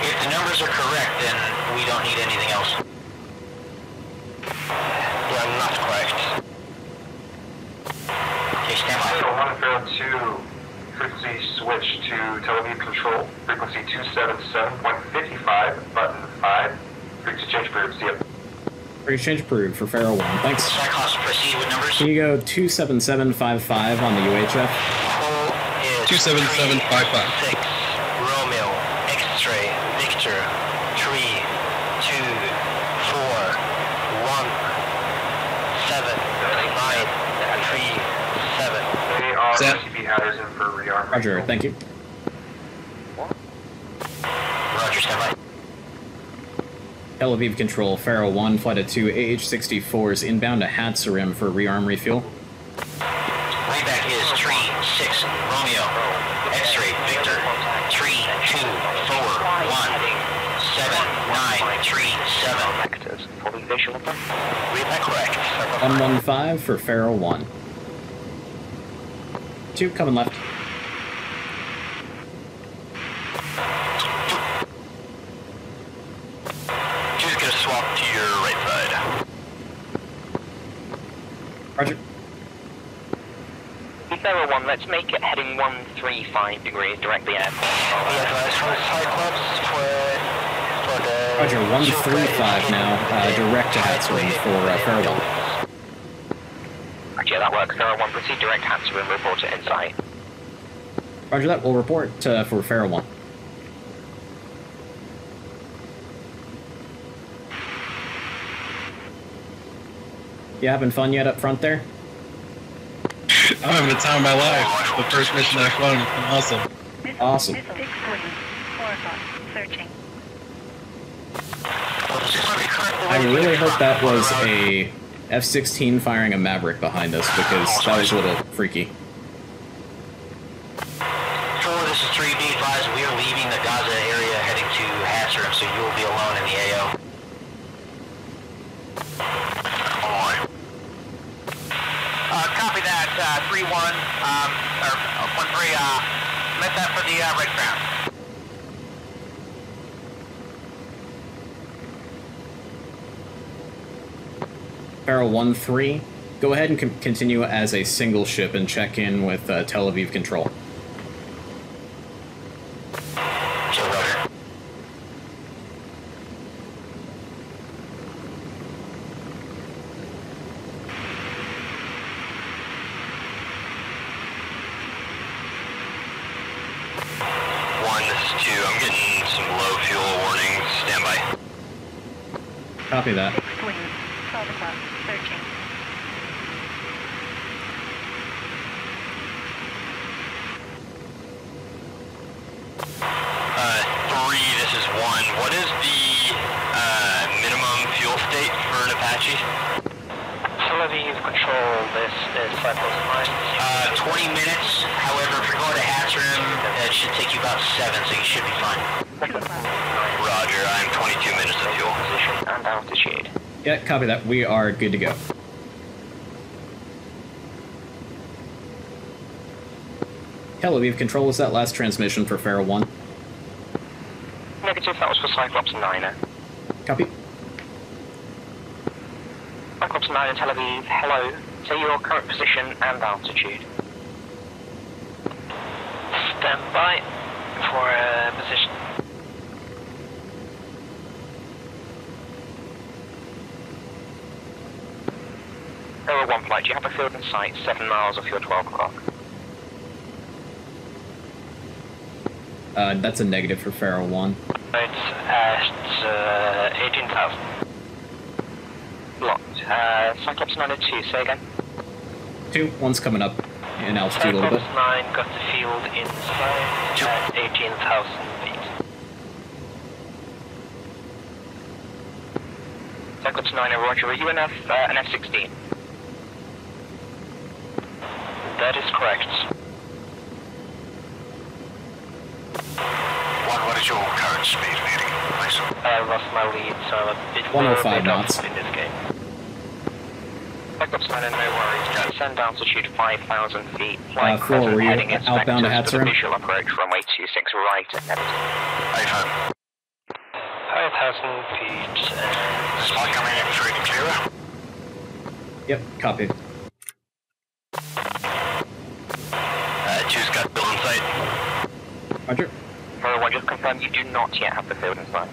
If the numbers are correct, then we don't need anything else. They are not correct. Okay, stand by. Pharaoh 1, Pharaoh 2, frequency switch to Tel Aviv control, frequency 277.55, button 5. Frequency change approved, see ya. Frequency change approved for Pharaoh 1, thanks. Cyclops, proceed with numbers. Can you go 27755 on the UHF? 27755. 6 Romeo X-ray Victor 3 2 4 1 7 9 3 7. They are RCB headers in for rearm. Roger, thank you. Roger, stand by. Tel Aviv control, Pharaoh 1, flight of 2 AH-64s inbound to Hatsarim for rearm refuel. Reback is 3 6 Romeo X-ray Victor 3 2 4 1 7 9 3 7. Fully visual. Reback correct. 115 for Pharaoh 1. 2 coming left. Two's gonna swap to your right side. Roger. Pharaoh 1, let's make it heading 135 degrees directly ahead. We advise for Cyclops for the... Roger, 135 now, direct to Hatsarim for Pharaoh 1. Yeah, that works. Pharaoh 1, proceed direct Hatsu and report it inside. Roger that. We'll report for Pharaoh 1. You having fun yet up front there? I'm having the time of my life. The first mission I've flown has been awesome. Awesome. Fixed wing. 4 o'clock. Searching. I really hope that was a F-16 firing a Maverick behind us, because that was a little freaky. 4, this is 3, be advised, we are leaving the Gaza area heading to Hatcherim, so you will be alone in the AO. Copy that, 3-1, or 1-3, met that for the red ground. Pharaoh 1-3, go ahead and continue as a single ship and check in with Tel Aviv Control. Copy that. Fixed wing. 12 o'clock. Searching. This is 1. What is the minimum fuel state for an Apache? Tel Aviv Control, this is Cyclops 9. 20 minutes. However, if you're going to Hatcherim, it should take you about 7, so you should be fine. 2 o'clock. Roger, I'm 22 minutes of fuel. Position and altitude. Yeah, copy that. We are good to go. Tel Aviv Control, was that last transmission for Pharaoh 1? Negative, that was for Cyclops 9. Copy. Cyclops 9 in Tel Aviv, hello. Say your current position and altitude. Stand by for position. Pharaoh 1 flight, do you have a field in sight 7 miles off your 12 o'clock? That's a negative for Pharaoh 1. It's at 18,000. Blocked. Cyclops 902, say again. 2, one's coming up in altitude a little bit. Cyclops 9 got the field inside at 18,000 feet. Cyclops 9, roger, are you an F-16? That is correct. What is your current speed meeting? I lost my lead, so I'm a bit 105 knots. in this game. Cyclops 9, no worries. Descend altitude 5,000 feet. Flying 4, crescent were you heading outbound to inspectors with a Hatcherim? visual approach runway 26 right at negative. 5,000 feet. This one coming in through the clearer. Yep, copy. 2's got build in sight. Roger. Pharaoh 1, just confirm you do not yet have the field in sight.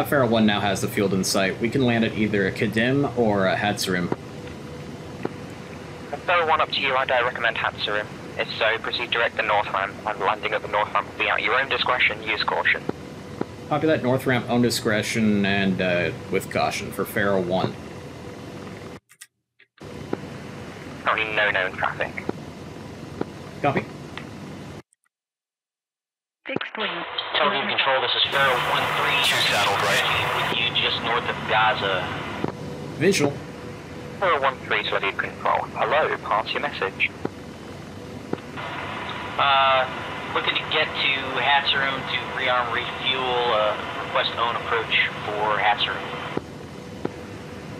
Pharaoh 1 now has the field in sight. We can land at either a Kedim or a Hatcherim. Pharaoh 1, up to you. I'd recommend Hatcherim. If so, proceed direct the north ramp, and landing at the north ramp will be at your own discretion. Use caution. Copy that. North ramp, own discretion, and with caution for Pharaoh 1. Currently no known traffic. Copy. Fixed wing. Tel Aviv Control, this is Pharaoh 1-3. 2 saddled right. With you just north of Gaza. Visual. Pharaoh 1-3 to Tel Aviv Control. Hello, pass your message. Looking to get to Hatcherim to rearm refuel, request own approach for Hatcherim.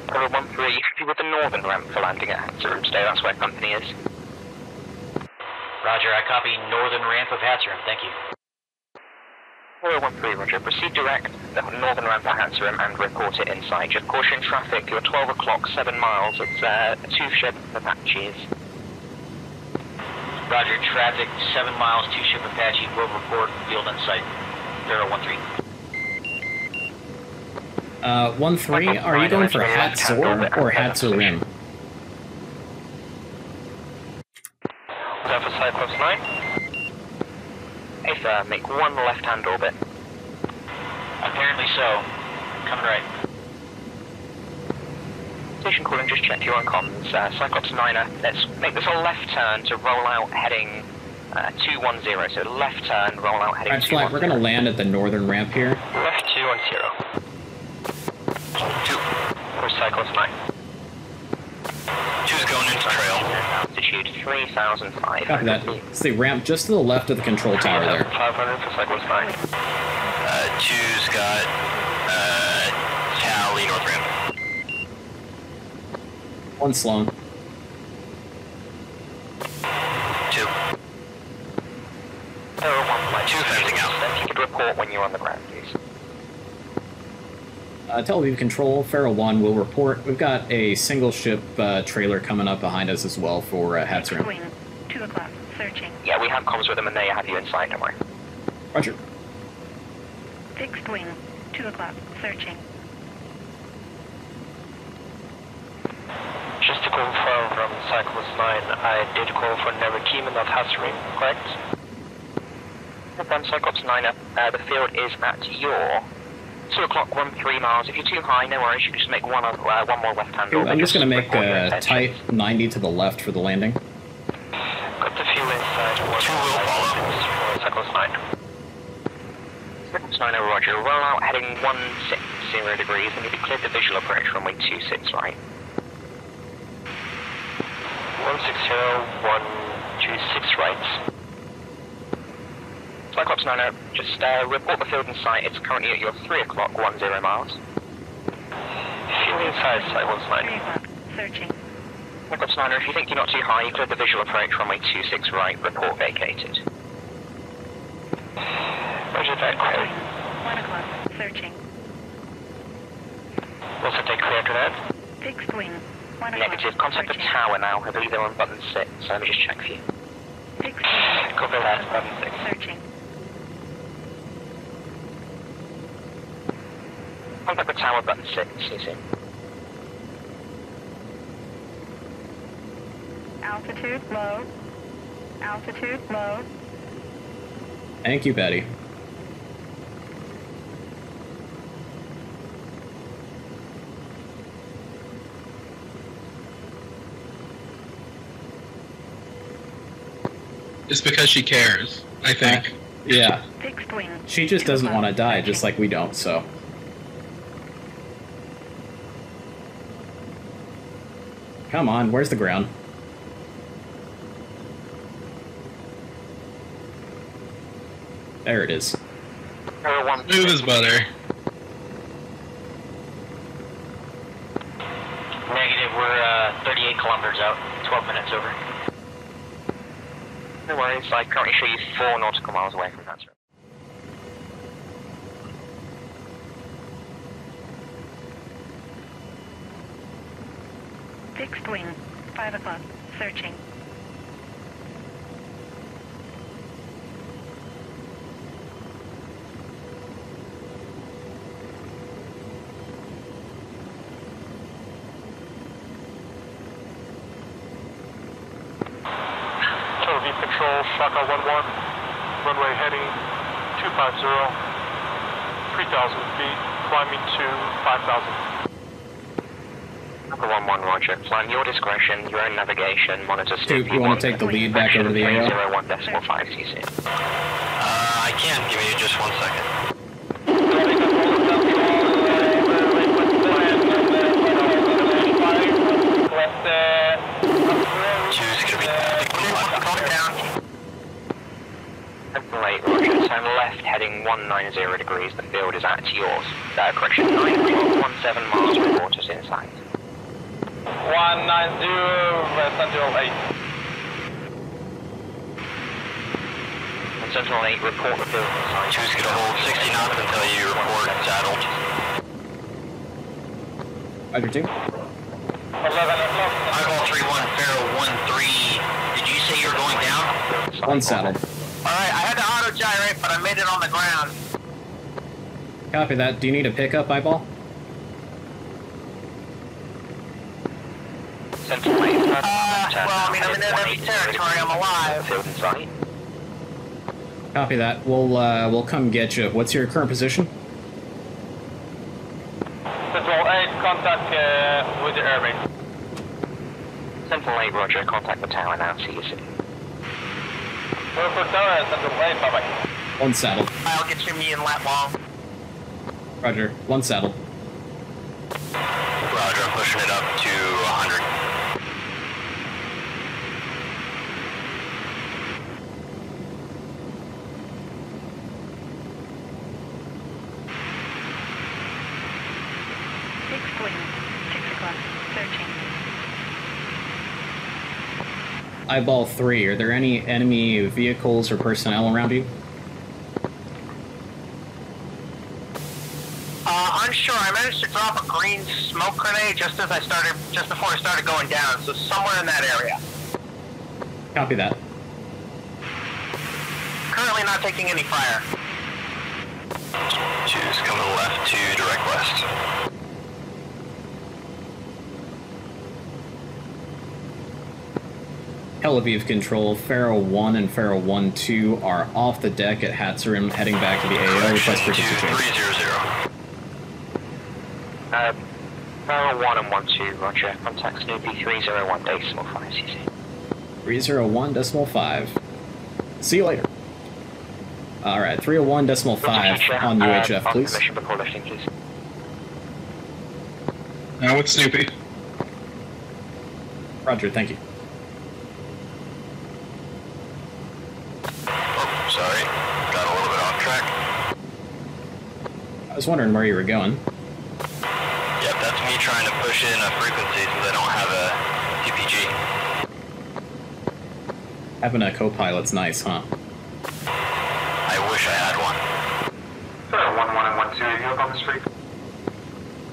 Pharaoh 1-3, you should be with the northern ramp for landing at Hatcherim today. That's where company is. Roger, I copy northern ramp of Hatcherim, thank you. Pharaoh 1-3, roger. Proceed direct the northern ramp at Hatcherim and report it inside. Just caution traffic, you're 12 o'clock, 7 miles. It's 2 ship Apaches. Roger, traffic 7 miles, 2 ship Apache, will report field in sight. Pharaoh 1-3. 1-3, are you going for Hatzor or Hatzerim? make one left-hand orbit. Apparently so. Coming right. Station calling, just check your own comms. Cyclops 9er, let's make this a left turn to roll out heading 210. So left turn, roll out heading 210. Alright, Flight, we're gonna land at the northern ramp here. Left 210. 2. For Cyclops 9. 2's going into trail. Altitude 3,500. Copy that. It's the ramp just to the left of the control tower there. 500 for Cyclops 9. 2's got Tally north ramp. 1 Sloan. 2. Oh, 2 fencing out. if you could report when you're on the ground, please. Tel Aviv Control, Pharaoh 1 will report. We've got a single ship trailer coming up behind us as well for Hat's room. Wing, 2 o'clock, searching. Yeah, we have comms with them and they have you inside, don't worry. Roger. Fixed wing, 2 o'clock, searching. Just to confirm from Cyclops 9, I did call for Never Kieman of Hasrim, correct? From Cyclops 9, the field is at your 2 o'clock, run 3 miles. If you're too high, no worries, you can just make one more left-hand orbit. I'm just going to make report your a intentions. tight 90 to the left for the landing. Got the fuel inside. 2 will follow. For Cyclops 9. Cyclops 9, roger. Roll out heading 160 degrees, and you'll be cleared the visual approach runway 26, right? 160, 126 right. Cyclops 9, just report the field in sight. It's currently at your 3 o'clock, 10 miles. Fuel inside, Cyclops 9. 3 o'clock, searching. Cyclops 9, if you think you're not too high, you cleared the visual approach runway 26 right. Report vacated. Roger that, query. 1 o'clock, searching. Also take clear to that. Fixed wing, 1 o'clock, Negative. Contact the searching. tower now. I believe they're on button 6, so let me just check for you. Fixed wing, Copy that, button 6. searching. Contact the tower, button 6, CC. Altitude low. Altitude low. Thank you, Betty. It's because she cares, I think. Yeah. Fixed wing. She just 2 doesn't o'clock, want to die, searching. just like we don't, so. Come on, where's the ground? There it is. Smooth as butter. Negative, we're 38 kilometers out, 12 minutes over. No worries, I currently show you 4 nautical miles away from that, sir. Fixed wing, 5 o'clock, searching. Total V Control, Shaka 11, runway heading 250, 3,000 feet, climbing to 5,000. Number 11, roger. Plan your discretion, your own navigation, monitor Dude, you want to take the lead back over the AO? 301.5 CC. I can. Give me just 1 second. Two's gonna be down. Late, roger. Turn left, heading 190 degrees. The field is at yours. Correction, 9 o'clock, 17 miles, report us in sight. 190, Sentinel 8. Sentinel 8, report the field in sight. Two's gonna hold 60 knots until you report saddled. Roger 2. 11 o'clock. Eyeball 3-1, Pharaoh 1-3. Did you say you were going down? 1 saddled. Alright, I had to auto-gyrate, but I made it on the ground. Copy that. Do you need a pickup, Eyeball? Sentinel 8, well, I mean, I'm in enemy territory, I'm alive. Field in sight. Copy that. We'll come get you. What's your current position? Central 8, contact with the airbase. Central 8, roger. Contact the tower now. See you soon. We're for tower, Central 8, bye-bye. One saddle. I'll get you me and lat long. Roger. One saddle. Roger, I'm pushing it up to 100. Fixed wing. 6 o'clock. Searching. Eyeball 3, are there any enemy vehicles or personnel around you? Unsure. I managed to drop a green smoke grenade just before I started going down, so somewhere in that area. Copy that. Currently not taking any fire. Choose coming left to direct west. Tel Aviv Control, Pharaoh 1 and Pharaoh 1-2 are off the deck at Hatzerim, heading back to the AO. Request for participation. 300. Pharaoh 1 and 1-2, roger. Contact Snoopy 301 decimal 5, CC. 301.5. See you later. Alright, 301.5 on UHF, please. Permission before lifting, please. Now with Snoopy. Roger, thank you. Oh, sorry. Got a little bit off track. I was wondering where you were going. Yep, that's me trying to push in a frequency since I don't have a CPG. Having a co-pilot's nice, huh? I wish I had one. Pharaoh 1-1 and 1-2, are you up on this frequency?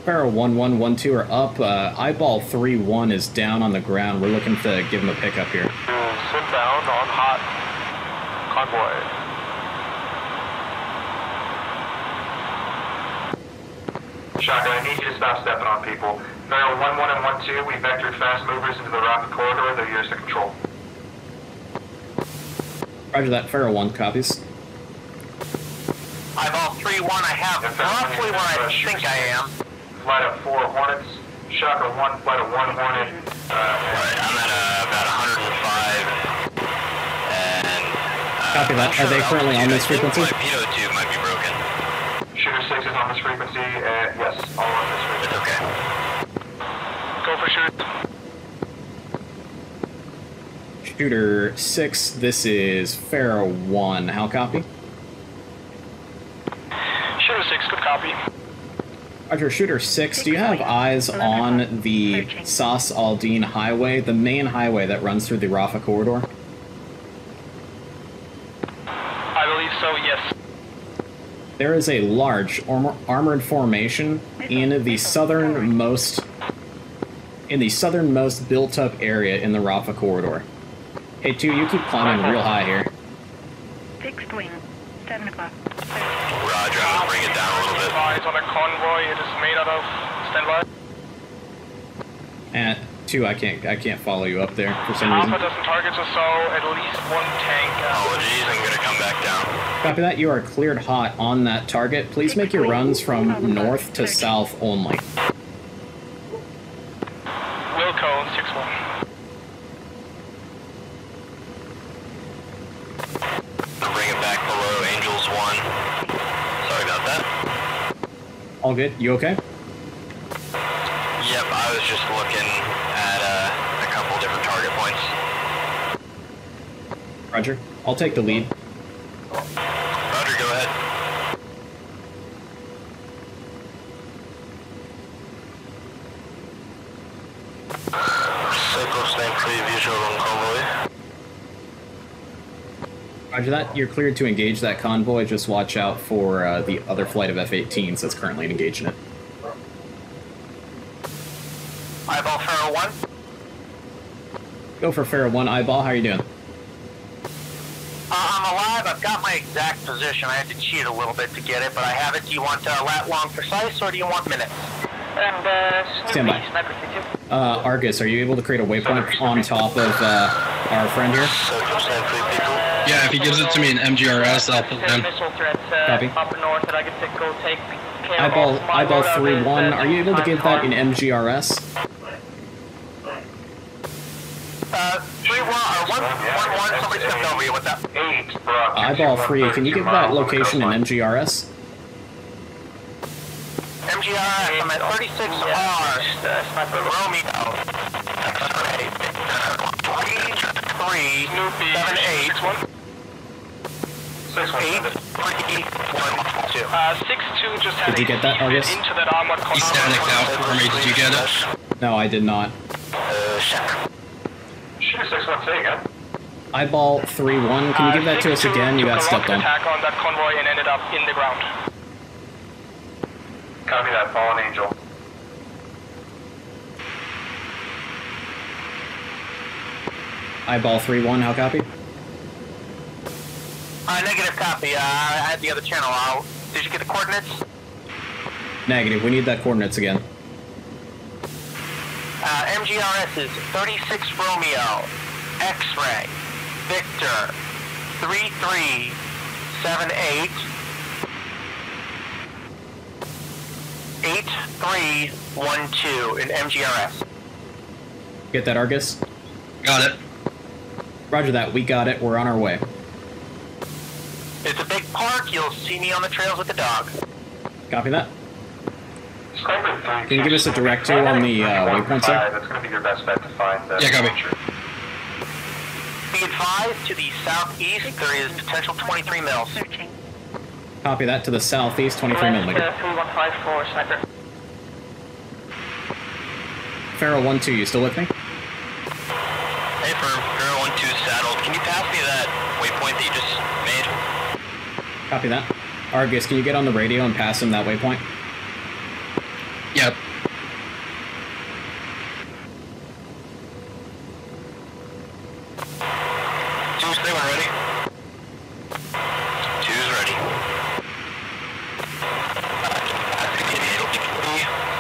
Pharaoh 1-1, 1-2 are up. Eyeball 3-1 is down on the ground. We're looking to give him a pickup here. Sit down on hot convoy. Shotgun, I need you to stop stepping on people. Pharaoh 1-1 and 1-2, we vectored fast movers into the rocket corridor. They're yours to control. Roger that. Pharaoh 1 copies. Eyeball 3-1, I have roughly where I think I am. Flight of 4 Hornets. Shocker 1, flight of 1 Hornet. Right, I'm at about 105. And... Copy that. Are they currently on this frequency? My pitot tube might be broken. Shooter 6 is on this frequency. Yes, all on this frequency. It's okay. Go for shooter. Shooter 6, this is Pharaoh 1. How copy? Shooter 6, good copy. Roger, Shooter 6, do you have eyes on the Sas al-Din highway, the main highway that runs through the Rafah corridor? I believe so, yes. There is a large armored formation in the southernmost built-up area in the Rafah corridor. Hey, 2, you keep climbing real high here. Fixed wing. 7 o'clock. Roger, I'm gonna bring it down a little bit. Eyes on a convoy, it is made out of standby. And 2, I can't follow you up there for some reason. Half a dozen targets or so, at least one tank. Apologies, I'm gonna come back down. Copy that, you are cleared hot on that target. Please make your runs from north to south only. Wilco 6-1. I'll bring it back below Angels 1. Sorry about that. All good? You okay? Yep, I was just looking at a couple different target points. Roger. I'll take the lead. Roger, go ahead. Cyclops 9-3 visual on convoy. Roger that. You're cleared to engage that convoy. Just watch out for the other flight of F-18s that's currently engaged in it. Eyeball Pharaoh 1. Go for Pharaoh 1. Eyeball, how are you doing? I'm alive. I've got my exact position. I had to cheat a little bit to get it, but I have it. Do you want lat long precise, or do you want minutes? And Stand by. Argus, are you able to create a waypoint on top of our friend here? Cyclops 9-3 people. Yeah, if he gives it to me in MGRS, I'll put them. Missile threats Copy. up north that I could go take care of. Eyeball 3-1, are you able to give that in MGRS? 1-1, somebody stepped over you with that. 8, Brock. Eyeball 3, can you give that location in MGRS? MGRS, I'm at 36R. Romeo. X-ray. 3-3-7-8. 8-3-1-2. 6-2 just had Did you get that, Argus? into that armored car. He staticked out for me. Did you get it? No, I did not. Check. Shoot 6-1, say again. Eyeball 3-1, can you give that to us again? You got stepped on. Attack on that convoy and ended up in the ground. Copy that, Fallen Angel. Eyeball 3-1, how copy? Negative copy. I had the other channel out. Did you get the coordinates? Negative, we need that coordinates again. MGRS is 36 Romeo, X-ray, Victor, 3378, 8312 in MGRS. Get that, Argus? Got it. Roger that, we got it, we're on our way. It's a big park. You'll see me on the trails with the dog. Copy that. Sniper 3. Can you give us a direct to on the waypoints there? That's going to be your best bet to find the... Yeah, copy. Be advised, to the southeast, there is potential 23 mils. Searching. Copy that to the southeast, 23mm. 3154, sniper. Pharaoh 1-2, you still with me? Hey, firm. Girl 1-2 saddled. Can you pass me that waypoint that you just made? Copy that. Argus, can you get on the radio and pass him that waypoint? Yep. Two's they were ready. Two's ready.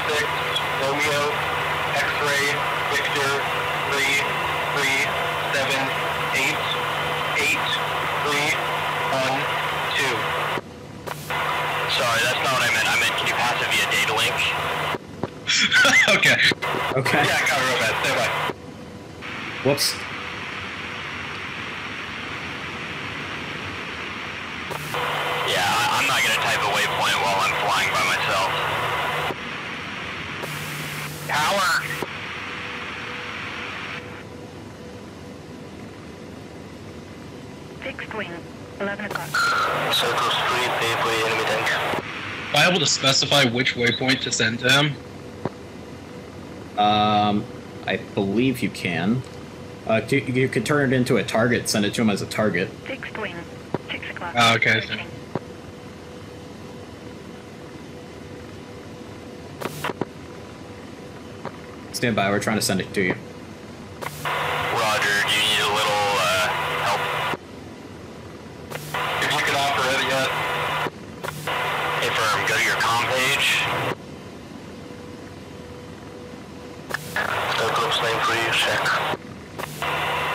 6 Romeo, X-ray, Victor, 3-3-7-8, 8-3-1-2. Sorry, that's not what I meant. I meant, can you pass it via data link? Okay. Okay. Yeah, I got it real bad. Stay by. Whoops. Yeah, I'm not gonna type a waypoint while I'm flying by myself. Power! Fixed wing. 11 o'clock. Circle street, paveway, enemy tank. Am I able to specify which waypoint to send to him? I believe you can. You could turn it into a target, send it to him as a target. Fixed wing. 6 o'clock. Oh, okay. Searching. Stand by, we're trying to send it to you. Roger, do you need a little, help? If you can offer it yet. Hey, firm, go to your comm page. Looks lane for you, check.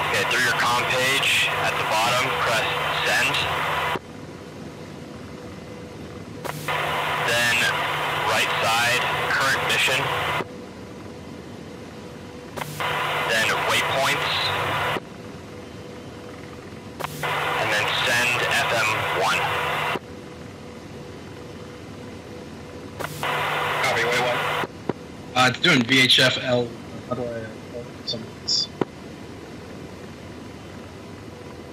Okay, through your comm page, at the bottom, press send. Then, right side, current mission. Then waypoints. And then send FM1. Copy, wait, what? It's doing VHF-L. How do I some of this?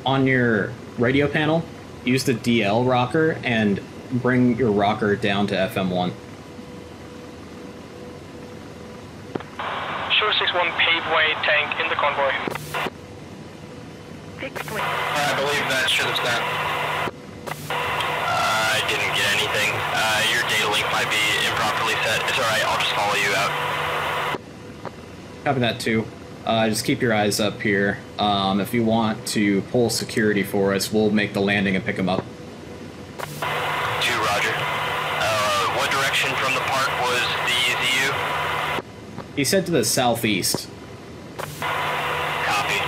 On your radio panel, use the DL rocker and bring your rocker down to FM1. Sure 6-1 paveway tank in the convoy. Fixed wing. I believe that should have done. I didn't get anything. Your data link might be improperly set. It's alright, I'll just follow you out. Copy that too. Just keep your eyes up here. If you want to pull security for us, we'll make the landing and pick them up. 2, roger. What direction from the park was the ZU? He said to the southeast. Copy.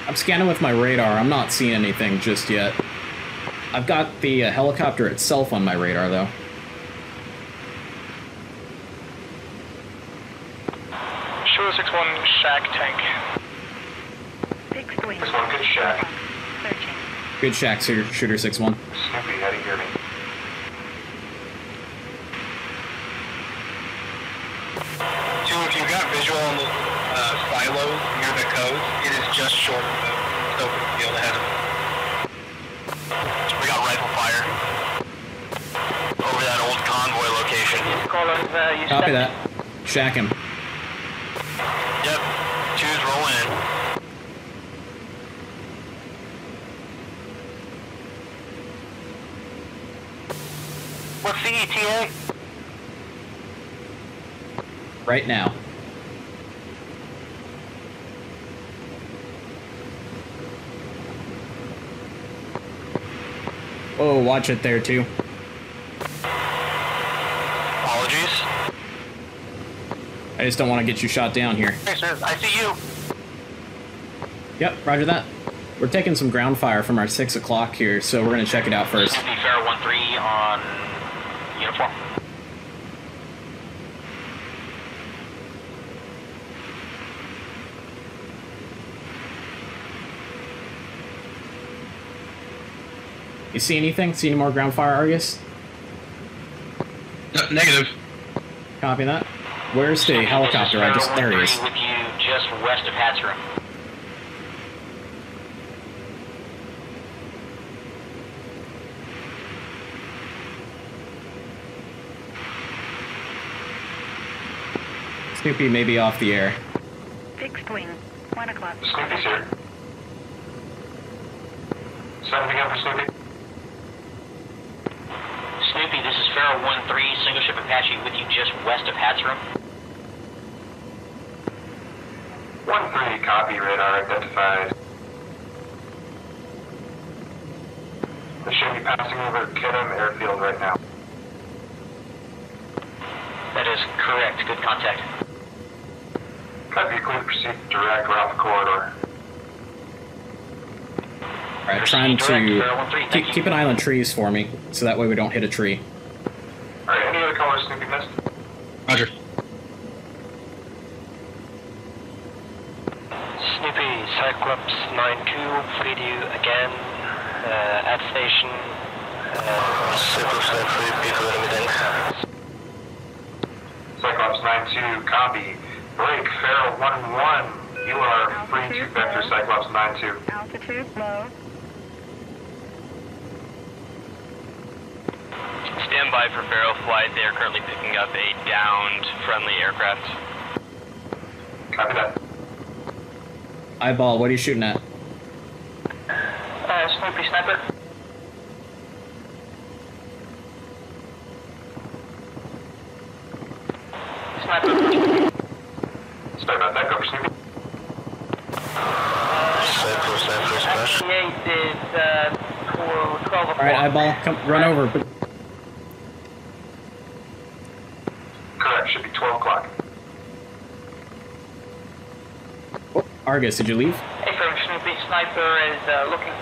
I'm scanning with my radar. I'm not seeing anything just yet. I've got the helicopter itself on my radar, though. Shooter 6-1, Shack tank. Fixed wing. 6-1, good Shack. Searching. Good Shack, Shooter 6-1. Snoopy, how do you hear me? Two, if you've got visual on the silo near the coast, it is just short of the open field ahead of it. We got rifle fire over that old convoy location. Copy that. Shack him. Yep, 2's rolling in. What's the ETA? Right now. Oh, watch it there, too. Apologies. I just don't want to get you shot down here. Hey, sir, I see you. Yep, roger that. We're taking some ground fire from our 6 o'clock here, so we're going to check it out first. Snoopy Fair 1-3 on uniform. You see anything? See any more ground fire, Argus? No, negative. Copy that. Where's the helicopter? There he is. With you just west of Hat's room. Snoopy may be off the air. Fixed wing. 1 o'clock. Snoopy's here. 7 again for Snoopy. Snoopy, this is Pharaoh 1-3, single ship Apache with you just west of Hat's room. 1-3, copy, radar identified. They should be passing over Kidham Airfield right now. That is correct, good contact. Copy, clear to proceed direct around the corridor. Alright, trying to keep an eye on trees for me, so that way we don't hit a tree. Alright, any other colors Snoopy missed? Roger. Snoopy, Cyclops 9-2, fleet you again, at station. Cyclops 9-2, copy. Break, Pharaoh 1-1. You are free to vector Cyclops 9-2. Altitude low. Stand by for Pharaoh flight. They are currently picking up a downed friendly aircraft. Copy that. Eyeball, what are you shooting at? Snoopy sniper. Sniper. Sorry about that, go for Snoopy. Sniper is for 12 o'clock. Alright, Eyeball, come run over. Correct, should be 12 o'clock. Oh, Argus, did you leave? Affirm, Snoopy sniper is looking.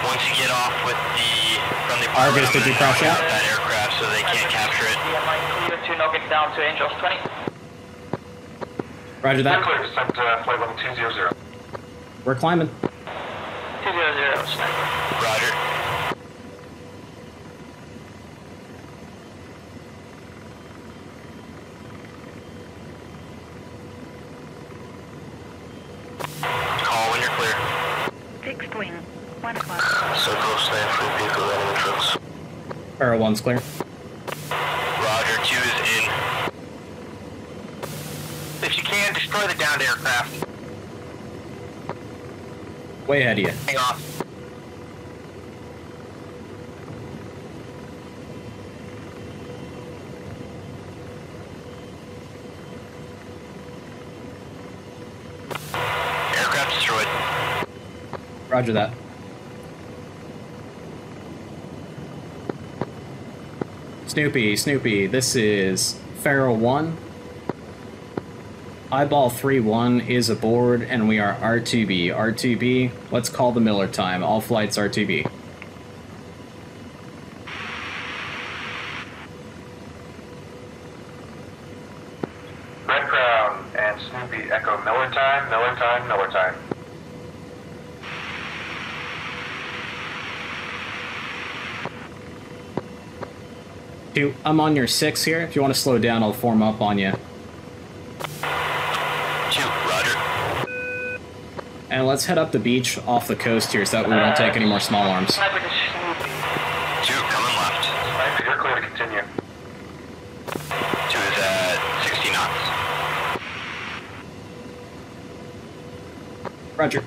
Once you get off with the friendly Argus, did you crash out? that aircraft so they can't capture it. Clear to knock it down to Angels 20. Roger that. Clear, descent flight level 200. We're climbing. 200 sniper. Roger. Call when you're clear. Fixed wing. 1 o'clock. Circle, stand for vehicle enemy trucks. Arrow 1's clear. Roger, 2 is in. If you can, destroy the downed aircraft. Way ahead of you. Hang off. Aircraft destroyed. Roger that. Snoopy, this is Pharaoh 1. Eyeball 3-1 is aboard, and we are R2B. R2B, let's call the Miller time. All flights R2B. Red Crown and Snoopy echo Miller time, Miller time, Miller time. Two, I'm on your 6 here. If you want to slow down, I'll form up on you. 2, roger. And let's head up the beach off the coast here so that we don't take any more small arms. Sniper to Snoopy. 2, coming left. Sniper, you're clear to continue. 2 is at 60 knots. Roger. 2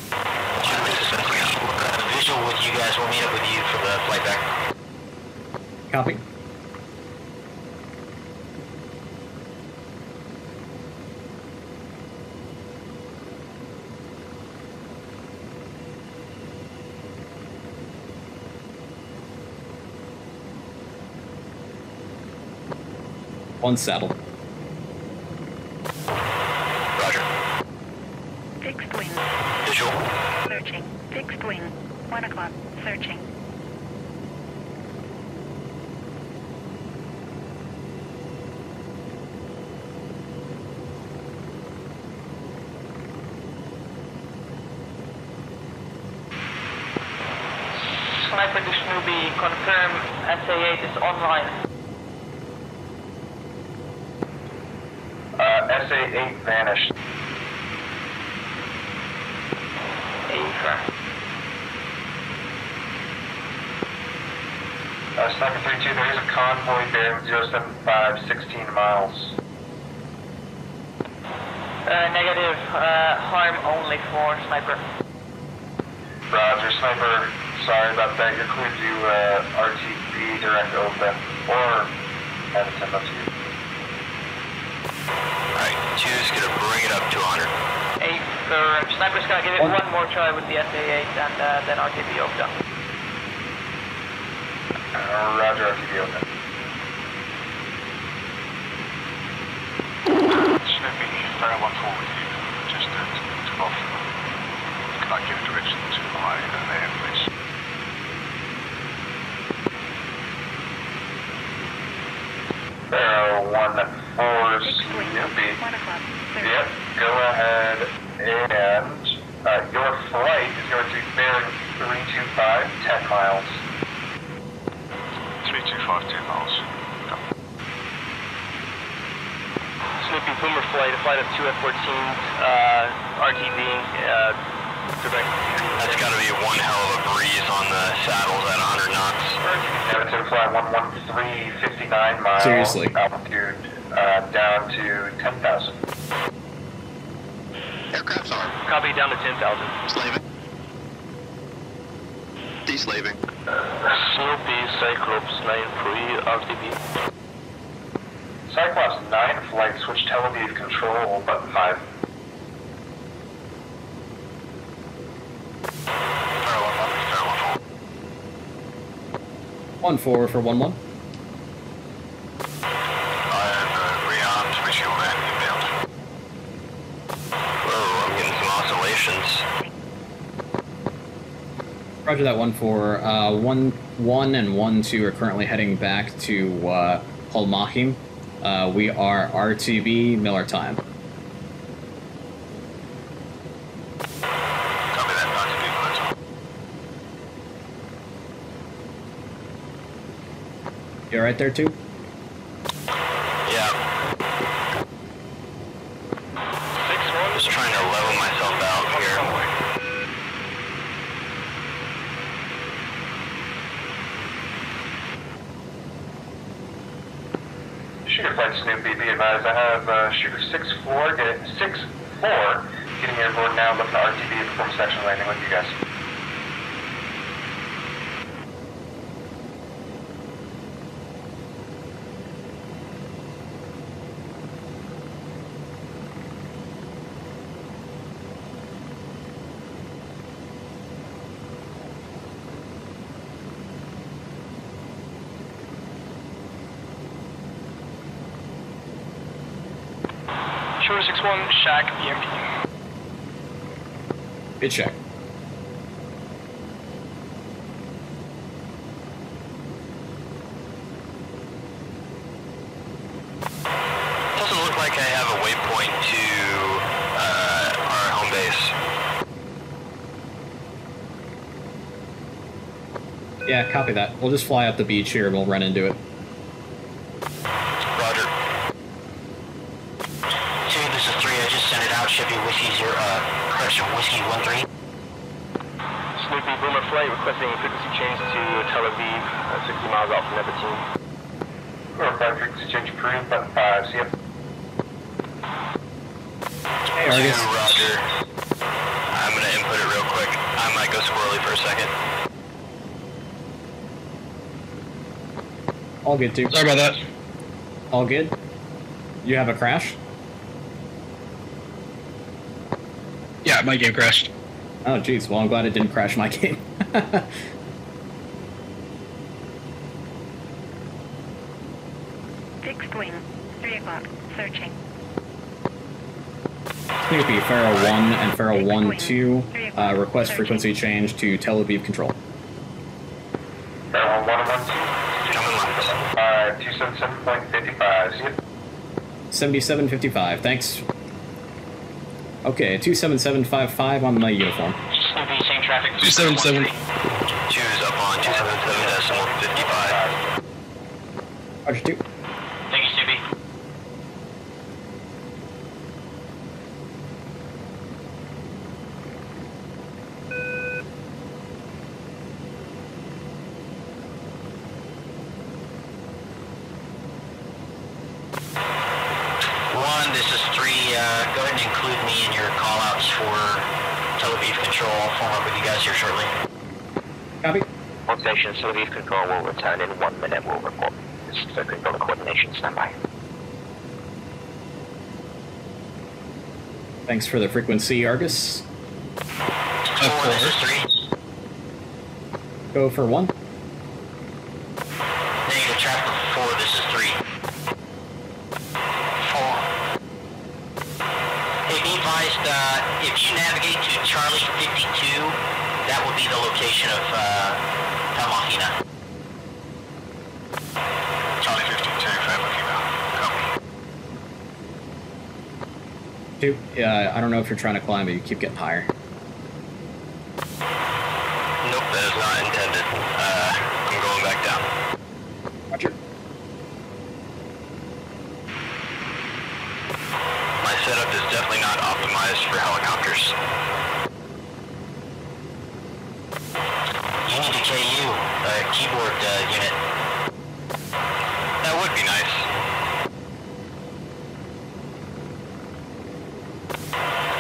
is visual with you guys. We'll meet up with you for the flight back. Copy. One saddle. Roger. Fixed wing. Visual. Searching. Fixed wing. 1 o'clock. Searching. Sniper to Snoopy, confirm SA-8 is online. SA-8 vanished. Sniper 3-2, there is a convoy bearing 075, 16 miles. Negative, harm only for Sniper. Roger, Sniper, sorry about that. You're clear to RTB direct OPA, or Edison, up to you. Alright, 2 is gonna bring it up to 100. 8, Sniper's gonna give it one more try with the SA-8 and then RTB OPA. Roger, RTB OPA. Snoopy, Pharaoh 1 forward you. Just took off. Can I give direction to my AM, please? Pharaoh 1-4 Snoopy. 1 o'clock. Yep, go ahead and your flight is going to be bearing 325, 10 miles. 325, 10 miles. Go. Snoopy, boomer flight, a flight of 2 F-14s, RTB, direct. That's gotta be one hell of a breeze on the saddles at 100 knots. Edmonton flight 113, 59 miles. Seriously. Altitude down to 10,000. Aircraft's armed. Copy, down to 10,000. Slaving. Deslaving. Snoopy, Cyclops 9-3, RTB. Cyclops 9 flight, switch Tel Aviv control, button 5. Pharaoh 1 1-4 for 1-1. I have rearmed visual and inbound. Whoa, I'm getting some oscillations. Roger that 1-4. 1-1 and 1-2 are currently heading back to Holmachim. We are R2B Miller time. Copy that, RTB, You alright there too? Yeah. Just trying to level myself out here. Shooter flight Snoopy, be advised I have shooter 6-4 getting airborne now, looking to RTB to perform section landing with you guys. 061, Shack, EMP. Good check. Doesn't look like I have a waypoint to our home base. Yeah, copy that. We'll just fly up the beach here and we'll run into it. Roger. 2, this is 3, I just sent it out, should be Whiskey 0, correction, Whiskey 13. Snoopy, Boomer Flight requesting frequency change to Tel Aviv, 60 miles out from number 2. Frequency change approved, button 5, see ya. Hey, Argus. Roger. I'm gonna input it real quick. I might go squirrely for a second. All good, too. Sorry about that. All good? You have a crash? Yeah, my game crashed. Oh, jeez. Well, I'm glad it didn't crash my game. Fixed wing. 3 o'clock. Searching. Snoopy, Pharaoh 1 and Pharaoh 1-2, request frequency change to Tel Aviv control. Pharaoh 1 and 1, 277.55, see ya. 7755, thanks. Okay, 27755 on my uniform. Snoopy, same traffic. 277. 2 is up on 277.55. Roger 2. Thank you, Snoopy. This is 3, go ahead and include me in your call-outs for Tel Aviv Control. I'll form up with you guys here shortly. Copy. On station, Tel Aviv Control will return in 1 minute. We'll report. So control coordination, standby. Thanks for the frequency, Argus. Of course. This is 3. Go for 1. Negative traffic 4, this is 3. 4. Hey, be advised, if you navigate to Charlie 52, that will be the location of Palmahina. Charlie 52, fair looking now. Copy. 2. Yeah, I don't know if you're trying to climb, but you keep getting higher. Nope, that is not intended. I'm going back down. Roger. My setup is definitely not optimized for helicopters. You need a KU, keyboard unit. That would be nice.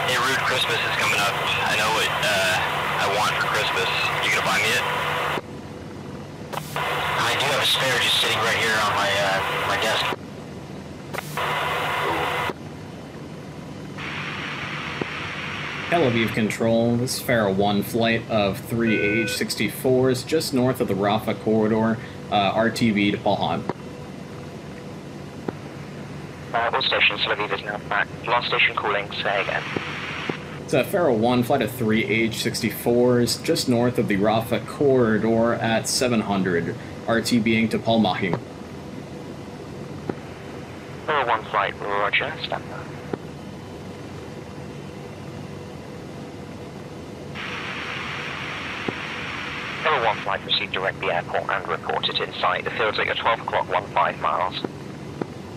Hey, Rude, Christmas is coming up. I know what I want for Christmas. You gonna buy me it? I do have a spare just sitting right here on my desk. Tel Aviv Control, this is Pharaoh 1 flight of 3 AH-64s just north of the Rafah corridor, RTB to Palhan. All stations, Tel Aviv is now back. Last station calling, say again. It's a Pharaoh 1 flight of 3 AH-64s just north of the Rafah corridor at 700, RTBing to Palmahim. Pharaoh 1 flight, roger, stand by. Pharaoh 1 flight received direct the airport and reported in sight. The field's at your 12 o'clock, 15 miles.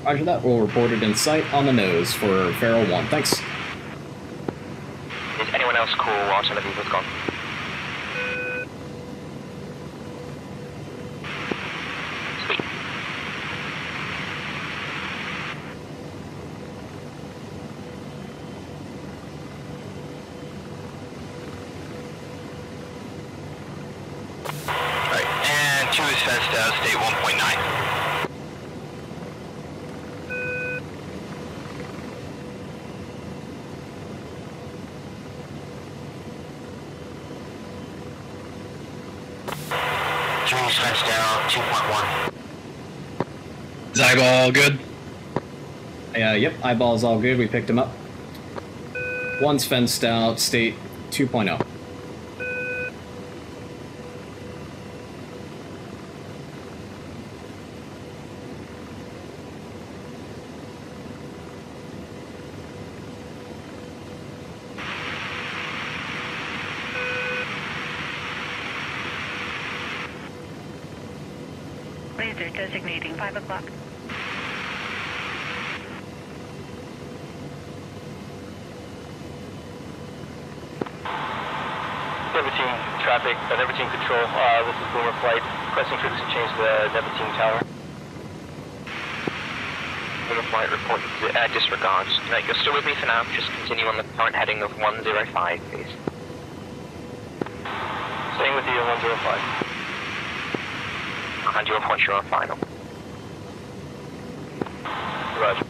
Roger that, we'll report it in sight on the nose for Pharaoh 1. Thanks. Is anyone else cool while Tel Aviv was gone? Sweet. Alright, and 2 is fenced out, state 1.9. Trees fenced down, 2.1. Is eyeball good? Yep, eyeball's all good. We picked him up. One's fenced out, state 2.0. Laser designating 5 o'clock. Traffic, Never Team Control, this is Boomer Flight, requesting frequency change to the Never Team Tower. Boomer Flight report disregards. No, you're still with me for now, just continue on the current heading of 105, please. Staying with you at 105. I'll hand you off once you're on final. Roger.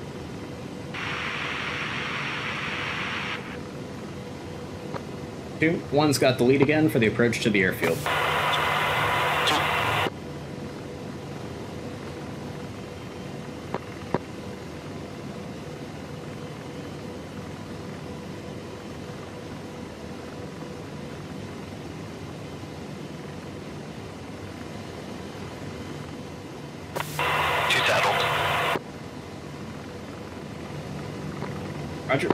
One's got the lead again for the approach to the airfield. Roger.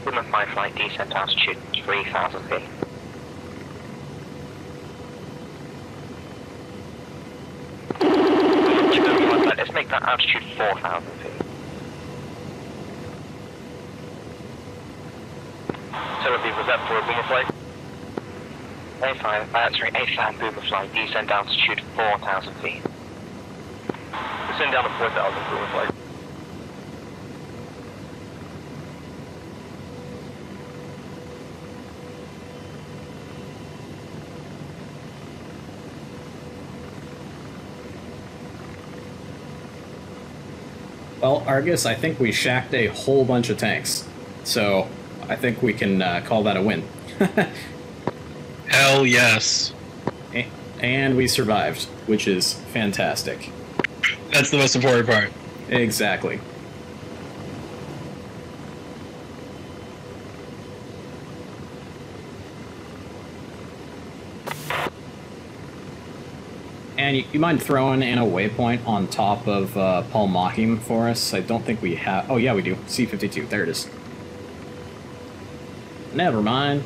Boomer 5 flight descent altitude 3,000 feet. Let's make that altitude 4,000 feet. Was that for a Boomer Flight? A5 Boomer Flight, descent altitude 4,000 feet. Descend down to 4,000 Boomer Flight. Well, Argus, I think we shacked a whole bunch of tanks, so I think we can call that a win. Hell yes. And we survived, which is fantastic. That's the most important part. Exactly. And you mind throwing in a waypoint on top of Paul Mahim for us? I don't think we have... Oh, yeah, we do. C-52. There it is. Never mind.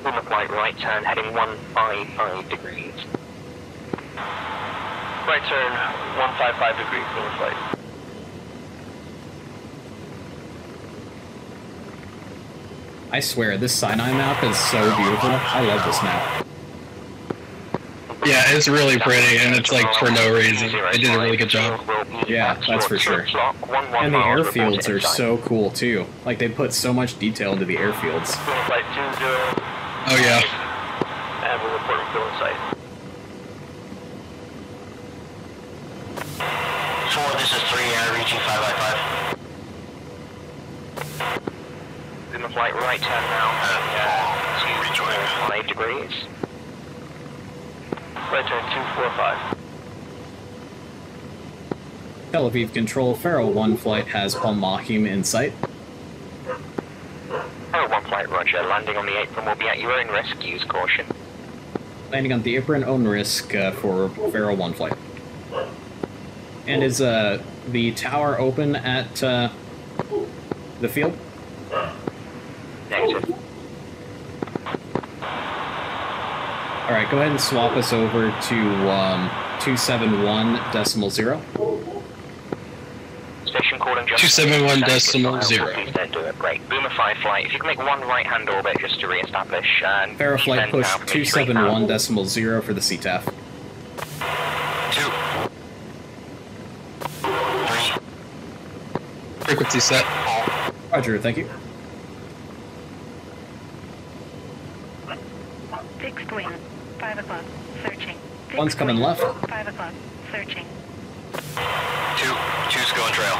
Boomer Flight right turn heading 155 degrees. Right turn 155 degrees, Boomer Flight. I swear, this Sinai map is so beautiful. I love this map. Yeah, it's really pretty, and it's like for no reason. They did a really good job. Yeah, that's for sure. And the airfields are so cool, too. Like, they put so much detail into the airfields. Oh, yeah. And we'll report refueling site. 4, this is 3, reaching 5 by 5. Boomer Flight right turn now, 5 degrees. Right turn 245. Tel Aviv Control, Pharaoh 1 flight has Paul Mahim in sight. Pharaoh 1 flight, roger. Landing on the apron will be at your own risk. Use caution. Landing on the apron, own risk for Pharaoh 1 flight. And is the tower open at the field? Negative. Alright, go ahead and swap us over to 271.0. Station calling just 271.0. Please don't do it. Great. Boomer 5 flight. If you can make one right-hand orbit just to re-establish. Pharaoh flight push 271.0 for the CTAF. 2, 3, frequency set. Roger, thank you. Fixed wing, 5 o'clock, searching. One's coming left. 5 o'clock, searching. Two's going trail.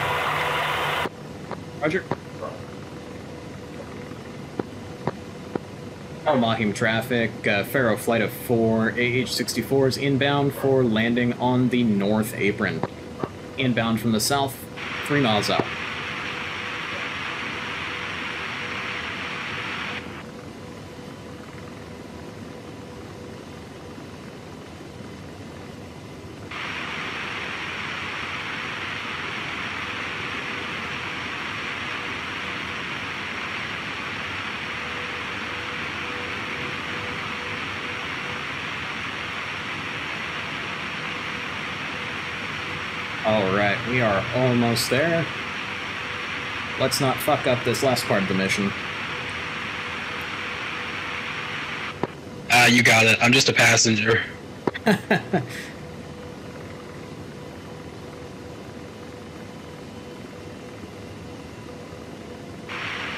Roger. All Mahim traffic, Pharaoh flight of 4 AH-64s inbound for landing on the north apron. Inbound from the south, 3 miles out. Alright, we are almost there. Let's not fuck up this last part of the mission. You got it. I'm just a passenger.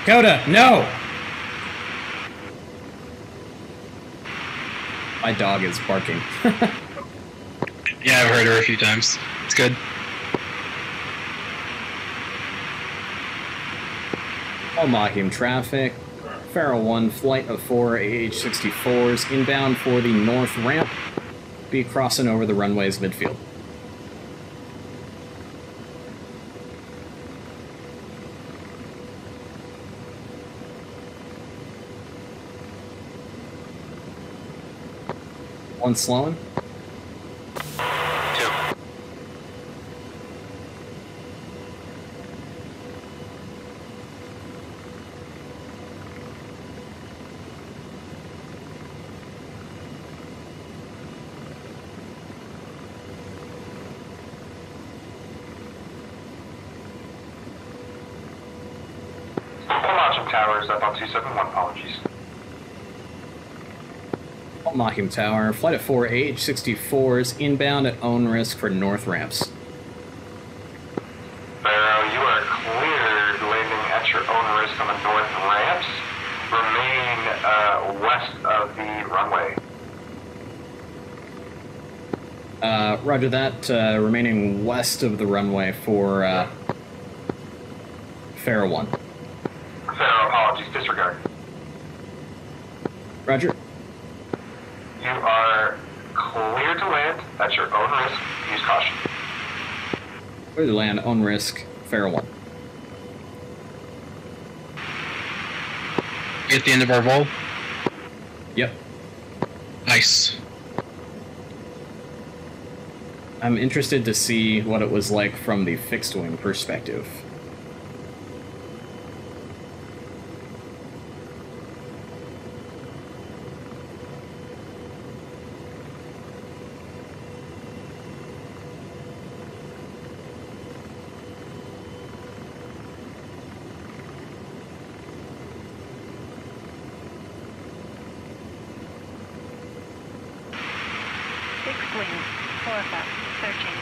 Coda, no! My dog is barking. Yeah, I've heard her a few times. It's good. All Mahim traffic. Pharaoh 1 flight of 4 AH-64s inbound for the north ramp. Be crossing over the runway's midfield. One slowing. Towers up on 271, apologies. Mahim Tower, flight of 4 AH-64s inbound at own risk for north ramps. Pharaoh, you are cleared landing at your own risk on the north ramps. Remain west of the runway. Roger that, remaining west of the runway for Pharaoh 1. Pharaoh, apologies, disregard. Roger. You are clear to land at your own risk. Use caution. Clear to land, own risk, Pharaoh 1. We at the end of our vol? Yep. Nice. I'm interested to see what it was like from the fixed wing perspective. Fixed wing, 4 o'clock, searching.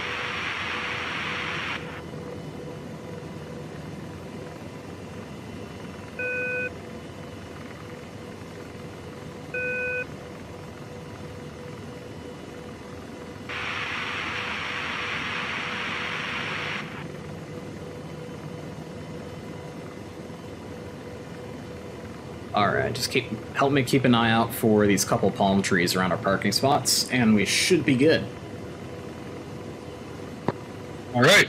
Alright, just help me keep an eye out for these couple palm trees around our parking spots, and we should be good. Alright.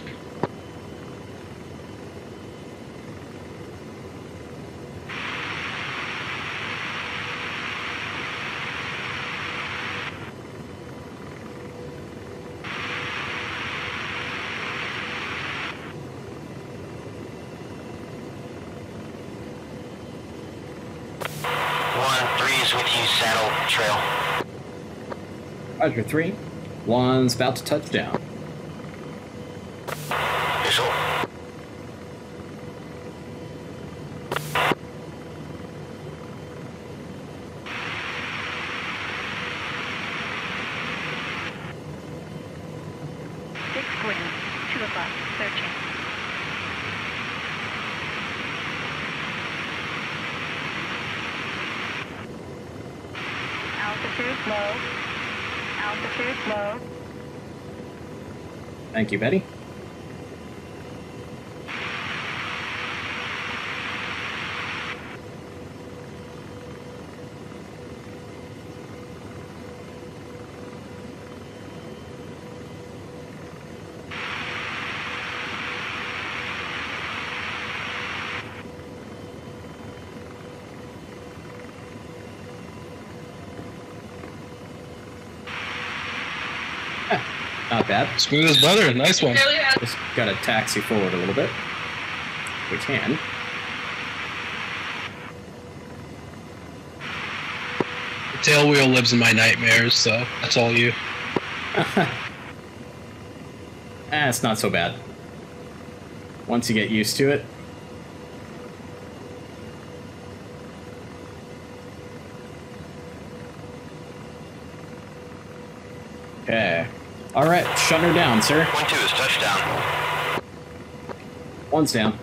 With you, saddle trail. Roger 3. 1's about to touch down. Visual. Fixed wing, 2 o'clock, searching. Altitude low. Altitude low. Thank you, Betty. Not bad. Smooth as butter. Nice one. Just gotta taxi forward a little bit. We can. The tail wheel lives in my nightmares, so that's all you. It's not so bad. Once you get used to it. Okay. Alright, shut her down, sir. 1-2 is touchdown. 1's down.